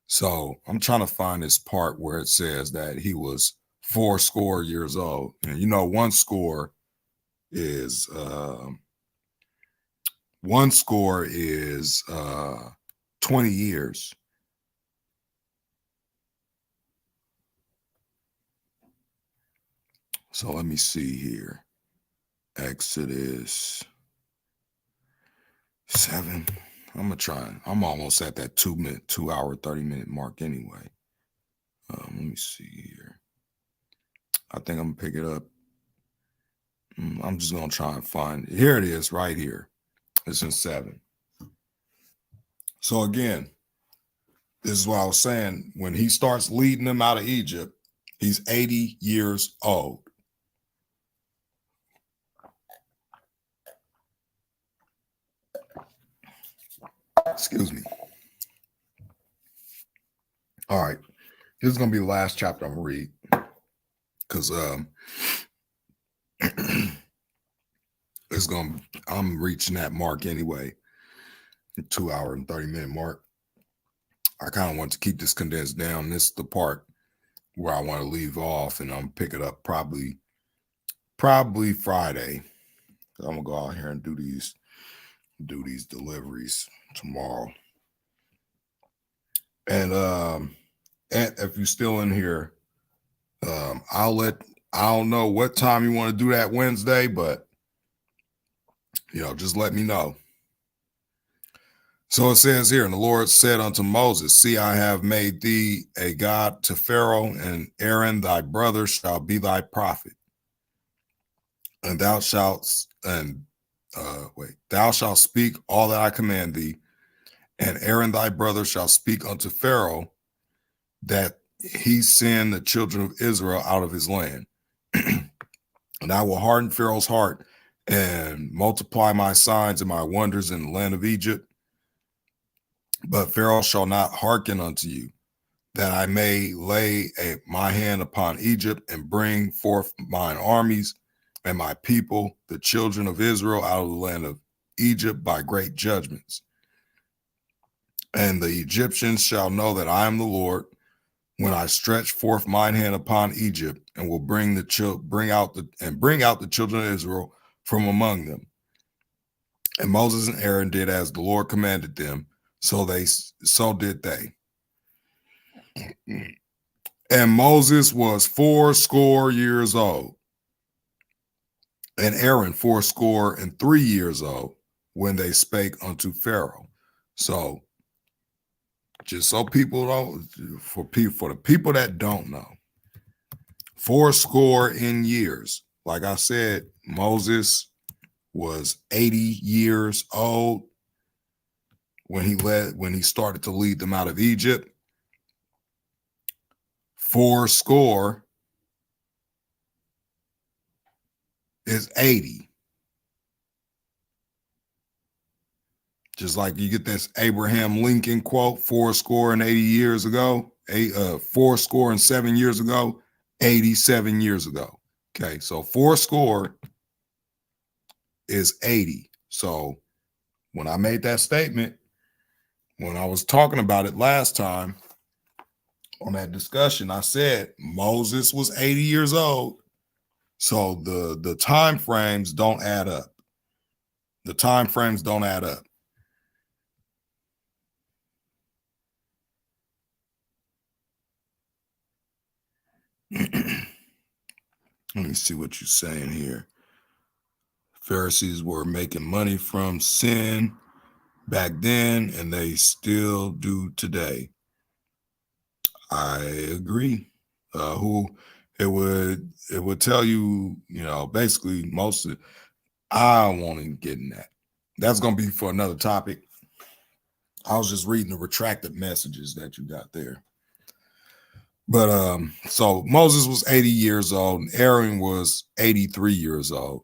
So I'm trying to find this part where it says that he was 80 years old. And you know, one score is 20 years. So let me see here. Exodus 7. I'm gonna try. I'm almost at that 2 hour, 30-minute mark anyway. Let me see here. I think I'm gonna pick it up. I'm just gonna try and find it. Here it is, right here. It's in 7. So again, this is what I was saying. When he starts leading them out of Egypt, he's 80 years old. Excuse me. All right. This is going to be the last chapter I'm going to read because I'm reaching that mark anyway, 2 hour and 30-minute mark. I kind of want to keep this condensed down. This is the part where I want to leave off, and I'm pick it up probably Friday. I'm gonna go out here and do these deliveries tomorrow. And if you're still in here, I don't know what time you want to do that Wednesday, but just let me know. So it says here, and the Lord said unto Moses, see, I have made thee a god to Pharaoh, and Aaron thy brother shall be thy prophet. And thou shalt speak all that I command thee, and Aaron thy brother shall speak unto Pharaoh, that he send the children of Israel out of his land. And I will harden Pharaoh's heart and multiply my signs and my wonders in the land of Egypt. But Pharaoh shall not hearken unto you, that I may lay my hand upon Egypt and bring forth mine armies and my people, the children of Israel, out of the land of Egypt by great judgments. And the Egyptians shall know that I am the Lord, when I stretch forth mine hand upon Egypt, and will bring out the children of Israel from among them. And Moses and Aaron did as the Lord commanded them, so did they. And Moses was 80 years old, and Aaron 80 years old, when they spake unto Pharaoh. So, just so people don't, for the people that don't know, 80 in years. Like I said, Moses was 80 years old when he started to lead them out of Egypt. 80 is 80. Just like you get this Abraham Lincoln quote, 80 years ago, 7 years ago, 87 years ago. Okay, so 80 is 80. So when I made that statement, when I was talking about it last time on that discussion, I said Moses was 80 years old. So the time frames don't add up. The time frames don't add up. Let me see what you're saying here. Pharisees were making money from sin back then, and they still do today. I agree. It would tell you, basically most of it. I won't even get in that. That's gonna be for another topic. I was just reading the retracted messages that you got there. But so Moses was 80 years old, and Aaron was 83 years old.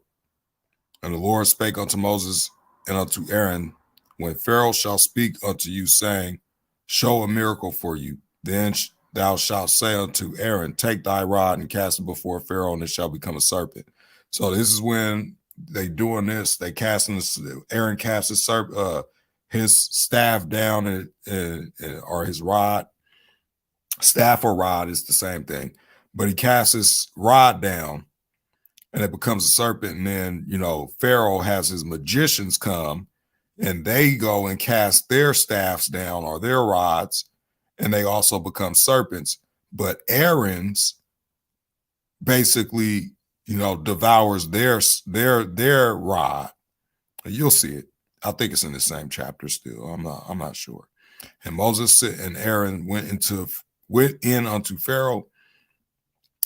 And the Lord spake unto Moses and unto Aaron, when Pharaoh shall speak unto you, saying, show a miracle for you, then thou shalt say unto Aaron, take thy rod and cast it before Pharaoh, and it shall become a serpent. So this is when they doing this. They casting this. Aaron casts his staff down or his rod. Staff or rod is the same thing, but he casts his rod down, and it becomes a serpent. And then Pharaoh has his magicians come, and they go and cast their staffs down or their rods, and they also become serpents. But Aaron's basically, devours their rod. You'll see it. I think it's in the same chapter still. I'm not sure. And Moses and Aaron went in unto Pharaoh,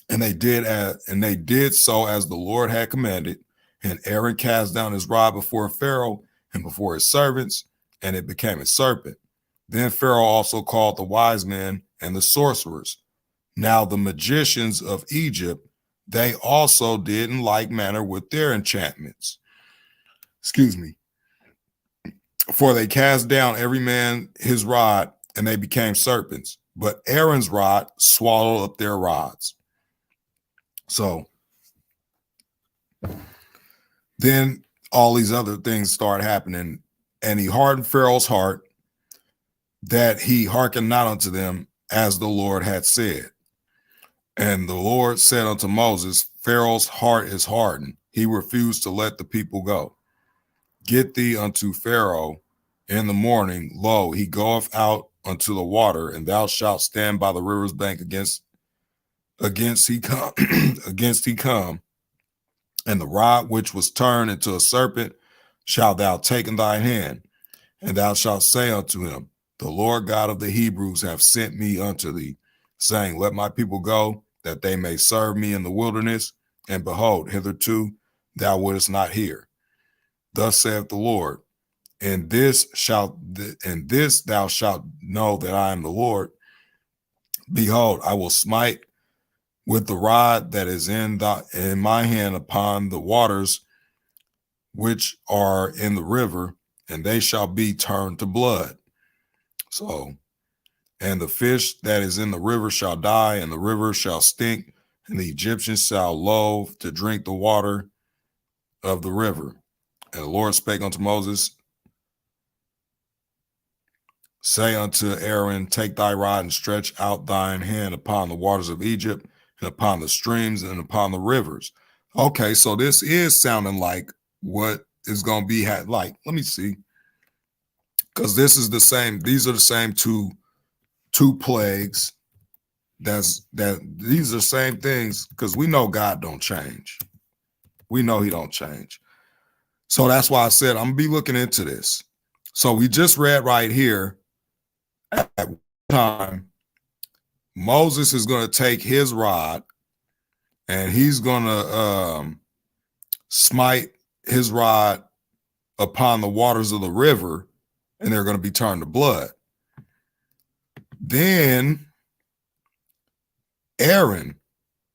and they did so as the Lord had commanded. And Aaron cast down his rod before Pharaoh and before his servants, and it became a serpent. Then Pharaoh also called the wise men and the sorcerers. Now the magicians of Egypt, they also did in like manner with their enchantments. Excuse me. For they cast down every man his rod, and they became serpents. But Aaron's rod swallowed up their rods. So then all these other things start happening, and he hardened Pharaoh's heart, that he hearkened not unto them, as the Lord had said. And the Lord said unto Moses, Pharaoh's heart is hardened. He refused to let the people go. Get thee unto Pharaoh in the morning. Lo, he goeth out unto the water, and thou shalt stand by the river's bank against he come, against he come. And the rod which was turned into a serpent shalt thou take in thy hand, and thou shalt say unto him, the Lord God of the Hebrews hath sent me unto thee, saying, let my people go, that they may serve me in the wilderness. And behold, hitherto thou wouldest not hear. Thus saith the Lord, and this thou shalt know that I am the Lord. Behold, I will smite with the rod that is in my hand upon the waters which are in the river, and they shall be turned to blood. So, and the fish that is in the river shall die, and the river shall stink, and the Egyptians shall loathe to drink the water of the river. And the Lord spake unto Moses, say unto Aaron, take thy rod and stretch out thine hand upon the waters of Egypt, and upon the streams, and upon the rivers. Okay, so this is sounding like what is going to be like. Let me see, because this is the same. These are the same two plagues these are same things, because we know God don't change. We know he don't change. So that's why I said I'm gonna be looking into this. So we just read right here, at one time Moses is going to take his rod and he's going to smite his rod upon the waters of the river, and they're going to be turned to blood. Then Aaron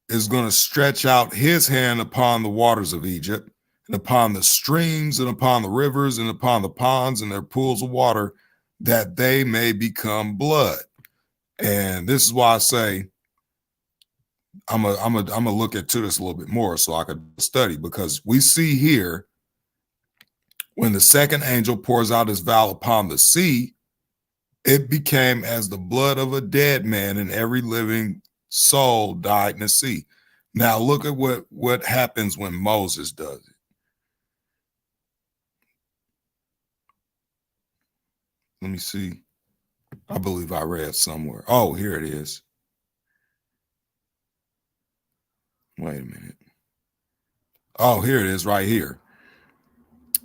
is going to stretch out his hand upon the waters of Egypt, and upon the streams, and upon the rivers, and upon the ponds and their pools of water, that they may become blood. And this is why I say I'm gonna look into this a little bit more so I could study, because we see here when the second angel pours out his vial upon the sea, it became as the blood of a dead man, and every living soul died in the sea. Now look at what happens when Moses does it. Let me see. I believe I read somewhere. Oh, here it is. Wait a minute. Oh, here it is right here.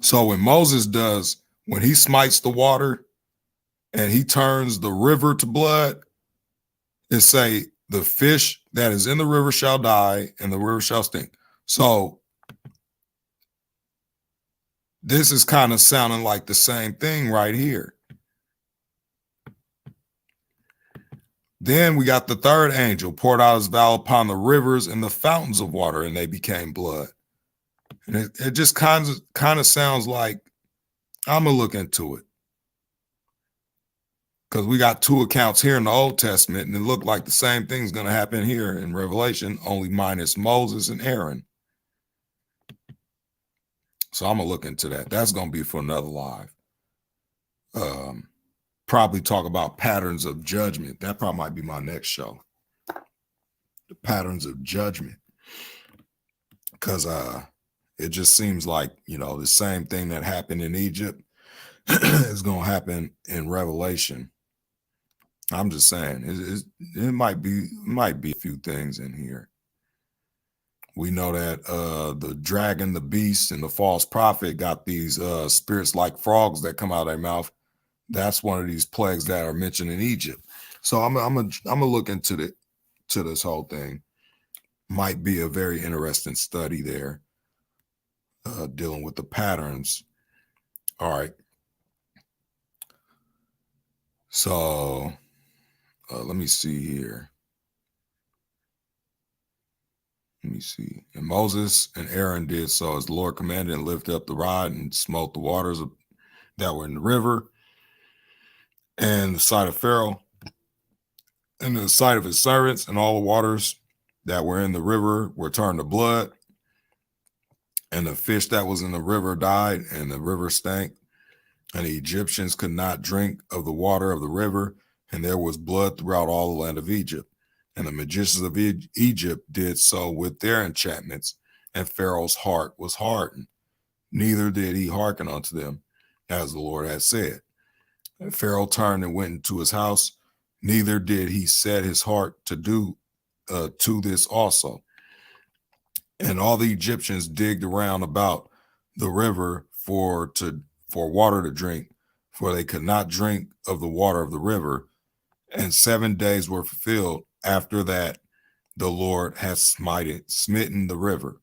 So when Moses when he smites the water and he turns the river to blood, it say the fish that is in the river shall die and the river shall stink. So this is kind of sounding like the same thing right here. Then we got the third angel poured out his vial upon the rivers and the fountains of water, and they became blood. And it just kind of sounds like, I'm gonna look into it, because we got two accounts here in the Old Testament, and it looked like the same thing's going to happen here in Revelation, only minus Moses and Aaron. So I'm gonna look into that. That's going to be for another live. Probably talk about patterns of judgment. That probably might be my next show. The patterns of judgment, because it just seems like, the same thing that happened in Egypt is going to happen in Revelation. I'm just saying, it might be a few things in here. We know that the dragon, the beast, and the false prophet got these spirits like frogs that come out of their mouth. That's one of these plagues that are mentioned in Egypt. So I'm gonna look into this whole thing. Might be a very interesting study there, dealing with the patterns. All right. So let me see here. Let me see. And Moses and Aaron did so as the Lord commanded, and lifted up the rod and smote the waters that were in the river, and the sight of Pharaoh, and the sight of his servants, and all the waters that were in the river were turned to blood. And the fish that was in the river died, and the river stank, and the Egyptians could not drink of the water of the river, and there was blood throughout all the land of Egypt. And the magicians of Egypt did so with their enchantments, and Pharaoh's heart was hardened. Neither did he hearken unto them, as the Lord had said. And Pharaoh turned and went into his house. Neither did he set his heart to do to this also. And all the Egyptians digged around about the river for water to drink, for they could not drink of the water of the river. And 7 days were fulfilled after that the Lord had smitten the river.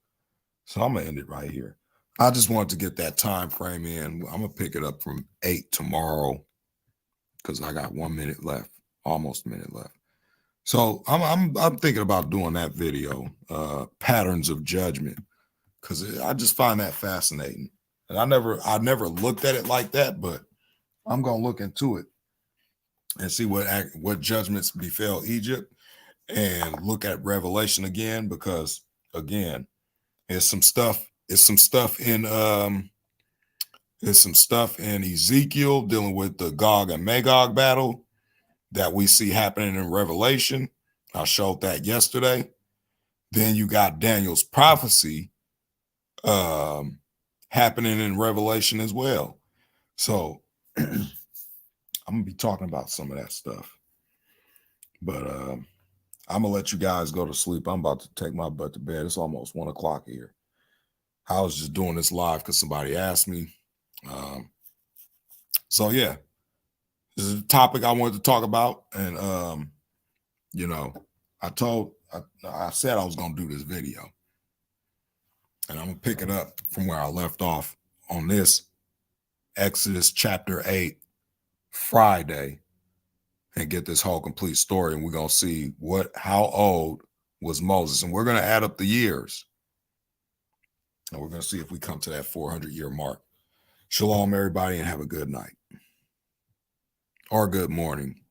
So I'm gonna end it right here. I just wanted to get that time frame in. I'm gonna pick it up from 8 tomorrow, because I got 1 minute left, almost a minute left. So I'm thinking about doing that video, patterns of judgment, because I just find that fascinating. And I never looked at it like that, but I'm gonna look into it and see what judgments befell Egypt, and look at Revelation again, because again, there's some stuff in Ezekiel dealing with the Gog and Magog battle that we see happening in Revelation. I showed that yesterday. Then you got Daniel's prophecy happening in Revelation as well. So I'm gonna be talking about some of that stuff. But I'm gonna let you guys go to sleep. I'm about to take my butt to bed. It's almost 1 o'clock here. I was just doing this live because somebody asked me. So yeah, this is a topic I wanted to talk about, and you know, I said I was gonna do this video, and I'm gonna pick it up from where I left off on this Exodus chapter 8 Friday, and get this whole complete story. And we're gonna see how old was Moses, and we're gonna add up the years, and we're gonna see if we come to that 400-year mark. Shalom, everybody, and have a good night or good morning.